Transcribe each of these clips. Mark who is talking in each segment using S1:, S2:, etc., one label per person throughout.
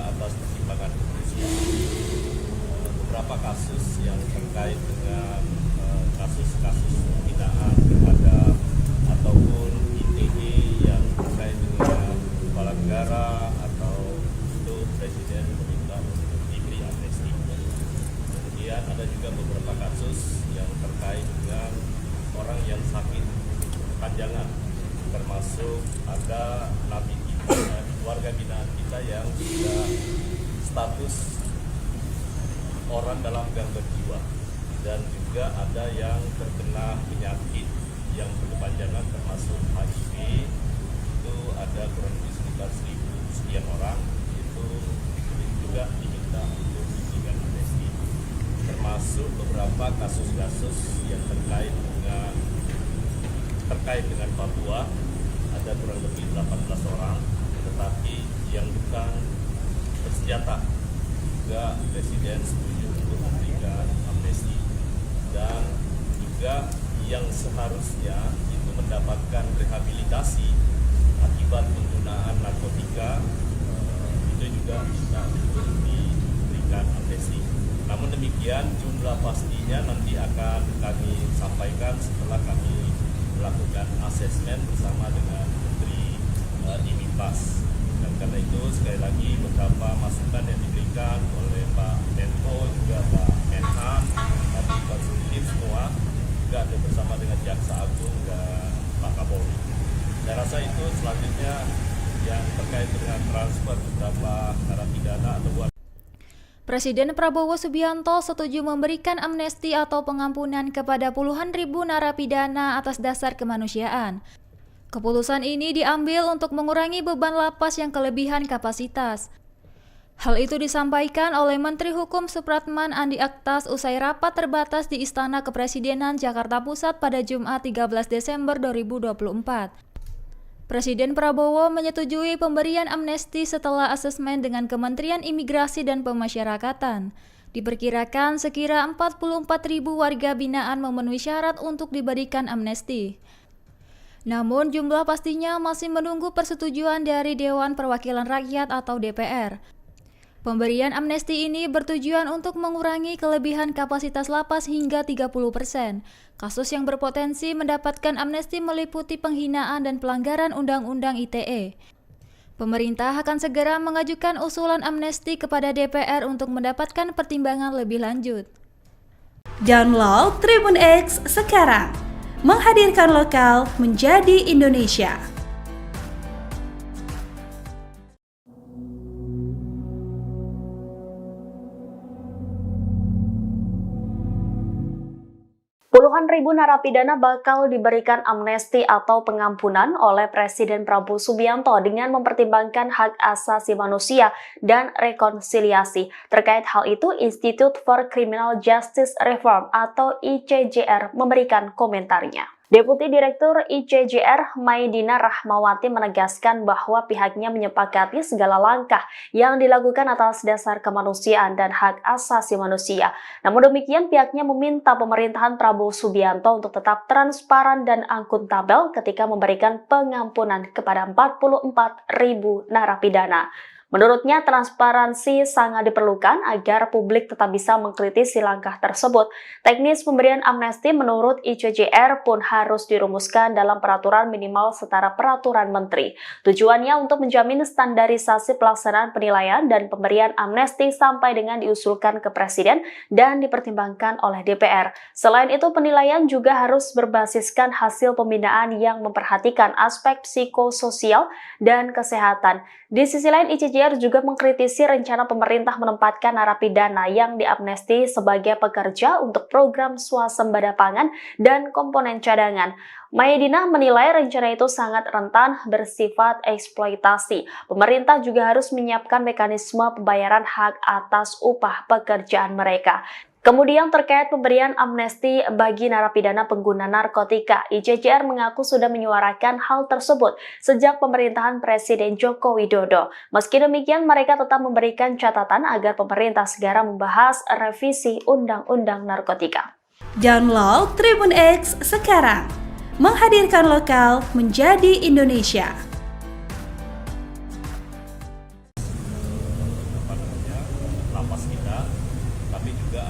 S1: atas pertimbangan kepolisian. Beberapa kasus yang terkait dengan kasus-kasus penghinaan terhadap ataupun ITE yang terkait dengan kepala negara atau itu Presiden meminta untuk diberi amnesti. Kemudian ada juga beberapa kasus yang terkait dengan orang yang sakit panjangan, termasuk ada napi kita, warga binaan kita yang sudah status orang dalam gangguan jiwa, dan juga ada yang terkena penyakit yang berkepanjangan termasuk HIV. Itu ada kurang lebih sekitar 1.000 sekian orang, itu juga diminta untuk diberikan amnesti. Termasuk beberapa kasus-kasus yang terkait dengan Papua, ada kurang lebih 18 orang, tetapi yang bukan bersenjata juga Presiden setuju untuk memberikan amnesti, dan juga yang seharusnya itu mendapatkan rehabilitasi akibat penggunaan narkotika, itu juga bisa untuk diberikan amnesti. Namun demikian jumlah pastinya nanti akan kami sampaikan setelah kami melakukan asesmen bersama dengan Menteri IMIPAS. Dan karena itu sekali lagi beberapa masukan yang diberikan oleh Pak Menko juga Pak Menhan, tapi konstruktif semua, juga ada bersama dengan Jaksa Agung dan Pak Kapolri. Saya rasa itu selanjutnya yang terkait dengan transfer beberapa narapidana atau
S2: Presiden Prabowo Subianto setuju memberikan amnesti atau pengampunan kepada puluhan ribu narapidana atas dasar kemanusiaan. Keputusan ini diambil untuk mengurangi beban lapas yang kelebihan kapasitas. Hal itu disampaikan oleh Menteri Hukum Supratman Andi Aktas usai rapat terbatas di Istana Kepresidenan Jakarta Pusat pada Jumat 13 Desember 2024. Presiden Prabowo menyetujui pemberian amnesti setelah asesmen dengan Kementerian Imigrasi dan Pemasyarakatan. Diperkirakan sekira 44.000 warga binaan memenuhi syarat untuk diberikan amnesti. Namun jumlah pastinya masih menunggu persetujuan dari Dewan Perwakilan Rakyat atau DPR. Pemberian amnesti ini bertujuan untuk mengurangi kelebihan kapasitas lapas hingga 30%. Kasus yang berpotensi mendapatkan amnesti meliputi penghinaan dan pelanggaran Undang-Undang ITE. Pemerintah akan segera mengajukan usulan amnesti kepada DPR untuk mendapatkan pertimbangan lebih lanjut.
S3: Download Tribun X sekarang, menghadirkan lokal menjadi Indonesia.
S4: Puluhan ribu narapidana bakal diberikan amnesti atau pengampunan oleh Presiden Prabowo Subianto dengan mempertimbangkan hak asasi manusia dan rekonsiliasi. Terkait hal itu, Institute for Criminal Justice Reform atau ICJR memberikan komentarnya. Deputi Direktur ICJR Maidina Rahmawati menegaskan bahwa pihaknya menyepakati segala langkah yang dilakukan atas dasar kemanusiaan dan hak asasi manusia. Namun demikian, pihaknya meminta pemerintahan Prabowo Subianto untuk tetap transparan dan akuntabel ketika memberikan pengampunan kepada 44.000 narapidana. Menurutnya, transparansi sangat diperlukan agar publik tetap bisa mengkritisi langkah tersebut. Teknis pemberian amnesti menurut ICJR pun harus dirumuskan dalam peraturan minimal setara peraturan menteri. Tujuannya untuk menjamin standarisasi pelaksanaan penilaian dan pemberian amnesti sampai dengan diusulkan ke Presiden dan dipertimbangkan oleh DPR. Selain itu, penilaian juga harus berbasiskan hasil pembinaan yang memperhatikan aspek psikososial dan kesehatan. Di sisi lain, ICJR juga mengkritisi rencana pemerintah menempatkan narapidana yang diamnesti sebagai pekerja untuk program swasembada pangan dan komponen cadangan. Maidina menilai rencana itu sangat rentan bersifat eksploitasi. Pemerintah juga harus menyiapkan mekanisme pembayaran hak atas upah pekerjaan mereka. Kemudian terkait pemberian amnesti bagi narapidana pengguna narkotika, ICJR mengaku sudah menyuarakan hal tersebut sejak pemerintahan Presiden Joko Widodo. Meski demikian, mereka tetap memberikan catatan agar pemerintah segera membahas revisi Undang-Undang Narkotika.
S3: Download Tribun X sekarang, menghadirkan lokal menjadi Indonesia.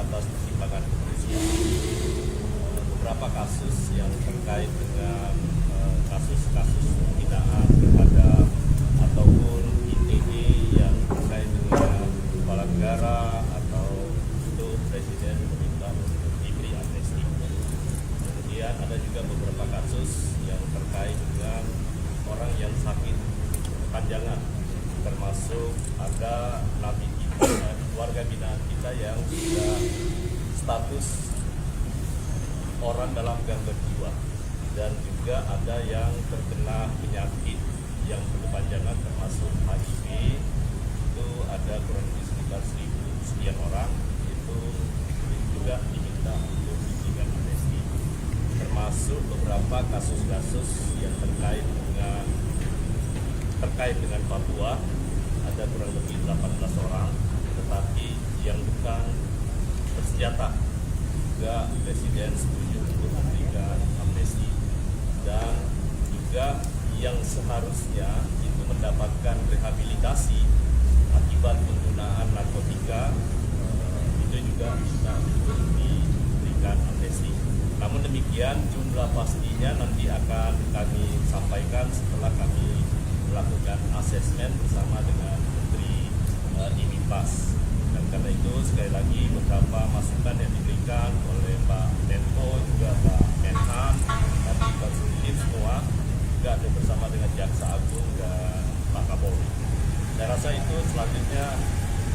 S1: atas pertimbangan kepolisian. Beberapa kasus yang terkait dengan kasus-kasus penghinaan terhadap ataupun ITE yang terkait dengan kepala negara atau itu Presiden meminta untuk diberi amnesti. Kemudian ada juga beberapa kasus yang terkait dengan orang yang sakit kepanjangan, termasuk ada napi kita, warga binaan kita yang sudah status orang dalam gangguan jiwa, dan juga ada yang terkena penyakit yang berkepanjangan termasuk HIV. Itu ada kurang lebih sekitar 1.000 sekian orang, itu juga diminta untuk diberikan amnesti, termasuk beberapa kasus-kasus yang terkait dengan Papua, ada kurang lebih 18 orang, tetapi yang bukan bersenjata juga Presiden setuju untuk memberikan amnesti, dan juga yang seharusnya itu mendapatkan rehabilitasi akibat penggunaan narkotika, itu juga bisa untuk diberikan amnesti. Namun demikian jumlah pastinya nanti akan kami sampaikan setelah kami melakukan asesmen bersama dengan Menteri IMIPAS. Dan karena itu sekali lagi beberapa masukan yang diberikan oleh Pak Menko juga Pak Menhan dan juga Eksekutif semua juga ada bersama dengan Jaksa Agung dan Pak Kapolri. Saya rasa itu selanjutnya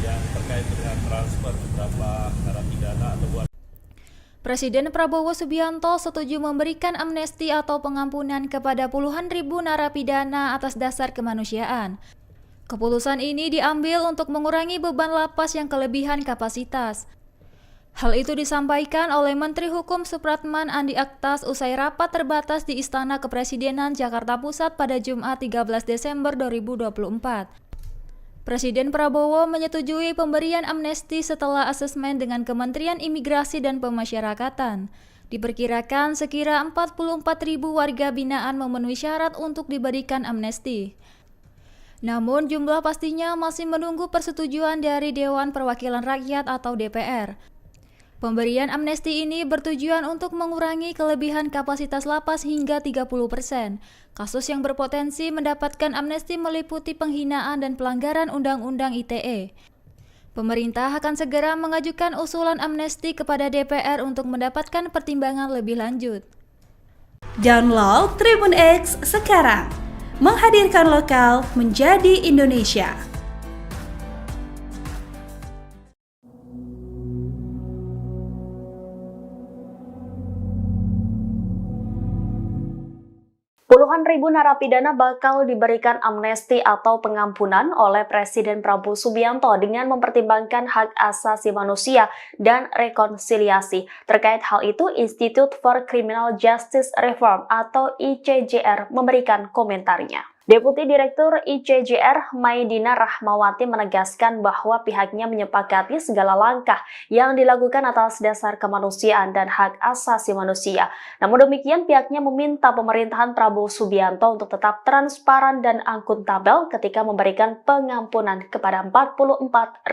S1: yang terkait dengan transfer beberapa narapidana atau
S2: Presiden Prabowo Subianto setuju memberikan amnesti atau pengampunan kepada puluhan ribu narapidana atas dasar kemanusiaan. Keputusan ini diambil untuk mengurangi beban lapas yang kelebihan kapasitas. Hal itu disampaikan oleh Menteri Hukum Supratman Andi Aktas usai rapat terbatas di Istana Kepresidenan Jakarta Pusat pada Jumat 13 Desember 2024. Presiden Prabowo menyetujui pemberian amnesti setelah asesmen dengan Kementerian Imigrasi dan Pemasyarakatan. Diperkirakan sekira 44.000 warga binaan memenuhi syarat untuk diberikan amnesti. Namun jumlah pastinya masih menunggu persetujuan dari Dewan Perwakilan Rakyat atau DPR. Pemberian amnesti ini bertujuan untuk mengurangi kelebihan kapasitas lapas hingga 30%. Kasus yang berpotensi mendapatkan amnesti meliputi penghinaan dan pelanggaran Undang-Undang ITE. Pemerintah akan segera mengajukan usulan amnesti kepada DPR untuk mendapatkan pertimbangan lebih lanjut.
S3: Download Tribun X sekarang, menghadirkan lokal menjadi Indonesia.
S4: Puluhan ribu narapidana bakal diberikan amnesti atau pengampunan oleh Presiden Prabowo Subianto dengan mempertimbangkan hak asasi manusia dan rekonsiliasi. Terkait hal itu, Institute for Criminal Justice Reform atau ICJR memberikan komentarnya. Deputi Direktur ICJR Maidina Rahmawati menegaskan bahwa pihaknya menyepakati segala langkah yang dilakukan atas dasar kemanusiaan dan hak asasi manusia. Namun demikian, pihaknya meminta pemerintahan Prabowo Subianto untuk tetap transparan dan akuntabel ketika memberikan pengampunan kepada 44.000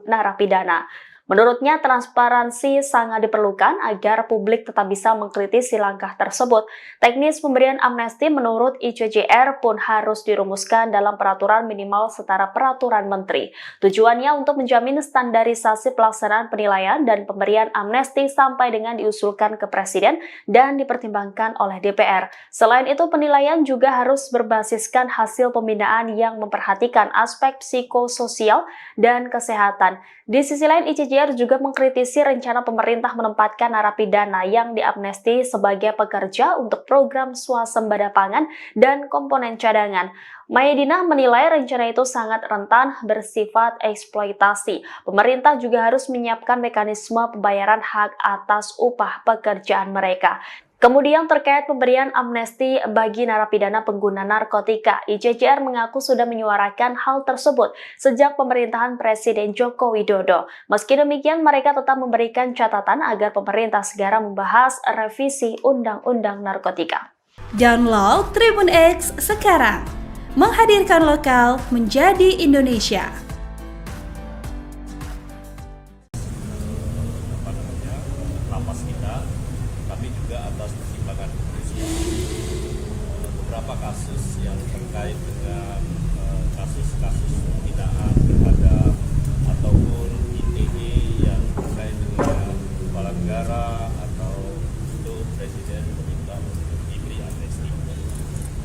S4: narapidana. Menurutnya, transparansi sangat diperlukan agar publik tetap bisa mengkritisi langkah tersebut. Teknis pemberian amnesti menurut ICJR pun harus dirumuskan dalam peraturan minimal setara peraturan menteri. Tujuannya untuk menjamin standarisasi pelaksanaan penilaian dan pemberian amnesti sampai dengan diusulkan ke Presiden dan dipertimbangkan oleh DPR. Selain itu, penilaian juga harus berbasiskan hasil pembinaan yang memperhatikan aspek psikososial dan kesehatan. Di sisi lain, ICJR juga mengkritisi rencana pemerintah menempatkan narapidana yang diamnesti sebagai pekerja untuk program swasembada pangan dan komponen cadangan. Maidina menilai rencana itu sangat rentan bersifat eksploitasi. Pemerintah juga harus menyiapkan mekanisme pembayaran hak atas upah pekerjaan mereka. Kemudian terkait pemberian amnesti bagi narapidana pengguna narkotika, ICJR mengaku sudah menyuarakan hal tersebut sejak pemerintahan Presiden Joko Widodo. Meski demikian, mereka tetap memberikan catatan agar pemerintah segera membahas revisi Undang-Undang Narkotika.
S3: Download Tribun X sekarang, menghadirkan lokal menjadi Indonesia.
S1: juga atas pertimbangan kepolisian. Beberapa kasus yang terkait dengan kasus-kasus penghinaan terhadap ataupun ITE yang terkait dengan kepala negara atau itu Presiden meminta untuk diberi amnesti.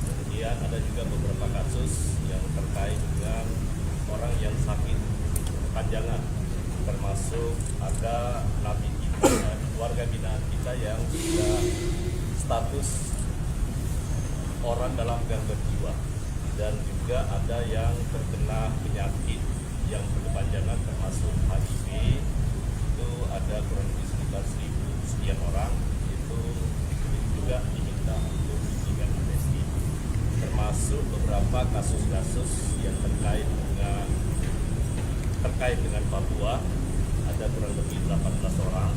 S1: Kemudian ada juga beberapa kasus yang terkait dengan orang yang sakit kepanjangan, termasuk ada napi kita, warga binaan kita yang sudah status orang dalam gangguan jiwa, dan juga ada yang terkena penyakit yang berkepanjangan termasuk HIV. Itu ada kurang lebih sekitar 1.000 sekian orang, itu juga diminta untuk diberikan amnesti, termasuk beberapa kasus-kasus yang terkait dengan Papua, ada kurang lebih 18 orang,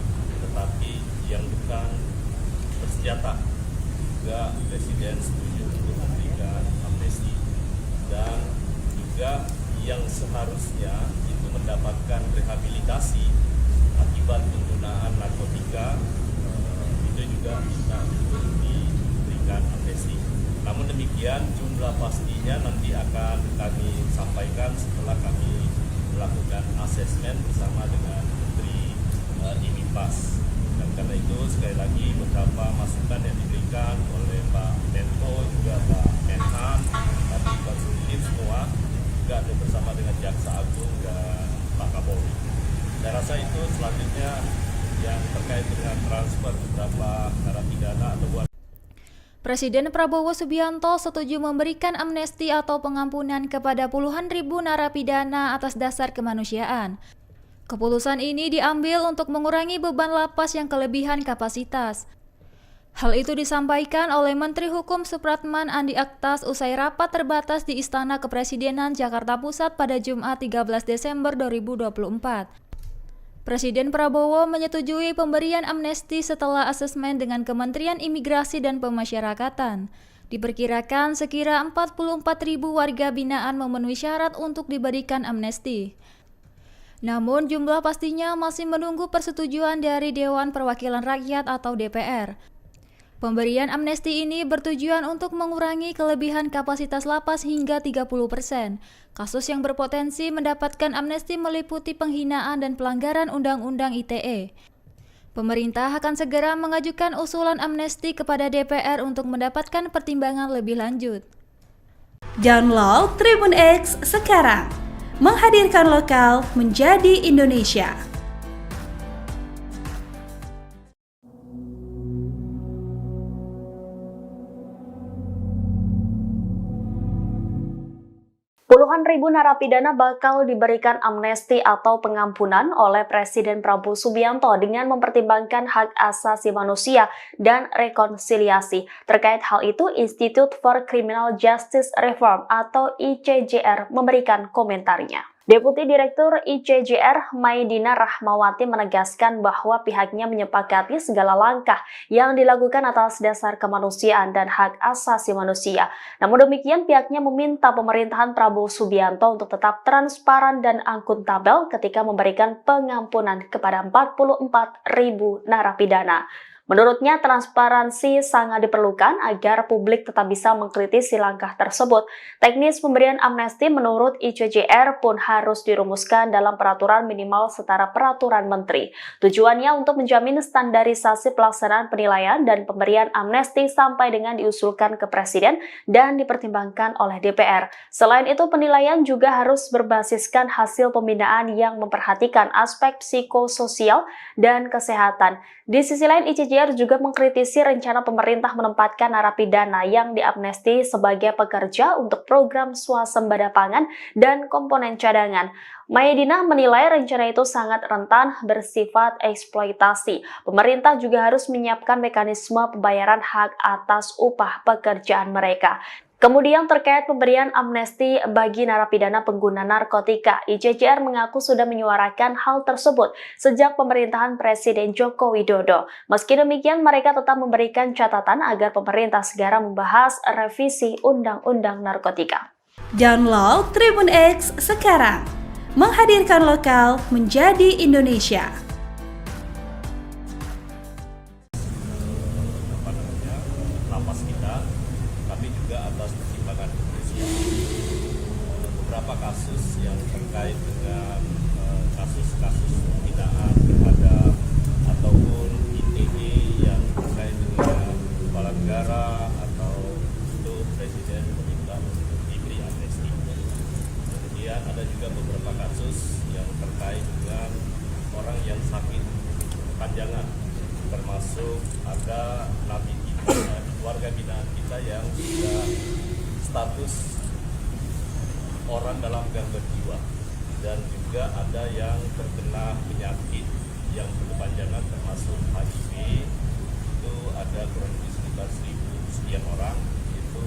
S1: tetapi yang bukan bersenjata juga Presiden setuju untuk memberikan amnesti, dan juga yang seharusnya itu mendapatkan rehabilitasi akibat penggunaan narkotika, itu juga minta untuk diberikan amnesti. Namun demikian jumlah pastinya nanti akan kami sampaikan setelah kami melakukan asesmen bersama dengan Menteri Dimipas. Dan karena itu sekali lagi beberapa masukan yang diberikan oleh Pak Menko juga Pak Menhan, tapi konsultif semua juga ada bersama dengan Jaksa Agung dan Pak Kapolri. Saya rasa itu selanjutnya yang terkait dengan transfer beberapa narapidana atau
S2: Presiden Prabowo Subianto setuju memberikan amnesti atau pengampunan kepada puluhan ribu narapidana atas dasar kemanusiaan. Keputusan ini diambil untuk mengurangi beban lapas yang kelebihan kapasitas. Hal itu disampaikan oleh Menteri Hukum Supratman Andi Aktas usai rapat terbatas di Istana Kepresidenan Jakarta Pusat pada Jumat 13 Desember 2024. Presiden Prabowo menyetujui pemberian amnesti setelah asesmen dengan Kementerian Imigrasi dan Pemasyarakatan. Diperkirakan sekira 44.000 warga binaan memenuhi syarat untuk diberikan amnesti. Namun jumlah pastinya masih menunggu persetujuan dari Dewan Perwakilan Rakyat atau DPR. Pemberian amnesti ini bertujuan untuk mengurangi kelebihan kapasitas lapas hingga 30%. Kasus yang berpotensi mendapatkan amnesti meliputi penghinaan dan pelanggaran Undang-Undang ITE. Pemerintah akan segera mengajukan usulan amnesti kepada DPR untuk mendapatkan pertimbangan lebih lanjut.
S3: Download Tribun X sekarang, menghadirkan lokal menjadi Indonesia.
S4: Puluhan ribu narapidana bakal diberikan amnesti atau pengampunan oleh Presiden Prabowo Subianto dengan mempertimbangkan hak asasi manusia dan rekonsiliasi. Terkait hal itu, Institute for Criminal Justice Reform atau ICJR memberikan komentarnya. Deputi Direktur ICJR Maidina Rahmawati menegaskan bahwa pihaknya menyepakati segala langkah yang dilakukan atas dasar kemanusiaan dan hak asasi manusia. Namun demikian pihaknya meminta pemerintahan Prabowo Subianto untuk tetap transparan dan akuntabel ketika memberikan pengampunan kepada 44.000 narapidana. Menurutnya, transparansi sangat diperlukan agar publik tetap bisa mengkritisi langkah tersebut. Teknis pemberian amnesti menurut ICJR pun harus dirumuskan dalam peraturan minimal setara peraturan menteri. Tujuannya untuk menjamin standarisasi pelaksanaan penilaian dan pemberian amnesti sampai dengan diusulkan ke Presiden dan dipertimbangkan oleh DPR. Selain itu, penilaian juga harus berbasiskan hasil pembinaan yang memperhatikan aspek psikososial dan kesehatan. Di sisi lain, ICJR juga mengkritisi rencana pemerintah menempatkan narapidana yang diamnesti sebagai pekerja untuk program swasembada pangan dan komponen cadangan. Maidina menilai rencana itu sangat rentan bersifat eksploitasi. Pemerintah juga harus menyiapkan mekanisme pembayaran hak atas upah pekerjaan mereka. Kemudian terkait pemberian amnesti bagi narapidana pengguna narkotika, ICJR mengaku sudah menyuarakan hal tersebut sejak pemerintahan Presiden Joko Widodo. Meski demikian, mereka tetap memberikan catatan agar pemerintah segera membahas revisi Undang-Undang Narkotika.
S3: Download Tribun X sekarang, menghadirkan lokal menjadi Indonesia.
S1: yang terkait dengan kasus-kasus penghinaan terhadap ataupun ITE yang terkait dengan kepala negara atau itu Presiden meminta untuk diberi amnesti. Kemudian ada juga beberapa kasus yang terkait dengan orang yang sakit kepanjangan, termasuk ada napi kita, warga binaan kita yang sudah status orang dalam gangguan jiwa, dan juga ada yang terkena penyakit yang berkepanjangan termasuk HIV. Itu ada kurang lebih sekitar 1.000 sekian orang, itu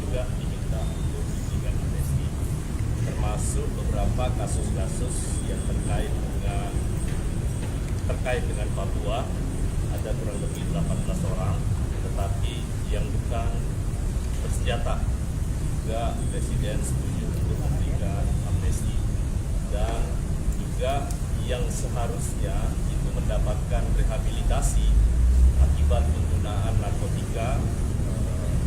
S1: juga diminta untuk diberikan amnesti. Termasuk beberapa kasus-kasus yang terkait dengan Papua, ada kurang lebih 18 orang, tetapi yang bukan bersenjata juga Presiden setuju untuk memberikan amnesti, dan juga yang seharusnya itu mendapatkan rehabilitasi akibat penggunaan narkotika,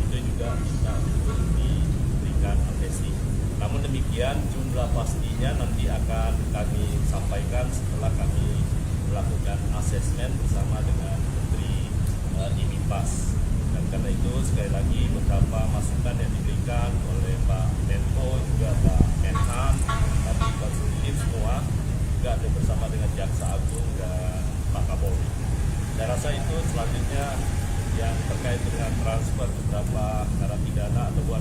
S1: itu juga bisa untuk diberikan amnesti. Namun demikian jumlah pastinya nanti akan kami sampaikan setelah kami melakukan asesmen bersama dengan Menteri IMIPAS. Dan karena itu sekali lagi beberapa masukan yang diberikan oleh Pak Menko juga Pak Menhan, kami konsultif semua, juga ada bersama dengan Jaksa Agung dan Pak Kapolri. Saya rasa itu selanjutnya yang terkait dengan transfer beberapa narapidana atau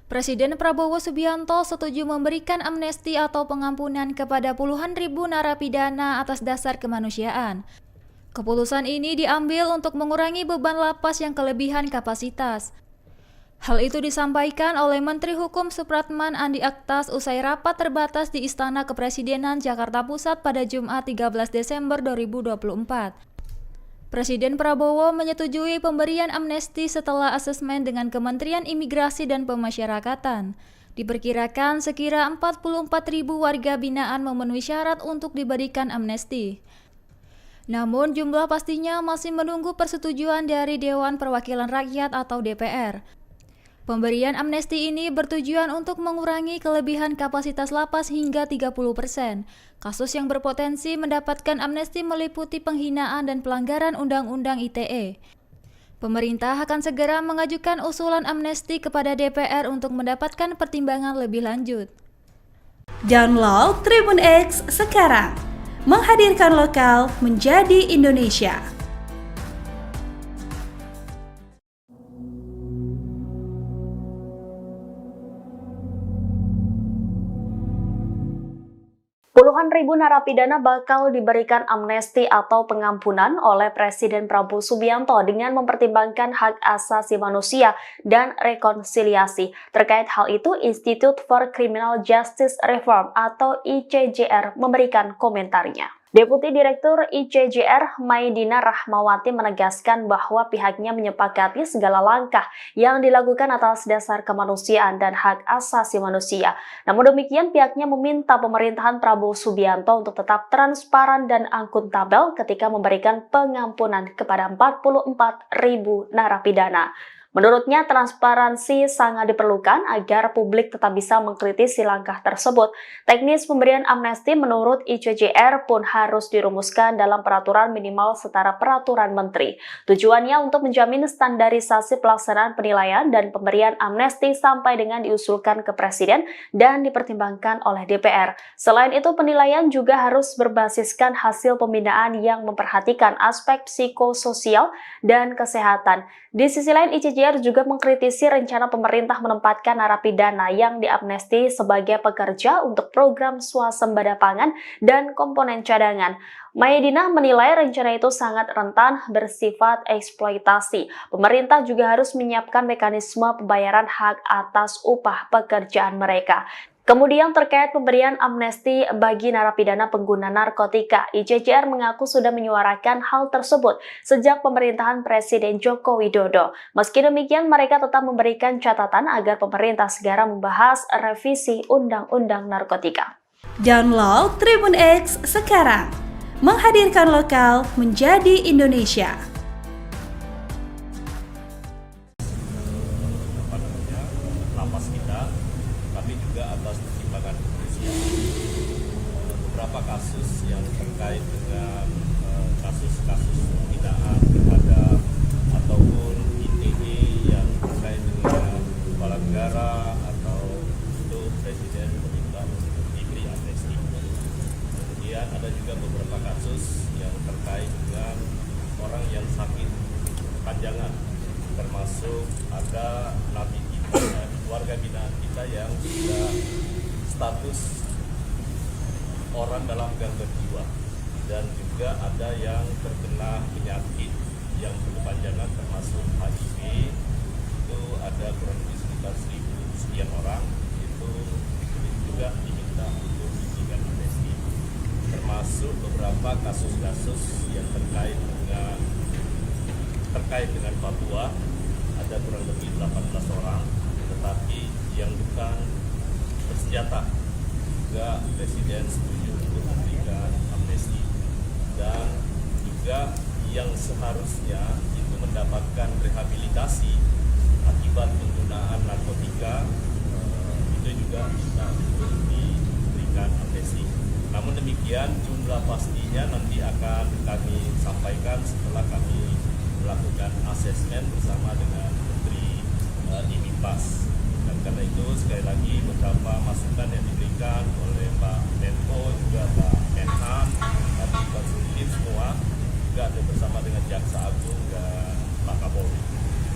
S2: Presiden Prabowo Subianto setuju memberikan amnesti atau pengampunan kepada puluhan ribu narapidana atas dasar kemanusiaan. Keputusan ini diambil untuk mengurangi beban lapas yang kelebihan kapasitas. Hal itu disampaikan oleh Menteri Hukum Supratman Andi Aktas usai rapat terbatas di Istana Kepresidenan Jakarta Pusat pada Jumat 13 Desember 2024. Presiden Prabowo menyetujui pemberian amnesti setelah asesmen dengan Kementerian Imigrasi dan Pemasyarakatan. Diperkirakan sekira 44.000 warga binaan memenuhi syarat untuk diberikan amnesti. Namun jumlah pastinya masih menunggu persetujuan dari Dewan Perwakilan Rakyat atau DPR. Pemberian amnesti ini bertujuan untuk mengurangi kelebihan kapasitas lapas hingga 30%. Kasus yang berpotensi mendapatkan amnesti meliputi penghinaan dan pelanggaran Undang-Undang ITE. Pemerintah akan segera mengajukan usulan amnesti kepada DPR untuk mendapatkan pertimbangan lebih lanjut.
S3: Download Tribun X sekarang, menghadirkan lokal menjadi Indonesia.
S4: Puluhan ribu narapidana bakal diberikan amnesti atau pengampunan oleh Presiden Prabowo Subianto dengan mempertimbangkan hak asasi manusia dan rekonsiliasi. Terkait hal itu, Institute for Criminal Justice Reform atau ICJR memberikan komentarnya. Deputi Direktur ICJR Maidina Rahmawati menegaskan bahwa pihaknya menyepakati segala langkah yang dilakukan atas dasar kemanusiaan dan hak asasi manusia. Namun demikian, pihaknya meminta pemerintahan Prabowo Subianto untuk tetap transparan dan akuntabel ketika memberikan pengampunan kepada 44.000 narapidana. Menurutnya, transparansi sangat diperlukan agar publik tetap bisa mengkritisi langkah tersebut. Teknis pemberian amnesti menurut ICJR pun harus dirumuskan dalam peraturan minimal setara peraturan menteri. Tujuannya untuk menjamin standarisasi pelaksanaan penilaian dan pemberian amnesti sampai dengan diusulkan ke Presiden dan dipertimbangkan oleh DPR. Selain itu, penilaian juga harus berbasiskan hasil pembinaan yang memperhatikan aspek psikososial dan kesehatan. Di sisi lain, ICJR juga mengkritisi rencana pemerintah menempatkan narapidana yang diamnesti sebagai pekerja untuk program swasembada pangan dan komponen cadangan. Maidina menilai rencana itu sangat rentan bersifat eksploitasi. Pemerintah juga harus menyiapkan mekanisme pembayaran hak atas upah pekerjaan mereka. Kemudian terkait pemberian amnesti bagi narapidana pengguna narkotika, ICJR mengaku sudah menyuarakan hal tersebut sejak pemerintahan Presiden Joko Widodo. Meski demikian, mereka tetap memberikan catatan agar pemerintah segera membahas revisi Undang-Undang Narkotika.
S3: Download Tribun X sekarang, menghadirkan lokal menjadi Indonesia.
S1: Lapas kita, tapi juga atas pertimbangan beberapa kasus yang terkait dengan kasus-kasus penghinaan terhadap ataupun ITE yang terkait dengan kepala negara atau itu Presiden meminta untuk diberi amnesti. Kemudian ada juga beberapa kasus yang terkait dengan orang yang sakit kepanjangan, termasuk ada napi kita, warga binaan kita yang sudah status orang dalam gangguan jiwa, dan juga ada yang terkena penyakit yang berkepanjangan termasuk HIV. Itu ada kurang lebih sekitar 1.000 sekian orang, itu juga diminta untuk diberikan amnesti. Termasuk beberapa kasus-kasus yang terkait dengan Papua, ada kurang lebih 18 orang, tetapi yang bukan bersenjata juga Presiden setuju untuk memberikan amnesti, dan juga yang seharusnya itu mendapatkan rehabilitasi akibat penggunaan narkotika, itu juga bisa untuk diberikan amnesti. Namun demikian jumlah pastinya nanti akan kami sampaikan setelah kami melakukan asesmen bersama dengan Menteri IMIPAS. Dan karena itu sekali lagi beberapa masukan yang diberikan oleh Pak Menko juga Pak Menhan tadi konstruktif semua, juga ada bersama dengan Jaksa Agung dan Pak Kapolri.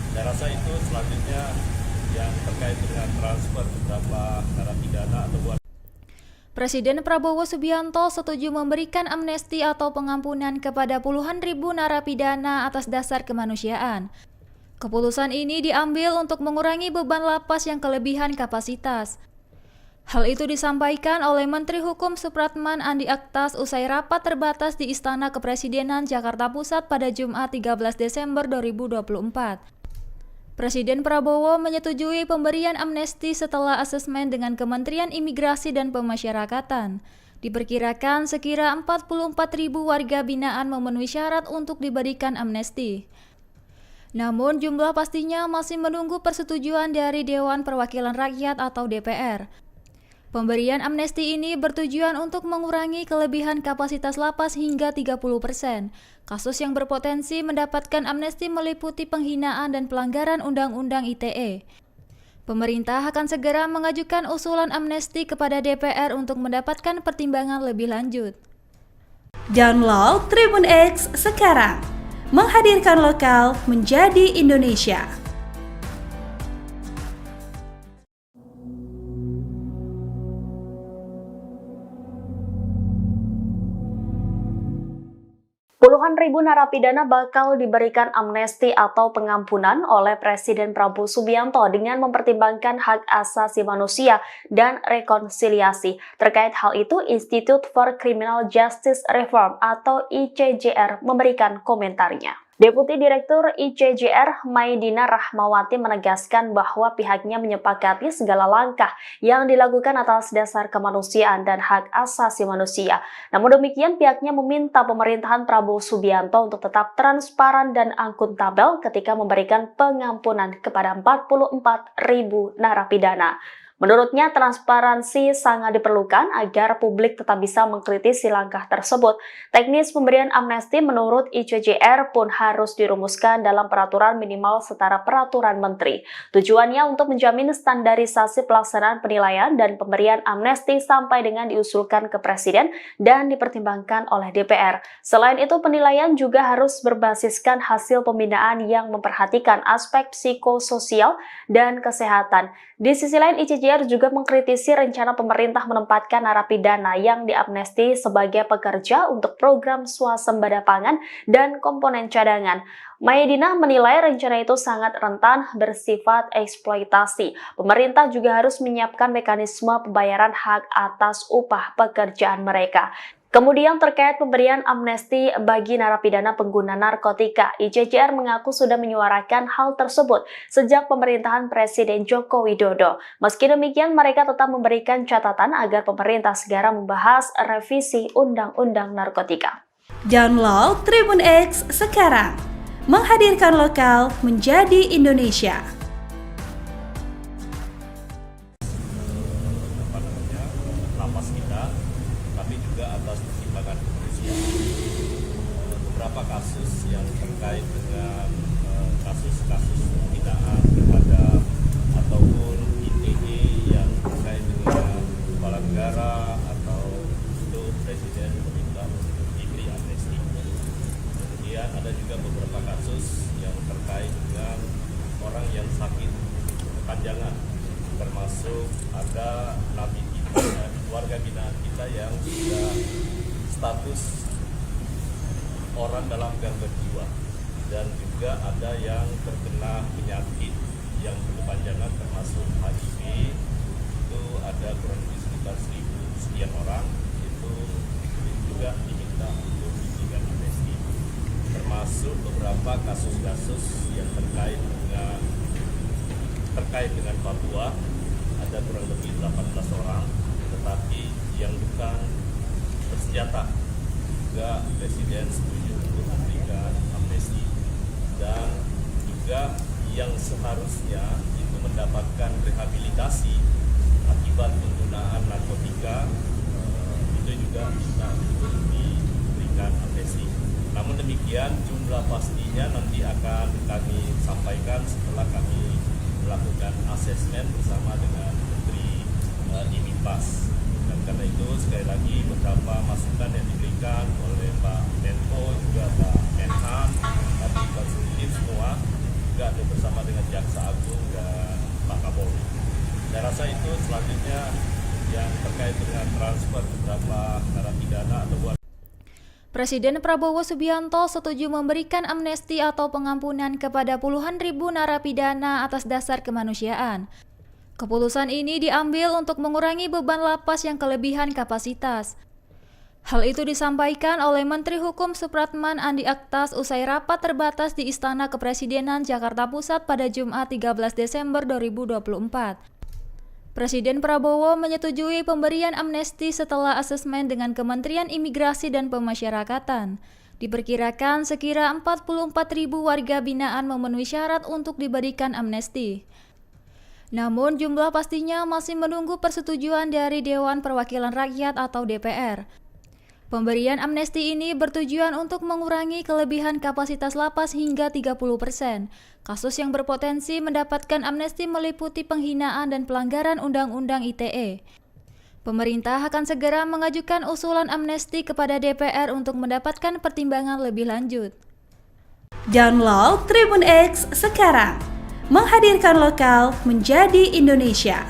S1: Saya rasa itu selanjutnya yang terkait dengan transfer beberapa narapidana atau
S2: Presiden Prabowo Subianto setuju memberikan amnesti atau pengampunan kepada puluhan ribu narapidana atas dasar kemanusiaan. Keputusan ini diambil untuk mengurangi beban lapas yang kelebihan kapasitas. Hal itu disampaikan oleh Menteri Hukum Supratman Andi Aktas usai rapat terbatas di Istana Kepresidenan Jakarta Pusat pada Jumat 13 Desember 2024. Presiden Prabowo menyetujui pemberian amnesti setelah asesmen dengan Kementerian Imigrasi dan Pemasyarakatan. Diperkirakan sekira 44.000 warga binaan memenuhi syarat untuk diberikan amnesti. Namun jumlah pastinya masih menunggu persetujuan dari Dewan Perwakilan Rakyat atau DPR. Pemberian amnesti ini bertujuan untuk mengurangi kelebihan kapasitas lapas hingga 30%. Kasus yang berpotensi mendapatkan amnesti meliputi penghinaan dan pelanggaran Undang-Undang ITE. Pemerintah akan segera mengajukan usulan amnesti kepada DPR untuk mendapatkan pertimbangan lebih lanjut.
S3: Download Tribun X sekarang, menghadirkan lokal menjadi Indonesia.
S4: Puluhan ribu narapidana bakal diberikan amnesti atau pengampunan oleh Presiden Prabowo Subianto dengan mempertimbangkan hak asasi manusia dan rekonsiliasi. Terkait hal itu, Institute for Criminal Justice Reform atau ICJR memberikan komentarnya. Deputi Direktur ICJR Maidina Rahmawati menegaskan bahwa pihaknya menyepakati segala langkah yang dilakukan atas dasar kemanusiaan dan hak asasi manusia. Namun demikian, pihaknya meminta pemerintahan Prabowo Subianto untuk tetap transparan dan akuntabel ketika memberikan pengampunan kepada 44.000 narapidana. Menurutnya, transparansi sangat diperlukan agar publik tetap bisa mengkritisi langkah tersebut. Teknis pemberian amnesti menurut ICJR pun harus dirumuskan dalam peraturan minimal setara peraturan menteri. Tujuannya untuk menjamin standarisasi pelaksanaan penilaian dan pemberian amnesti sampai dengan diusulkan ke Presiden dan dipertimbangkan oleh DPR. Selain itu, penilaian juga harus berbasiskan hasil pembinaan yang memperhatikan aspek psikososial dan kesehatan. Di sisi lain, ICJR juga mengkritisi rencana pemerintah menempatkan narapidana yang diamnesti sebagai pekerja untuk program swasembada pangan dan komponen cadangan. Maidina menilai rencana itu sangat rentan bersifat eksploitasi. Pemerintah juga harus menyiapkan mekanisme pembayaran hak atas upah pekerjaan mereka. Kemudian terkait pemberian amnesti bagi narapidana pengguna narkotika, ICJR mengaku sudah menyuarakan hal tersebut sejak pemerintahan Presiden Joko Widodo. Meski demikian, mereka tetap memberikan catatan agar pemerintah segera membahas revisi Undang-Undang Narkotika.
S3: Download Tribun X sekarang, menghadirkan lokal menjadi Indonesia.
S1: Lapas kita, tapi juga atas beberapa kasus yang terkait dengan kasus-kasus penghinaan terhadap ataupun ITE yang terkait dengan kepala negara atau itu presiden meminta untuk diberi amnesti. Kemudian ada juga beberapa kasus yang terkait dengan orang yang sakit kepanjangan, termasuk ada napi kita dan warga binaan kita yang sudah status orang dalam gangguan jiwa, dan juga ada yang terkena penyakit yang berkepanjangan termasuk HIV. Itu ada kurang lebih sekitar 1.000 sekian orang, itu juga diminta untuk diberikan amnesti. Termasuk beberapa kasus-kasus yang terkait dengan Papua, ada kurang lebih 18 orang, tetapi yang bukan bersenjata juga Presiden setuju untuk memberikan amnesti, dan juga yang seharusnya itu mendapatkan rehabilitasi akibat penggunaan narkotika, itu juga bisa untuk diberikan amnesti. Namun demikian jumlah pastinya nanti akan kami sampaikan setelah kami melakukan asesmen bersama dengan Menteri IMIPAS. Dan karena itu sekali lagi beberapa masukan yang diberikan oleh Pak Menko juga Pak Menhan, tapi konstruktif semua, juga ada bersama dengan Jaksa Agung dan Pak Kapolri. Saya rasa itu selanjutnya yang terkait dengan transfer beberapa narapidana atau
S2: Presiden Prabowo Subianto setuju memberikan amnesti atau pengampunan kepada puluhan ribu narapidana atas dasar kemanusiaan. Keputusan ini diambil untuk mengurangi beban lapas yang kelebihan kapasitas. Hal itu disampaikan oleh Menteri Hukum Supratman Andi Aktas usai rapat terbatas di Istana Kepresidenan Jakarta Pusat pada Jumat 13 Desember 2024. Presiden Prabowo menyetujui pemberian amnesti setelah asesmen dengan Kementerian Imigrasi dan Pemasyarakatan. Diperkirakan sekira 44.000 warga binaan memenuhi syarat untuk diberikan amnesti. Namun jumlah pastinya masih menunggu persetujuan dari Dewan Perwakilan Rakyat atau DPR. Pemberian amnesti ini bertujuan untuk mengurangi kelebihan kapasitas lapas hingga 30%. Kasus yang berpotensi mendapatkan amnesti meliputi penghinaan dan pelanggaran Undang-Undang ITE. Pemerintah akan segera mengajukan usulan amnesti kepada DPR untuk mendapatkan pertimbangan lebih lanjut.
S3: Download Tribun X sekarang, menghadirkan lokal menjadi Indonesia.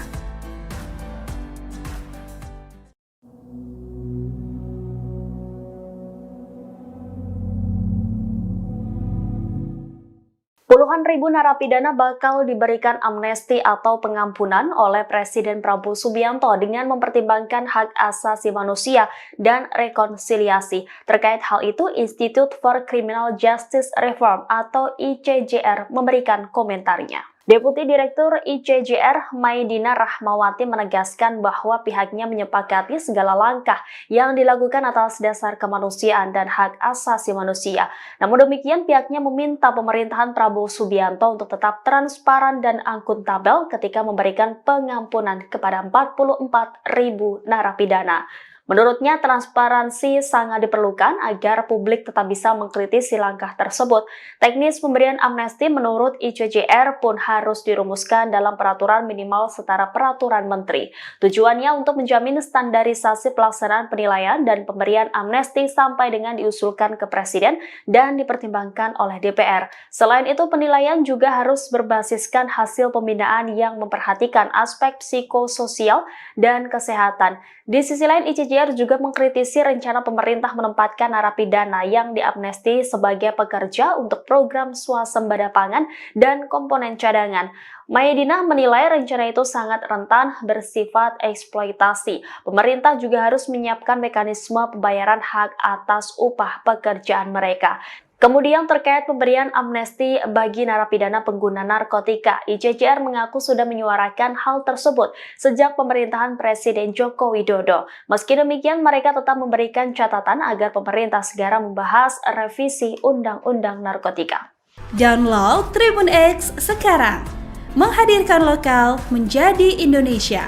S4: Puluhan ribu narapidana bakal diberikan amnesti atau pengampunan oleh Presiden Prabowo Subianto dengan mempertimbangkan hak asasi manusia dan rekonsiliasi. Terkait hal itu, Institute for Criminal Justice Reform atau ICJR memberikan komentarnya. Deputi Direktur ICJR Maidina Rahmawati menegaskan bahwa pihaknya menyepakati segala langkah yang dilakukan atas dasar kemanusiaan dan hak asasi manusia. Namun demikian, pihaknya meminta pemerintahan Prabowo Subianto untuk tetap transparan dan akuntabel ketika memberikan pengampunan kepada 44.000 narapidana. Menurutnya, transparansi sangat diperlukan agar publik tetap bisa mengkritisi langkah tersebut. Teknis pemberian amnesti menurut ICJR pun harus dirumuskan dalam peraturan minimal setara peraturan menteri. Tujuannya untuk menjamin standarisasi pelaksanaan penilaian dan pemberian amnesti sampai dengan diusulkan ke Presiden dan dipertimbangkan oleh DPR. Selain itu, penilaian juga harus berbasiskan hasil pembinaan yang memperhatikan aspek psikososial dan kesehatan. Di sisi lain, ICJR juga mengkritisi rencana pemerintah menempatkan narapidana yang diamnesti sebagai pekerja untuk program swasembada pangan dan komponen cadangan. Maidina menilai rencana itu sangat rentan bersifat eksploitasi. Pemerintah juga harus menyiapkan mekanisme pembayaran hak atas upah pekerjaan mereka. Kemudian terkait pemberian amnesti bagi narapidana pengguna narkotika, ICJR mengaku sudah menyuarakan hal tersebut sejak pemerintahan Presiden Joko Widodo. Meski demikian, mereka tetap memberikan catatan agar pemerintah segera membahas revisi Undang-Undang Narkotika.
S3: Download Tribun X sekarang, menghadirkan lokal menjadi Indonesia.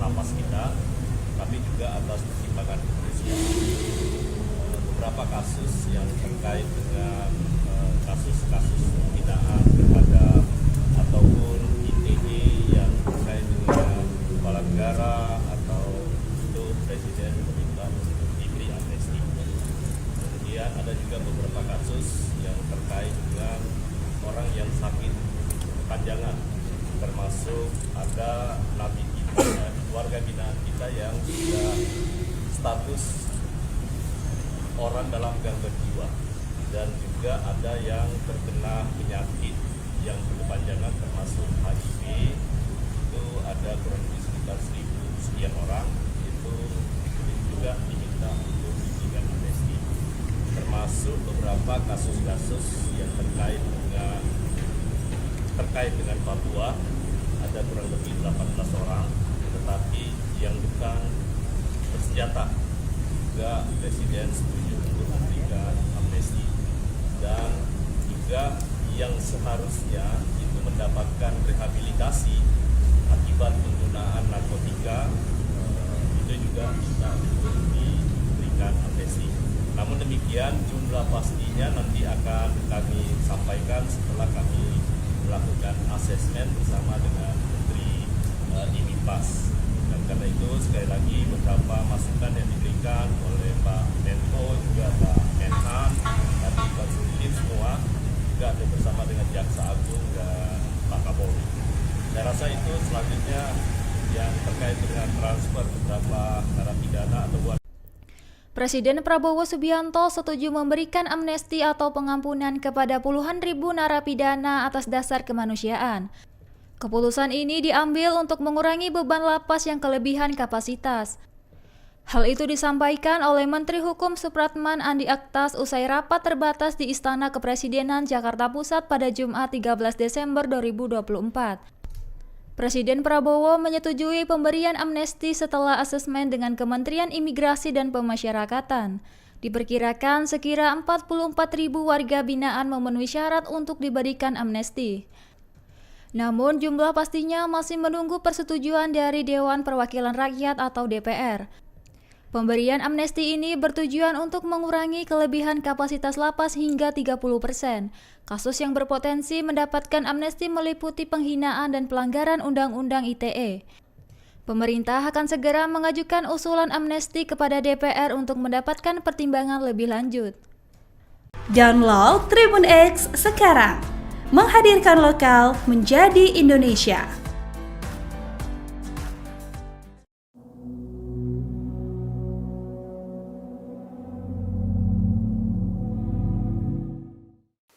S1: Lapas kita tapi juga atas pertimbangan kemanusiaan. Beberapa kasus yang terkait dengan kasus-kasus penghinaan terhadap ataupun ITE yang terkait dengan kepala negara atau itu Presiden meminta untuk diberi amnesti. Kemudian ada juga beberapa kasus yang terkait dengan orang yang sakit kepanjangan, termasuk ada nabi kita dan warga binaan kita yang sudah status orang dalam gangguan jiwa, dan juga ada yang terkena penyakit yang berkepanjangan termasuk HIV. Itu ada kurang lebih sekitar 1.000 sekian orang, itu juga diminta untuk diberikan amnesti. Termasuk beberapa kasus-kasus yang terkait dengan Papua, ada kurang lebih 18 orang, tetapi yang bukan bersenjata juga Presiden setuju untuk memberikan amnesti, dan juga yang seharusnya itu mendapatkan rehabilitasi akibat penggunaan narkotika, itu juga bisa untuk diberikan amnesti. Namun demikian jumlah pastinya nanti akan kami sampaikan setelah kami melakukan asesmen bersama dengan Menteri IMIPAS. Dan karena itu sekali lagi beberapa masukan yang diberikan oleh Pak Menko, juga Pak Menhan, tadi konsultif semua, juga ada bersama dengan Jaksa Agung dan Pak Kapolri. Saya rasa itu selanjutnya yang terkait dengan transfer beberapa narapidana atau
S2: Presiden Prabowo Subianto setuju memberikan amnesti atau pengampunan kepada puluhan ribu narapidana atas dasar kemanusiaan. Keputusan ini diambil untuk mengurangi beban lapas yang kelebihan kapasitas. Hal itu disampaikan oleh Menteri Hukum Supratman Andi Aktas usai rapat terbatas di Istana Kepresidenan Jakarta Pusat pada Jumat 13 Desember 2024. Presiden Prabowo menyetujui pemberian amnesti setelah asesmen dengan Kementerian Imigrasi dan Pemasyarakatan. Diperkirakan sekira 44.000 warga binaan memenuhi syarat untuk diberikan amnesti. Namun jumlah pastinya masih menunggu persetujuan dari Dewan Perwakilan Rakyat atau DPR. Pemberian amnesti ini bertujuan untuk mengurangi kelebihan kapasitas lapas hingga 30%. Kasus yang berpotensi mendapatkan amnesti meliputi penghinaan dan pelanggaran Undang-Undang ITE. Pemerintah akan segera mengajukan usulan amnesti kepada DPR untuk mendapatkan pertimbangan lebih lanjut.
S3: Download Tribun X sekarang, menghadirkan lokal menjadi Indonesia.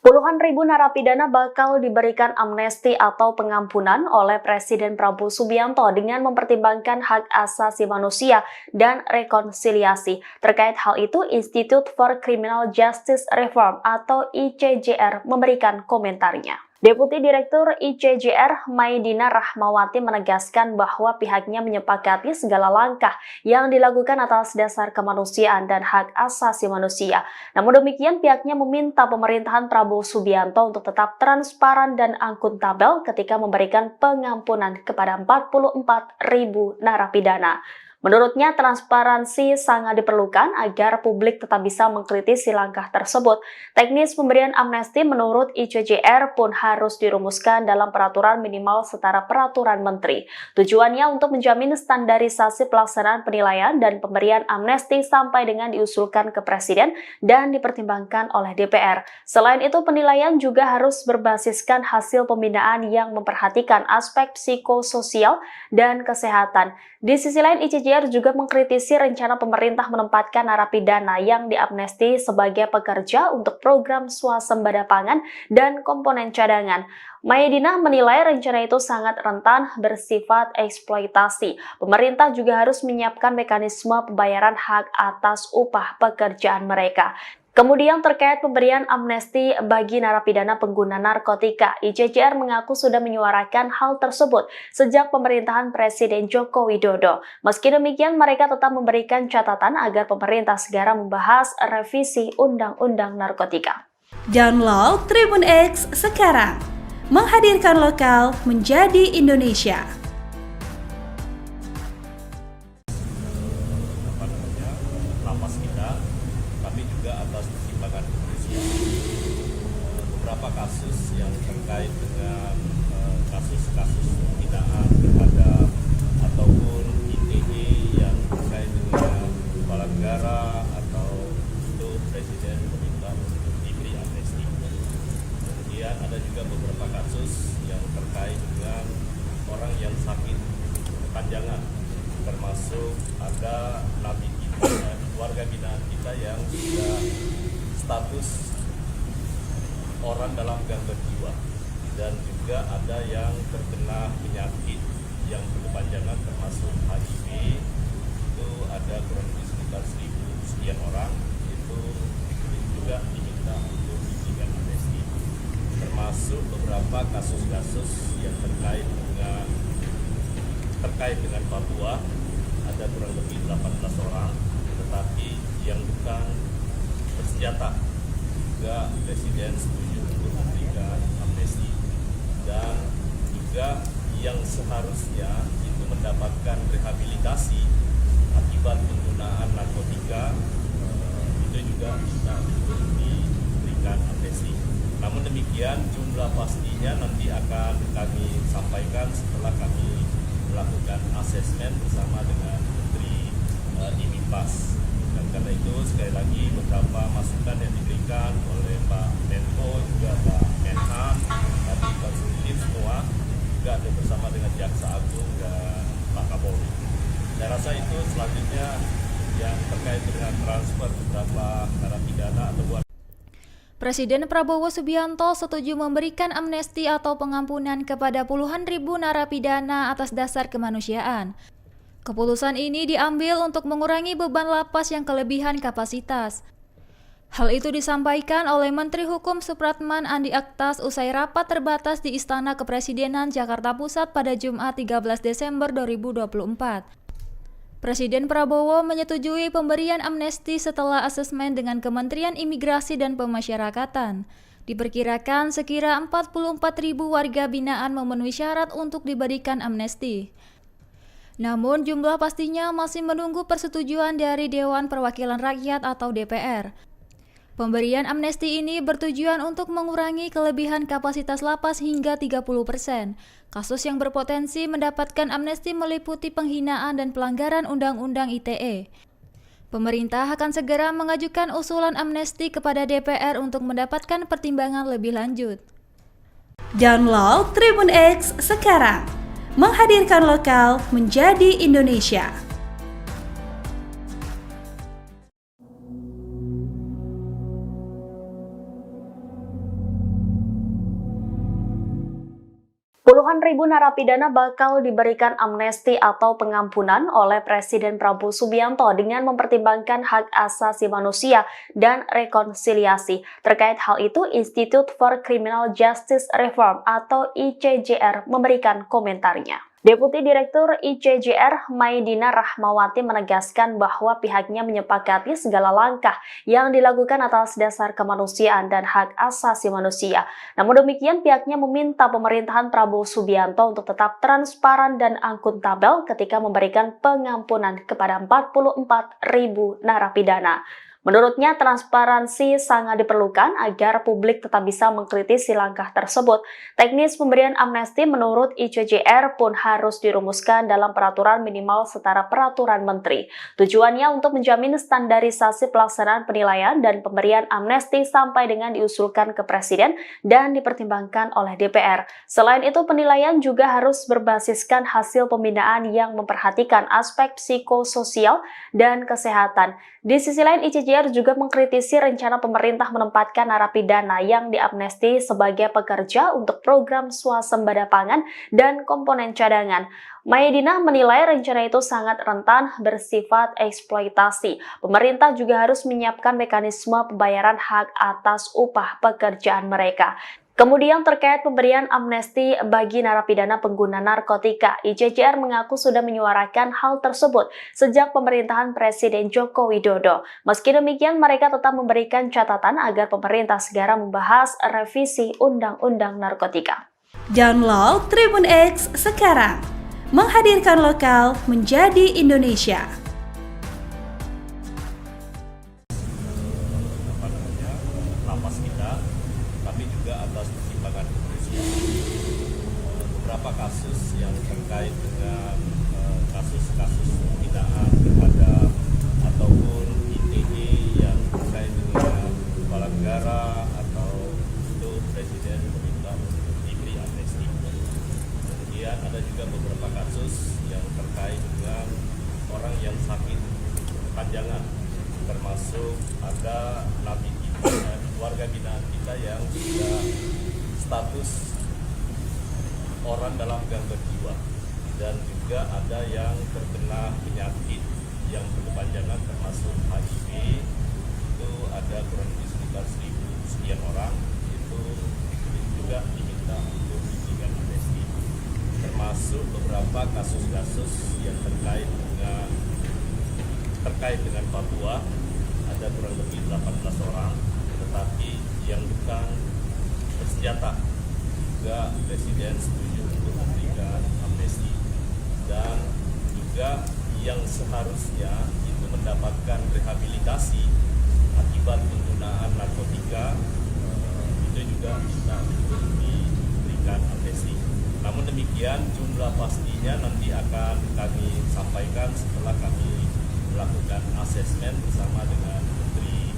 S4: Puluhan ribu narapidana bakal diberikan amnesti atau pengampunan oleh Presiden Prabowo Subianto dengan mempertimbangkan hak asasi manusia dan rekonsiliasi. Terkait hal itu, Institute for Criminal Justice Reform atau ICJR memberikan komentarnya. Deputi Direktur ICJR Maidina Rahmawati menegaskan bahwa pihaknya menyepakati segala langkah yang dilakukan atas dasar kemanusiaan dan hak asasi manusia. Namun demikian, pihaknya meminta pemerintahan Prabowo Subianto untuk tetap transparan dan akuntabel ketika memberikan pengampunan kepada 44.000 narapidana. Menurutnya, transparansi sangat diperlukan agar publik tetap bisa mengkritisi langkah tersebut. Teknis pemberian amnesti menurut ICJR pun harus dirumuskan dalam peraturan minimal setara peraturan menteri. Tujuannya untuk menjamin standarisasi pelaksanaan penilaian dan pemberian amnesti sampai dengan diusulkan ke Presiden dan dipertimbangkan oleh DPR. Selain itu, penilaian juga harus berbasiskan hasil pembinaan yang memperhatikan aspek psikososial dan kesehatan. Di sisi lain, ICJR juga mengkritisi rencana pemerintah menempatkan narapidana yang diamnesti sebagai pekerja untuk program swasembada pangan dan komponen cadangan. Maidina menilai rencana itu sangat rentan bersifat eksploitasi. Pemerintah juga harus menyiapkan mekanisme pembayaran hak atas upah pekerjaan mereka. Kemudian terkait pemberian amnesti bagi narapidana pengguna narkotika, ICJR mengaku sudah menyuarakan hal tersebut sejak pemerintahan Presiden Joko Widodo. Meski demikian, mereka tetap memberikan catatan agar pemerintah segera membahas revisi Undang-Undang Narkotika.
S3: Download Tribun X sekarang, menghadirkan lokal menjadi Indonesia.
S1: lapas kita, tapi juga atas pertimbangan kemanusiaan. Beberapa kasus yang terkait dengan kasus-kasus penghinaan terhadap ataupun ITE yang terkait dengan kepala negara atau itu Presiden meminta untuk diberi amnesti. Kemudian ada juga beberapa kasus yang terkait dengan orang yang sakit kepanjangan, termasuk ada nabi kita, warga binaan kita yang sudah status orang dalam gangguan jiwa, dan juga ada yang terkena penyakit yang berkepanjangan termasuk HIV. Itu ada kurang lebih sekitar 1.000 sekian orang, itu juga diminta untuk diberikan amnesti. Termasuk beberapa kasus-kasus yang terkait dengan Papua, ada kurang lebih 18 orang, tetapi yang bukan bersenjata juga Presiden setuju untuk memberikan amnesti, dan juga yang seharusnya itu mendapatkan rehabilitasi akibat penggunaan narkotika, itu juga bisa untuk diberikan amnesti. Namun demikian jumlah pastinya nanti akan kami sampaikan setelah kami melakukan asesmen bersama dengan Menteri IMIPAS. Dan karena itu sekali lagi beberapa masukan yang diberikan oleh Pak Menko, juga Pak Menhan, tadi konsultif semua, juga ada bersama dengan Jaksa Agung dan Pak Kapolri. Saya rasa itu selanjutnya yang terkait dengan transfer beberapa narapidana atau
S2: Presiden Prabowo Subianto setuju memberikan amnesti atau pengampunan kepada puluhan ribu narapidana atas dasar kemanusiaan. Keputusan ini diambil untuk mengurangi beban lapas yang kelebihan kapasitas. Hal itu disampaikan oleh Menteri Hukum Supratman Andi Aktas usai rapat terbatas di Istana Kepresidenan Jakarta Pusat pada Jumat 13 Desember 2024. Presiden Prabowo menyetujui pemberian amnesti setelah asesmen dengan Kementerian Imigrasi dan Pemasyarakatan. Diperkirakan sekira 44.000 warga binaan memenuhi syarat untuk diberikan amnesti. Namun jumlah pastinya masih menunggu persetujuan dari Dewan Perwakilan Rakyat atau DPR. Pemberian amnesti ini bertujuan untuk mengurangi kelebihan kapasitas lapas hingga 30%. Kasus yang berpotensi mendapatkan amnesti meliputi penghinaan dan pelanggaran Undang-Undang ITE. Pemerintah akan segera mengajukan usulan amnesti kepada DPR untuk mendapatkan pertimbangan lebih lanjut.
S3: Download Tribun X sekarang, menghadirkan lokal menjadi Indonesia.
S4: Puluhan ribu narapidana bakal diberikan amnesti atau pengampunan oleh Presiden Prabowo Subianto dengan mempertimbangkan hak asasi manusia dan rekonsiliasi. Terkait hal itu, Institute for Criminal Justice Reform atau ICJR memberikan komentarnya. Deputi Direktur ICJR Maidina Rahmawati menegaskan bahwa pihaknya menyepakati segala langkah yang dilakukan atas dasar kemanusiaan dan hak asasi manusia. Namun demikian, pihaknya meminta pemerintahan Prabowo Subianto untuk tetap transparan dan akuntabel ketika memberikan pengampunan kepada 44.000 narapidana. Menurutnya, transparansi sangat diperlukan agar publik tetap bisa mengkritisi langkah tersebut. Teknis pemberian amnesti menurut ICJR pun harus dirumuskan dalam peraturan minimal setara peraturan menteri. Tujuannya untuk menjamin standarisasi pelaksanaan penilaian dan pemberian amnesti sampai dengan diusulkan ke Presiden dan dipertimbangkan oleh DPR. Selain itu, penilaian juga harus berbasiskan hasil pembinaan yang memperhatikan aspek psikososial dan kesehatan. Di sisi lain, ICJR juga mengkritisi rencana pemerintah menempatkan narapidana yang diamnesti sebagai pekerja untuk program swasembada pangan dan komponen cadangan. Maidina menilai rencana itu sangat rentan bersifat eksploitasi. Pemerintah juga harus menyiapkan mekanisme pembayaran hak atas upah pekerjaan mereka. Kemudian terkait pemberian amnesti bagi narapidana pengguna narkotika, ICJR mengaku sudah menyuarakan hal tersebut sejak pemerintahan Presiden Joko Widodo. Meski demikian, mereka tetap memberikan catatan agar pemerintah segera membahas revisi Undang-Undang Narkotika.
S3: Download Tribun X sekarang, menghadirkan lokal menjadi Indonesia.
S1: yang sakit kepanjangan, termasuk ada napi kita, warga binaan kita yang sudah status orang dalam gangguan jiwa, dan juga ada yang terkena penyakit yang berkepanjangan termasuk HIV. Itu ada kurang lebih sekitar 1.000 sekian orang. Itu juga diminta untuk diberikan amnesti, termasuk beberapa kasus-kasus yang terkait dengan Papua. Ada kurang lebih 18 orang, tetapi yang bukan bersenjata juga Presiden setuju untuk memberikan amnesti, dan juga yang seharusnya itu mendapatkan rehabilitasi akibat penggunaan narkotika, itu juga bisa untuk diberikan amnesti. Namun demikian, jumlah pastinya nanti akan kami sampaikan setelah kami melakukan asesmen bersama dengan Menteri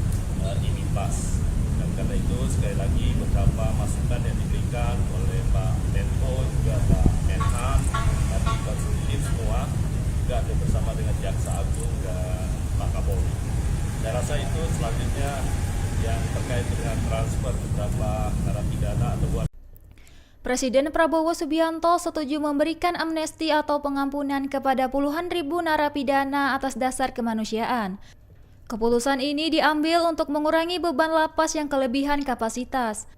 S1: IMIPAS. Dan karena itu sekali lagi beberapa masukan yang diberikan oleh Pak Menko, juga Pak Menhan, dan Pak Sudirman semua juga ada bersama dengan Jaksa Agung dan Pak Kapolri. Saya rasa itu selanjutnya yang terkait dengan transfer beberapa narapidana atau
S2: Presiden Prabowo Subianto setuju memberikan amnesti atau pengampunan kepada puluhan ribu narapidana atas dasar kemanusiaan. Keputusan ini diambil untuk mengurangi beban lapas yang kelebihan kapasitas.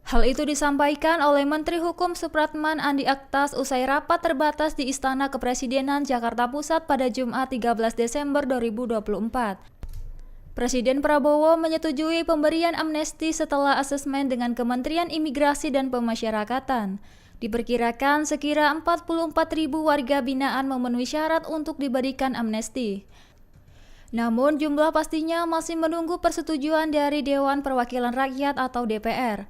S2: Hal itu disampaikan oleh Menteri Hukum Supratman Andi Aktas usai rapat terbatas di Istana Kepresidenan Jakarta Pusat pada Jumat 13 Desember 2024. Presiden Prabowo menyetujui pemberian amnesti setelah asesmen dengan Kementerian Imigrasi dan Pemasyarakatan. Diperkirakan sekira 44.000 warga binaan memenuhi syarat untuk diberikan amnesti. Namun jumlah pastinya masih menunggu persetujuan dari Dewan Perwakilan Rakyat atau DPR.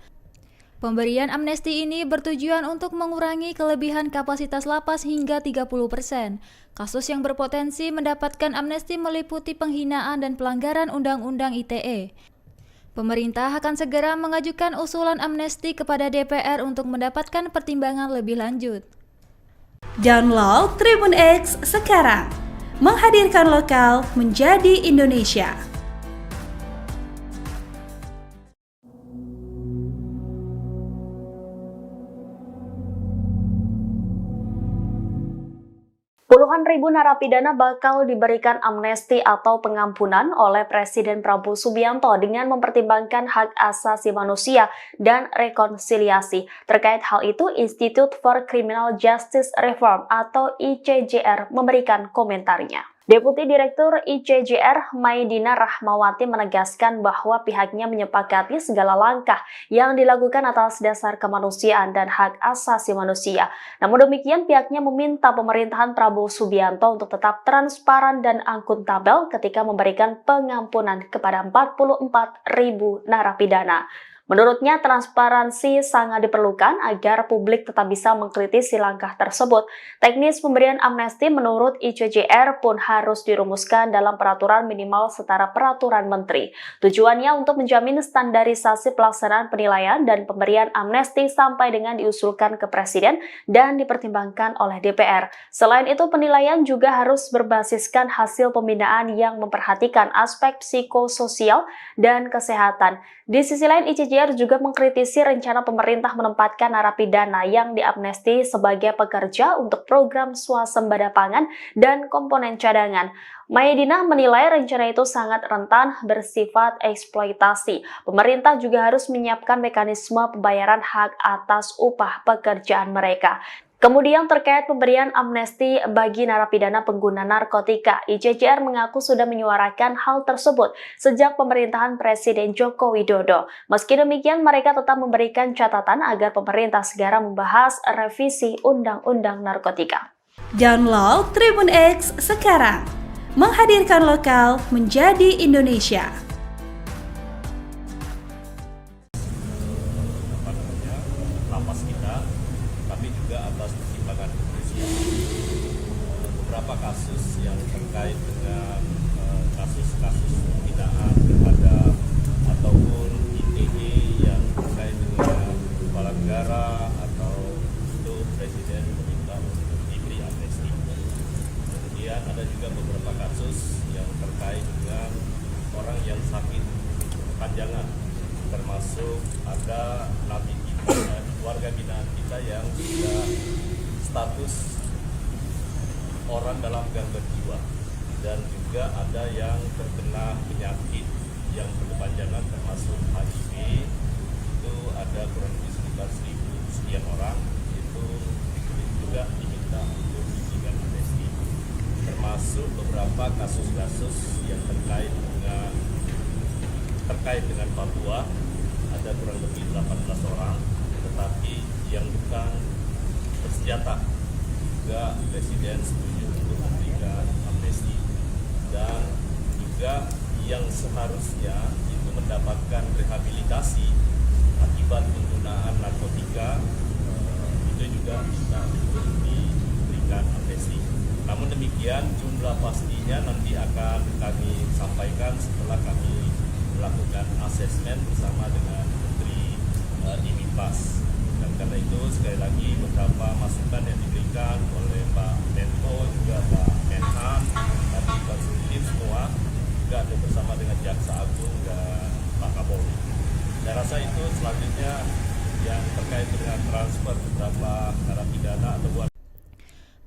S2: Pemberian amnesti ini bertujuan untuk mengurangi kelebihan kapasitas lapas hingga 30%. Kasus yang berpotensi mendapatkan amnesti meliputi penghinaan dan pelanggaran Undang-Undang ITE. Pemerintah akan segera mengajukan usulan amnesti kepada DPR untuk mendapatkan pertimbangan lebih lanjut.
S3: Download Tribun X sekarang, menghadirkan lokal menjadi Indonesia.
S4: Puluhan ribu narapidana bakal diberikan amnesti atau pengampunan oleh Presiden Prabowo Subianto dengan mempertimbangkan hak asasi manusia dan rekonsiliasi. Terkait hal itu, Institute for Criminal Justice Reform atau ICJR memberikan komentarnya. Deputi Direktur ICJR Maidina Rahmawati menegaskan bahwa pihaknya menyepakati segala langkah yang dilakukan atas dasar kemanusiaan dan hak asasi manusia. Namun demikian, pihaknya meminta pemerintahan Prabowo Subianto untuk tetap transparan dan akuntabel ketika memberikan pengampunan kepada 44.000 narapidana. Menurutnya, transparansi sangat diperlukan agar publik tetap bisa mengkritisi langkah tersebut. Teknis pemberian amnesti menurut ICJR pun harus dirumuskan dalam peraturan minimal setara peraturan menteri. Tujuannya untuk menjamin standarisasi pelaksanaan penilaian dan pemberian amnesti sampai dengan diusulkan ke Presiden dan dipertimbangkan oleh DPR. Selain itu, penilaian juga harus berbasiskan hasil pembinaan yang memperhatikan aspek psikososial dan kesehatan. Di sisi lain, ICJR juga mengkritisi rencana pemerintah menempatkan narapidana yang diamnesti sebagai pekerja untuk program swasembada pangan dan komponen cadangan. Maidina menilai rencana itu sangat rentan bersifat eksploitasi. Pemerintah juga harus menyiapkan mekanisme pembayaran hak atas upah pekerjaan mereka. Kemudian terkait pemberian amnesti bagi narapidana pengguna narkotika, ICJR mengaku sudah menyuarakan hal tersebut sejak pemerintahan Presiden Joko Widodo. Meski demikian, mereka tetap memberikan catatan agar pemerintah segera membahas revisi Undang-Undang Narkotika.
S3: Download Tribun X sekarang, menghadirkan lokal menjadi Indonesia.
S1: Lapas kita, tapi juga atas pertimbangan kepolisian. Beberapa kasus yang terkait dengan kasus-kasus penghinaan terhadap ataupun ITE yang terkait dengan kepala negara atau itu Presiden meminta untuk diberi amnesti. Kemudian ada juga beberapa kasus yang terkait dengan orang yang sakit kepanjangan, termasuk ada napi kita, warga binaan kita yang sudah status orang dalam gangguan jiwa, dan juga ada yang terkena penyakit yang berkepanjangan termasuk HIV. Itu ada kurang lebih sekitar 1.000 sekian orang, itu juga diminta untuk diberikan amnesti, termasuk beberapa kasus-kasus yang terkait dengan Papua, ada kurang lebih 18 orang, tetapi yang bukan bersenjata juga Presiden setuju untuk memberikan amnesti, dan juga yang seharusnya itu mendapatkan rehabilitasi akibat penggunaan narkotika, itu juga bisa diberikan amnesti. Namun demikian jumlah pastinya nanti akan kami sampaikan setelah kami melakukan asesmen bersama dengan Menteri Imipas. Dan karena itu sekali lagi beberapa masukan yang diberikan oleh Pak Menko juga Pak Menhan, tadi konsultif semua juga ada bersama dengan Jaksa Agung dan Pak Kapolri. Saya rasa itu selanjutnya yang terkait dengan transfer beberapa narapidana atau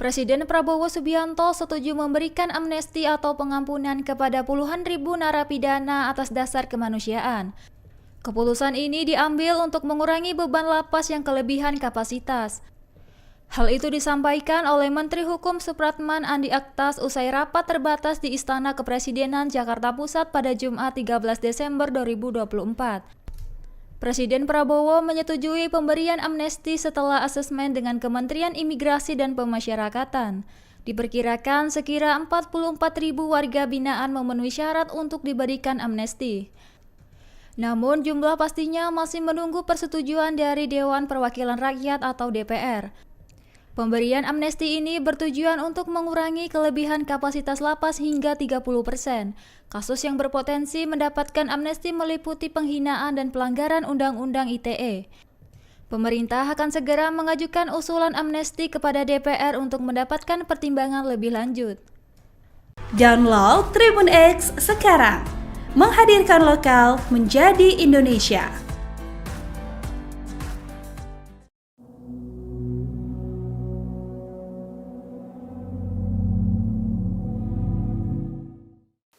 S2: Presiden Prabowo Subianto setuju memberikan amnesti atau pengampunan kepada puluhan ribu narapidana atas dasar kemanusiaan. Keputusan ini diambil untuk mengurangi beban lapas yang kelebihan kapasitas. Hal itu disampaikan oleh Menteri Hukum Supratman Andi Aktas usai rapat terbatas di Istana Kepresidenan Jakarta Pusat pada Jumat 13 Desember 2024. Presiden Prabowo menyetujui pemberian amnesti setelah asesmen dengan Kementerian Imigrasi dan Pemasyarakatan. Diperkirakan sekira 44.000 warga binaan memenuhi syarat untuk diberikan amnesti. Namun jumlah pastinya masih menunggu persetujuan dari Dewan Perwakilan Rakyat atau DPR. Pemberian amnesti ini bertujuan untuk mengurangi kelebihan kapasitas lapas hingga 30%. Kasus yang berpotensi mendapatkan amnesti meliputi penghinaan dan pelanggaran Undang-Undang ITE. Pemerintah akan segera mengajukan usulan amnesti kepada DPR untuk mendapatkan pertimbangan lebih lanjut.
S3: Download Tribun X sekarang, menghadirkan lokal menjadi Indonesia.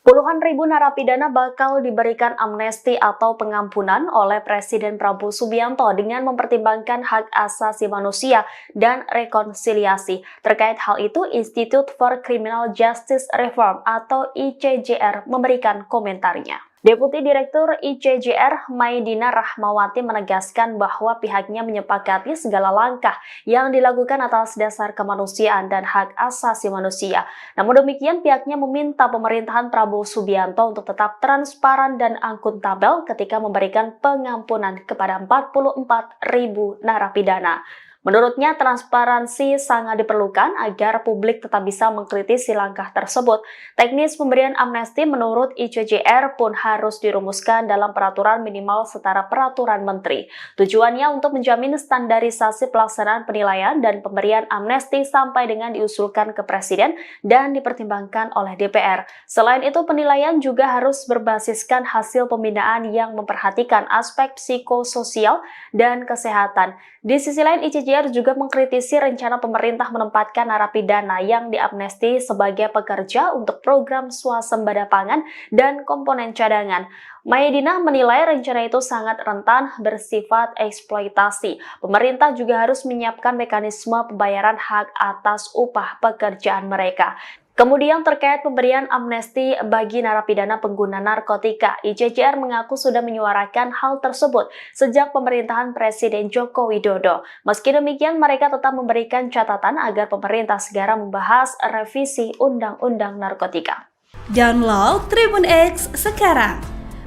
S4: Puluhan ribu narapidana bakal diberikan amnesti atau pengampunan oleh Presiden Prabowo Subianto dengan mempertimbangkan hak asasi manusia dan rekonsiliasi. Terkait hal itu, Institute for Criminal Justice Reform atau ICJR memberikan komentarnya. Deputi Direktur ICJR Maidina Rahmawati menegaskan bahwa pihaknya menyepakati segala langkah yang dilakukan atas dasar kemanusiaan dan hak asasi manusia. Namun demikian, pihaknya meminta pemerintahan Prabowo Subianto untuk tetap transparan dan akuntabel ketika memberikan pengampunan kepada 44.000 narapidana. Menurutnya, transparansi sangat diperlukan agar publik tetap bisa mengkritisi langkah tersebut. Teknis pemberian amnesti menurut ICJR pun harus dirumuskan dalam peraturan minimal setara peraturan menteri. Tujuannya untuk menjamin standarisasi pelaksanaan penilaian dan pemberian amnesti sampai dengan diusulkan ke Presiden dan dipertimbangkan oleh DPR. Selain itu, penilaian juga harus berbasiskan hasil pembinaan yang memperhatikan aspek psikososial dan kesehatan. Di sisi lain, ICJR juga mengkritisi rencana pemerintah menempatkan narapidana yang diamnesti sebagai pekerja untuk program swasembada pangan dan komponen cadangan. Maidina menilai rencana itu sangat rentan bersifat eksploitasi. Pemerintah juga harus menyiapkan mekanisme pembayaran hak atas upah pekerjaan mereka. Kemudian terkait pemberian amnesti bagi narapidana pengguna narkotika, ICJR mengaku sudah menyuarakan hal tersebut sejak pemerintahan Presiden Joko Widodo. Meski demikian, mereka tetap memberikan catatan agar pemerintah segera membahas revisi Undang-Undang Narkotika.
S3: Download Tribun X sekarang,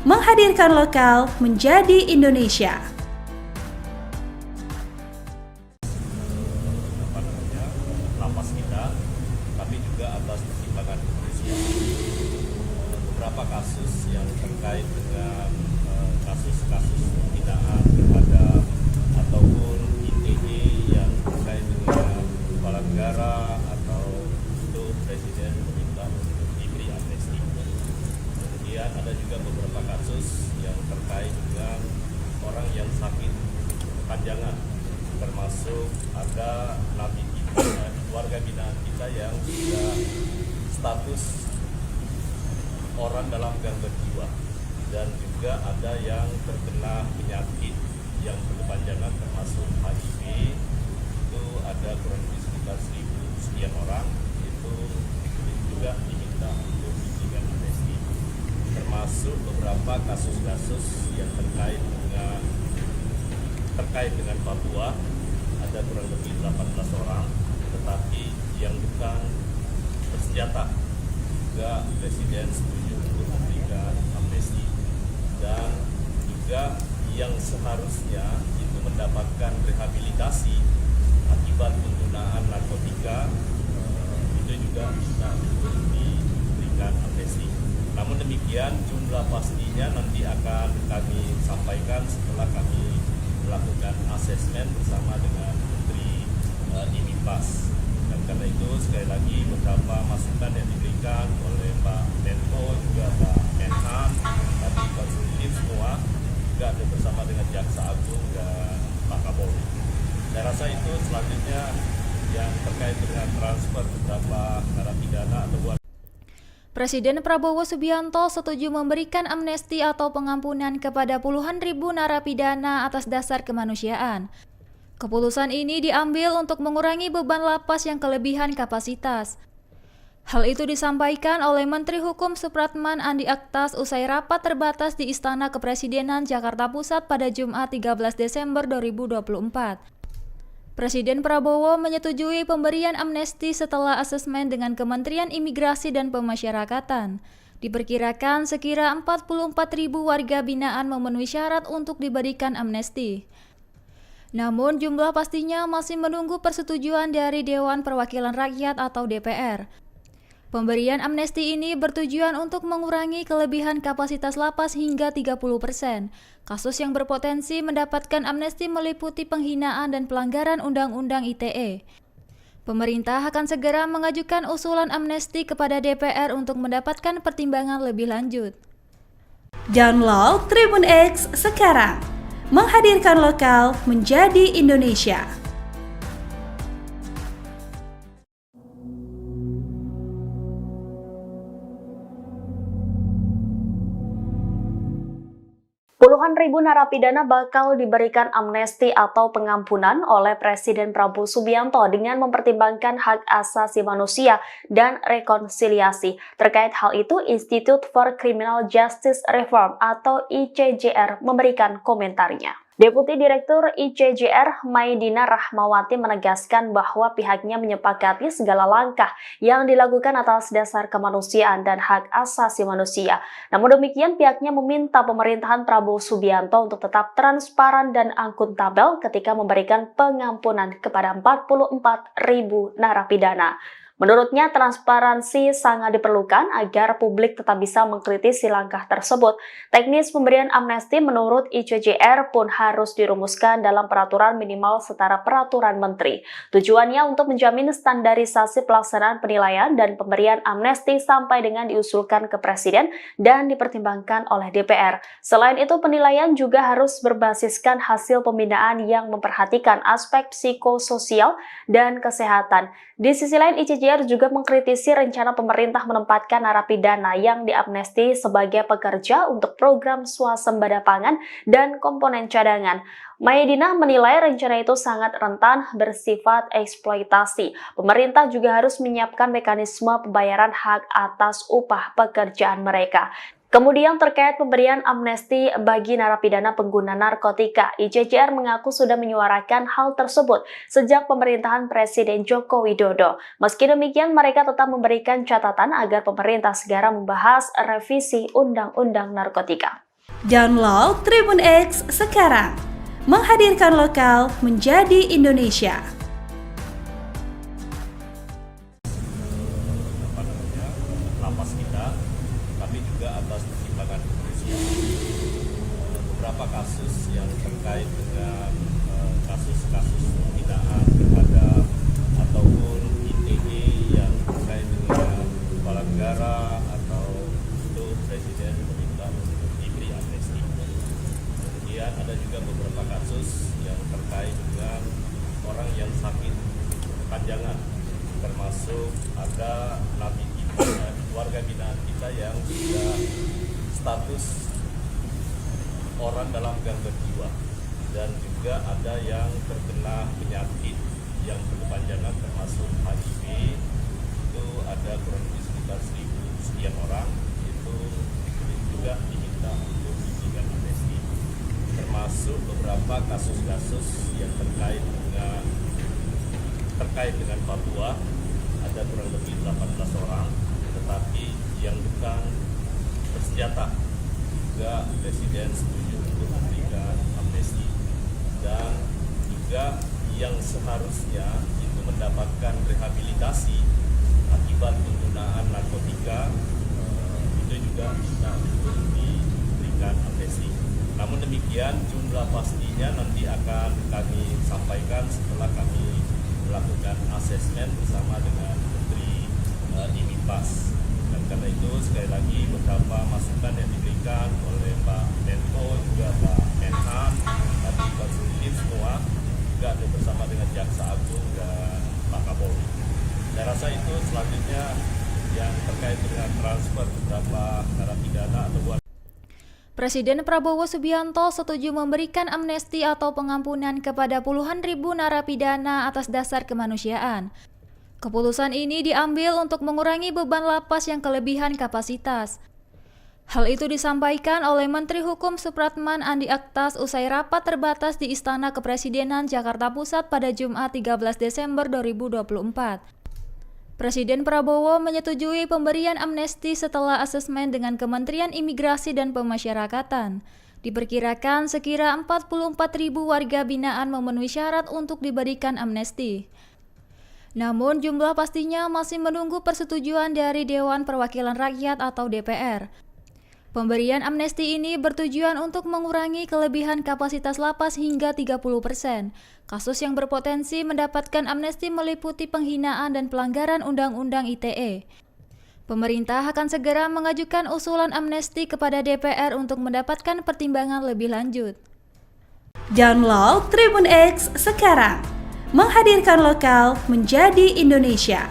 S3: menghadirkan lokal menjadi Indonesia.
S1: Lapas kita, tapi juga atas pertimbangan kepolisian. Beberapa kasus yang terkait dengan kasus-kasus penghinaan terhadap ataupun ITE yang terkait dengan kepala negara atau itu Presiden meminta ada juga beberapa kasus yang terkait dengan orang yang sakit kepanjangan, termasuk ada napi kita, warga binaan kita yang sudah status orang dalam gangguan jiwa, dan juga ada yang terkena penyakit yang berkepanjangan termasuk HIV. Itu ada kurang lebih sekitar 1.000 sekian orang, itu juga diminta untuk diberikan amnesti, termasuk beberapa kasus-kasus yang terkait dengan Papua, ada kurang lebih 18 orang, tetapi yang bukan bersenjata juga Presiden setuju untuk memberikan amnesti, dan juga yang seharusnya itu mendapatkan rehabilitasi akibat penggunaan narkotika, itu juga bisa untuk diberikan amnesti. Namun demikian, jumlah pastinya nanti akan kami sampaikan setelah kami melakukan asesmen bersama dengan Menteri Dimipas. Dan karena itu sekali lagi beberapa masukan yang diberikan oleh Pak Menko juga Pak Menhan, tadi konsultif semua, juga ada bersama dengan Jaksa Agung dan Pak Kapolri. Saya rasa itu selanjutnya yang terkait dengan transfer beberapa narapidana atau
S2: Presiden Prabowo Subianto setuju memberikan amnesti atau pengampunan kepada puluhan ribu narapidana atas dasar kemanusiaan. Keputusan ini diambil untuk mengurangi beban lapas yang kelebihan kapasitas. Hal itu disampaikan oleh Menteri Hukum Supratman Andi Aktas usai rapat terbatas di Istana Kepresidenan Jakarta Pusat pada Jumat 13 Desember 2024. Presiden Prabowo menyetujui pemberian amnesti setelah asesmen dengan Kementerian Imigrasi dan Pemasyarakatan. Diperkirakan sekira 44.000 warga binaan memenuhi syarat untuk diberikan amnesti. Namun jumlah pastinya masih menunggu persetujuan dari Dewan Perwakilan Rakyat atau DPR. Pemberian amnesti ini bertujuan untuk mengurangi kelebihan kapasitas lapas hingga 30%. Kasus yang berpotensi mendapatkan amnesti meliputi penghinaan dan pelanggaran Undang-Undang ITE. Pemerintah akan segera mengajukan usulan amnesti kepada DPR untuk mendapatkan pertimbangan lebih lanjut.
S3: Download Tribun X sekarang, menghadirkan lokal menjadi Indonesia.
S4: Puluhan ribu narapidana bakal diberikan amnesti atau pengampunan oleh Presiden Prabowo Subianto dengan mempertimbangkan hak asasi manusia dan rekonsiliasi. Terkait hal itu, Institute for Criminal Justice Reform atau ICJR memberikan komentarnya. Deputi Direktur ICJR Maidina Rahmawati menegaskan bahwa pihaknya menyepakati segala langkah yang dilakukan atas dasar kemanusiaan dan hak asasi manusia. Namun demikian, pihaknya meminta pemerintahan Prabowo Subianto untuk tetap transparan dan akuntabel ketika memberikan pengampunan kepada 44.000 narapidana. Menurutnya, transparansi sangat diperlukan agar publik tetap bisa mengkritisi langkah tersebut. Teknis pemberian amnesti menurut ICJR pun harus dirumuskan dalam peraturan minimal setara peraturan menteri. Tujuannya untuk menjamin standarisasi pelaksanaan penilaian dan pemberian amnesti sampai dengan diusulkan ke Presiden dan dipertimbangkan oleh DPR. Selain itu, penilaian juga harus berbasiskan hasil pembinaan yang memperhatikan aspek psikososial dan kesehatan. Di sisi lain, ICJR juga mengkritisi rencana pemerintah menempatkan narapidana yang diamnesti sebagai pekerja untuk program swasembada pangan dan komponen cadangan. Maidina menilai rencana itu sangat rentan bersifat eksploitasi. Pemerintah juga harus menyiapkan mekanisme pembayaran hak atas upah pekerjaan mereka. Kemudian terkait pemberian amnesti bagi narapidana pengguna narkotika, ICJR mengaku sudah menyuarakan hal tersebut sejak pemerintahan Presiden Joko Widodo. Meski demikian, mereka tetap memberikan catatan agar pemerintah segera membahas revisi Undang-Undang Narkotika.
S3: Download Tribun X sekarang, menghadirkan lokal menjadi Indonesia.
S1: Lapas kita, tapi juga atas pertimbangan kepolisian. Beberapa kasus yang terkait dengan kasus-kasus penghinaan terhadap ataupun ITE yang terkait dengan kepala negara atau itu Presiden meminta ada warga binaan kita yang sudah status orang dalam gangguan jiwa, dan juga ada yang terkena penyakit yang berkepanjangan termasuk HIV. Itu ada kurang lebih sekitar 1.000 sekian orang. Itu juga diminta untuk diberikan amnesti, termasuk beberapa kasus-kasus yang terkait dengan Papua. Ada kurang lebih 18 orang, tetapi yang bukan bersenjata juga Presiden setuju untuk memberikan amnesti, dan juga yang seharusnya itu mendapatkan rehabilitasi akibat penggunaan narkotika, itu juga bisa untuk diberikan amnesti. Namun demikian, jumlah pastinya nanti akan kami sampaikan setelah kami melakukan asesmen bersama dengan Menteri IMIPAS. Dan karena itu sekali lagi beberapa masukan yang diberikan oleh Pak Menko juga Pak Menhan, tadi konsultif semua, juga ada bersama dengan Jaksa Agung dan Pak Kapolri. Saya rasa itu selanjutnya yang terkait dengan transfer beberapa narapidana atau
S2: Presiden Prabowo Subianto setuju memberikan amnesti atau pengampunan kepada puluhan ribu narapidana atas dasar kemanusiaan. Keputusan ini diambil untuk mengurangi beban lapas yang kelebihan kapasitas. Hal itu disampaikan oleh Menteri Hukum Supratman Andi Aktas usai rapat terbatas di Istana Kepresidenan Jakarta Pusat pada Jumat 13 Desember 2024. Presiden Prabowo menyetujui pemberian amnesti setelah asesmen dengan Kementerian Imigrasi dan Pemasyarakatan. Diperkirakan sekira 44.000 warga binaan memenuhi syarat untuk diberikan amnesti. Namun jumlah pastinya masih menunggu persetujuan dari Dewan Perwakilan Rakyat atau DPR. Pemberian amnesti ini bertujuan untuk mengurangi kelebihan kapasitas lapas hingga 30%. Kasus yang berpotensi mendapatkan amnesti meliputi penghinaan dan pelanggaran Undang-Undang ITE. Pemerintah akan segera mengajukan usulan amnesti kepada DPR untuk mendapatkan pertimbangan lebih lanjut.
S3: Download Tribun X sekarang, menghadirkan lokal menjadi Indonesia.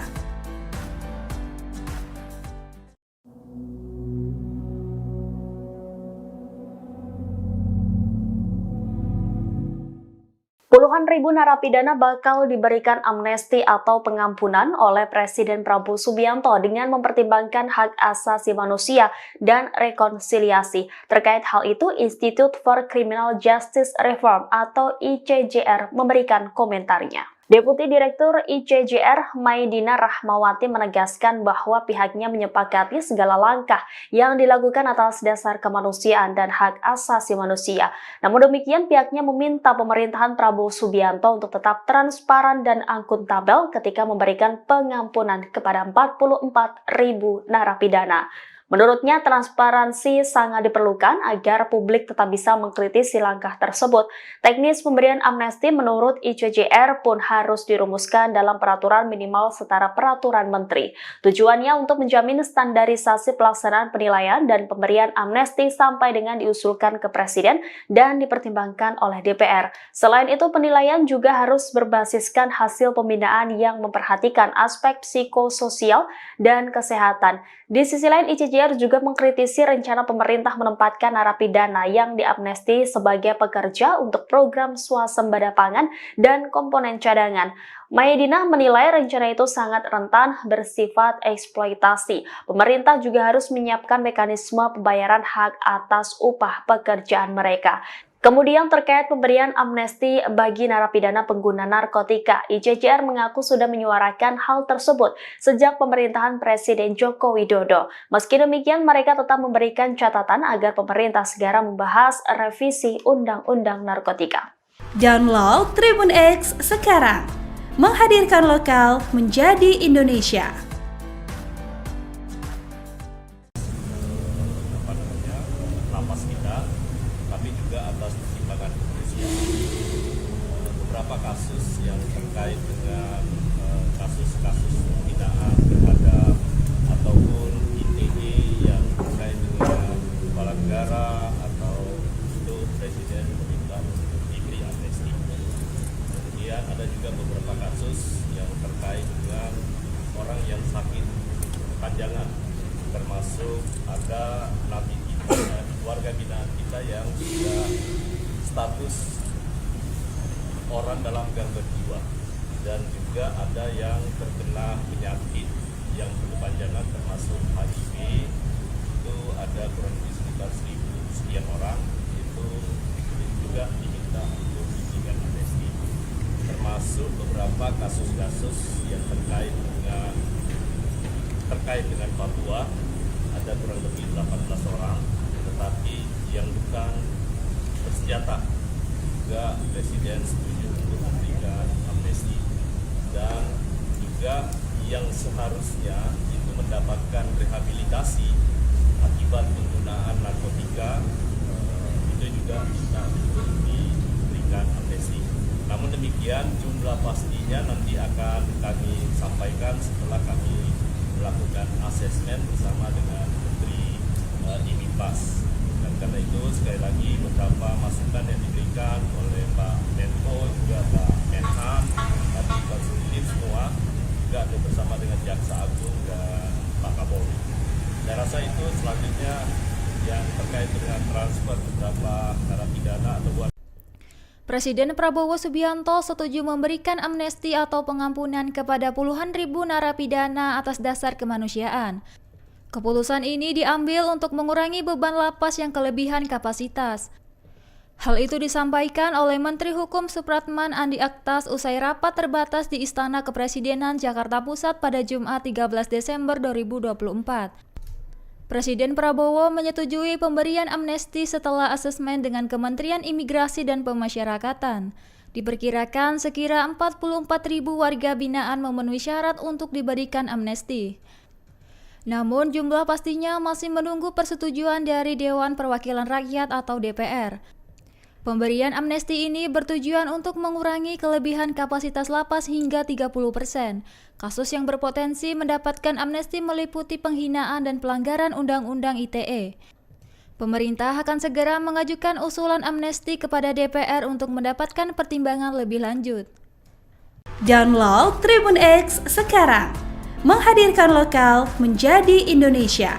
S4: Puluhan ribu narapidana bakal diberikan amnesti atau pengampunan oleh Presiden Prabowo Subianto dengan mempertimbangkan hak asasi manusia dan rekonsiliasi. Terkait hal itu, Institute for Criminal Justice Reform atau ICJR memberikan komentarnya. Deputi Direktur ICJR Maidina Rahmawati menegaskan bahwa pihaknya menyepakati segala langkah yang dilakukan atas dasar kemanusiaan dan hak asasi manusia. Namun demikian, pihaknya meminta pemerintahan Prabowo Subianto untuk tetap transparan dan akuntabel ketika memberikan pengampunan kepada 44.000 narapidana. Menurutnya, transparansi sangat diperlukan agar publik tetap bisa mengkritisi langkah tersebut. Teknis pemberian amnesti menurut ICJR pun harus dirumuskan dalam peraturan minimal setara peraturan menteri. Tujuannya untuk menjamin standarisasi pelaksanaan penilaian dan pemberian amnesti sampai dengan diusulkan ke Presiden dan dipertimbangkan oleh DPR. Selain itu, penilaian juga harus berbasiskan hasil pembinaan yang memperhatikan aspek psikososial dan kesehatan. Di sisi lain, ICJR juga mengkritisi rencana pemerintah menempatkan narapidana yang diamnesti sebagai pekerja untuk program swasembada pangan dan komponen cadangan. Maidina menilai rencana itu sangat rentan bersifat eksploitasi. Pemerintah juga harus menyiapkan mekanisme pembayaran hak atas upah pekerjaan mereka. Kemudian terkait pemberian amnesti bagi narapidana pengguna narkotika, ICJR mengaku sudah menyuarakan hal tersebut sejak pemerintahan Presiden Joko Widodo. Meski demikian, mereka tetap memberikan catatan agar pemerintah segera membahas revisi Undang-Undang Narkotika.
S3: Download Tribun X sekarang, menghadirkan lokal menjadi Indonesia.
S1: Lapas kita, tapi juga atas pertimbangan kepolisian. Beberapa kasus yang terkait dengan kasus-kasus penghinaan terhadap ataupun ITE yang terkait dengan kepala negara atau itu Presiden meminta untuk diberi amnesti. Kemudian ada juga beberapa kasus yang terkait dengan orang yang sakit berkepanjangan, termasuk ada napi kita, warga binaan kita yang sudah status orang dalam gangguan jiwa, dan juga ada yang terkena penyakit yang berkepanjangan termasuk HIV. Itu ada kurang lebih sekitar 1.000 sekian orang. Itu juga diminta untuk diberikan amnesti, termasuk beberapa kasus-kasus yang terkait dengan Papua. Ada kurang lebih 18 orang, tetapi yang bukan bersenjata juga Presiden setuju untuk memberikan amnesti, dan juga yang seharusnya itu mendapatkan rehabilitasi akibat penggunaan narkotika, itu juga bisa untuk diberikan amnesti. Namun demikian, jumlah pastinya nanti akan kami sampaikan setelah kami melakukan asesmen bersama dengan Menteri IMIPAS. Dan karena itu sekali lagi beberapa masukan yang diberikan oleh Pak Menko, juga Pak Menhan, tadi konsultif semua, juga ada bersama dengan Jaksa Agung dan Pak Kapolri. Saya rasa itu selanjutnya yang terkait dengan transfer beberapa narapidana atau
S2: Presiden Prabowo Subianto setuju memberikan amnesti atau pengampunan kepada puluhan ribu narapidana atas dasar kemanusiaan. Keputusan ini diambil untuk mengurangi beban lapas yang kelebihan kapasitas. Hal itu disampaikan oleh Menteri Hukum Supratman Andi Aktas usai rapat terbatas di Istana Kepresidenan Jakarta Pusat pada Jumat 13 Desember 2024. Presiden Prabowo menyetujui pemberian amnesti setelah asesmen dengan Kementerian Imigrasi dan Pemasyarakatan. Diperkirakan sekira 44.000 warga binaan memenuhi syarat untuk diberikan amnesti. Namun jumlah pastinya masih menunggu persetujuan dari Dewan Perwakilan Rakyat atau DPR. Pemberian amnesti ini bertujuan untuk mengurangi kelebihan kapasitas lapas hingga 30%. Kasus yang berpotensi mendapatkan amnesti meliputi penghinaan dan pelanggaran Undang-Undang ITE. Pemerintah akan segera mengajukan usulan amnesti kepada DPR untuk mendapatkan pertimbangan lebih lanjut.
S3: Download Tribun X sekarang, menghadirkan lokal menjadi Indonesia.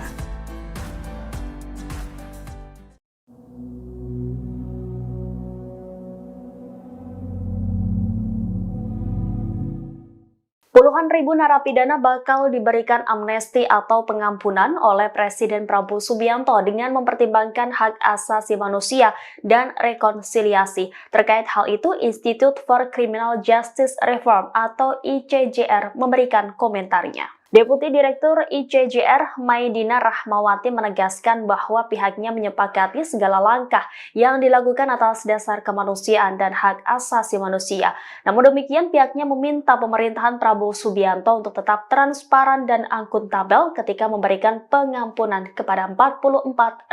S4: Puluhan ribu narapidana bakal diberikan amnesti atau pengampunan oleh Presiden Prabowo Subianto dengan mempertimbangkan hak asasi manusia dan rekonsiliasi. Terkait hal itu, Institute for Criminal Justice Reform atau ICJR memberikan komentarnya. Deputi Direktur ICJR Maidina Rahmawati menegaskan bahwa pihaknya menyepakati segala langkah yang dilakukan atas dasar kemanusiaan dan hak asasi manusia. Namun demikian, pihaknya meminta pemerintahan Prabowo Subianto untuk tetap transparan dan akuntabel ketika memberikan pengampunan kepada 44.000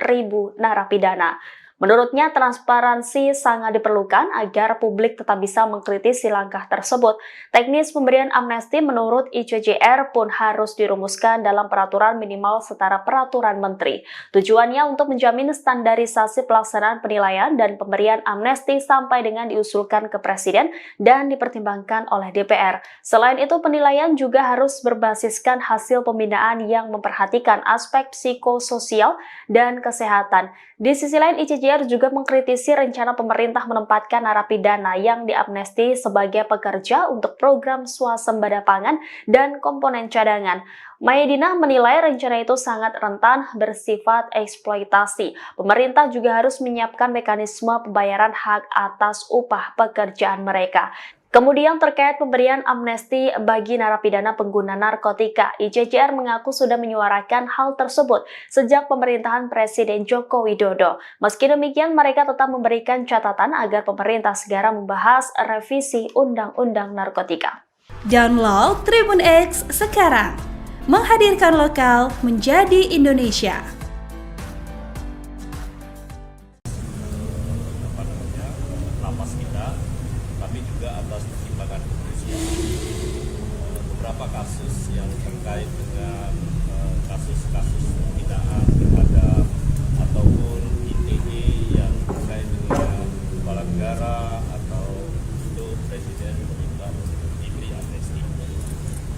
S4: narapidana. Menurutnya, transparansi sangat diperlukan agar publik tetap bisa mengkritisi langkah tersebut. Teknis pemberian amnesti menurut ICJR pun harus dirumuskan dalam peraturan minimal setara peraturan menteri. Tujuannya untuk menjamin standarisasi pelaksanaan penilaian dan pemberian amnesti sampai dengan diusulkan ke Presiden dan dipertimbangkan oleh DPR. Selain itu, penilaian juga harus berbasiskan hasil pembinaan yang memperhatikan aspek psikososial dan kesehatan. Di sisi lain, ICJR juga mengkritisi rencana pemerintah menempatkan narapidana yang diamnesti sebagai pekerja untuk program swasembada pangan dan komponen cadangan. Maidina menilai rencana itu sangat rentan bersifat eksploitasi. Pemerintah juga harus menyiapkan mekanisme pembayaran hak atas upah pekerjaan mereka. Kemudian terkait pemberian amnesti bagi narapidana pengguna narkotika, ICJR mengaku sudah menyuarakan hal tersebut sejak pemerintahan Presiden Joko Widodo. Meski demikian, mereka tetap memberikan catatan agar pemerintah segera membahas revisi Undang-Undang Narkotika.
S3: Download Tribun X sekarang, menghadirkan lokal menjadi Indonesia.
S1: Lapas kita, tapi juga atas pertimbangan kepolisian. Beberapa kasus yang terkait dengan kasus-kasus penghinaan terhadap ataupun ITE yang terkait dengan kepala negara atau itu Presiden meminta untuk diberi amnesti.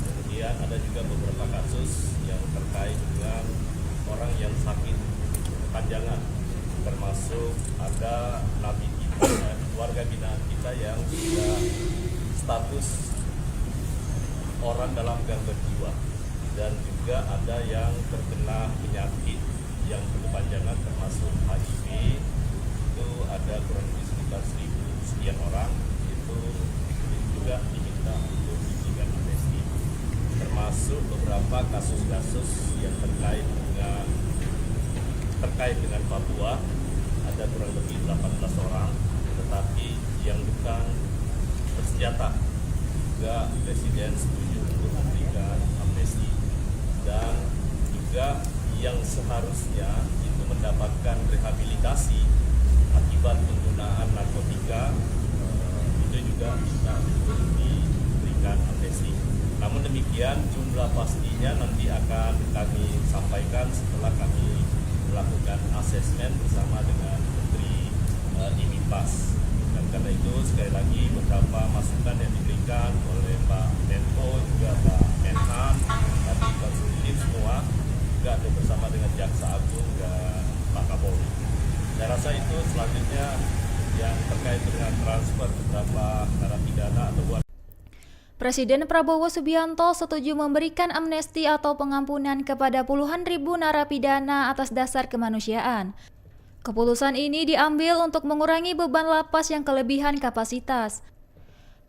S1: Kemudian ada juga beberapa kasus yang terkait ada napi kita, warga binaan kita yang sudah status orang dalam gangguan jiwa, dan juga ada yang terkena penyakit yang berkepanjangan termasuk HIV. Itu ada kurang lebih sekitar 1.000 sekian orang. Itu juga diminta untuk diberikan amnesti, termasuk beberapa kasus-kasus yang terkait dengan Papua. Ada kurang lebih 18 orang, tetapi yang bukan bersenjata juga Presiden setuju untuk memberikan amnesti, dan juga yang seharusnya itu mendapatkan rehabilitasi akibat penggunaan narkotika, itu juga bisa untuk diberikan amnesti. Namun demikian, jumlah pastinya nanti akan kami sampaikan setelah kami melakukan asesmen bersama dengan Menteri IMIPAS. Dan karena itu sekali lagi beberapa masukan yang diberikan oleh Pak Menko, juga Pak Menhan, tadi konsultif semua, juga ada bersama dengan Jaksa Agung dan Pak Kapolri. Saya rasa itu selanjutnya yang terkait dengan transfer beberapa narapidana atau
S2: Presiden Prabowo Subianto setuju memberikan amnesti atau pengampunan kepada puluhan ribu narapidana atas dasar kemanusiaan. Keputusan ini diambil untuk mengurangi beban lapas yang kelebihan kapasitas.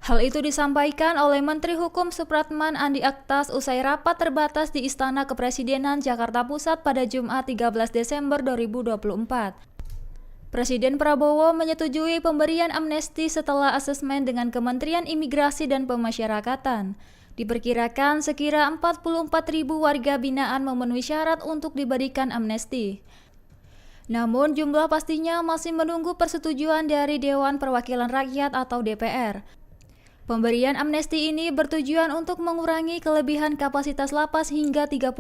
S2: Hal itu disampaikan oleh Menteri Hukum Supratman Andi Aktas usai rapat terbatas di Istana Kepresidenan Jakarta Pusat pada Jumat 13 Desember 2024. Presiden Prabowo menyetujui pemberian amnesti setelah asesmen dengan Kementerian Imigrasi dan Pemasyarakatan. Diperkirakan sekira 44.000 warga binaan memenuhi syarat untuk diberikan amnesti. Namun jumlah pastinya masih menunggu persetujuan dari Dewan Perwakilan Rakyat atau DPR. Pemberian amnesti ini bertujuan untuk mengurangi kelebihan kapasitas lapas hingga 30%.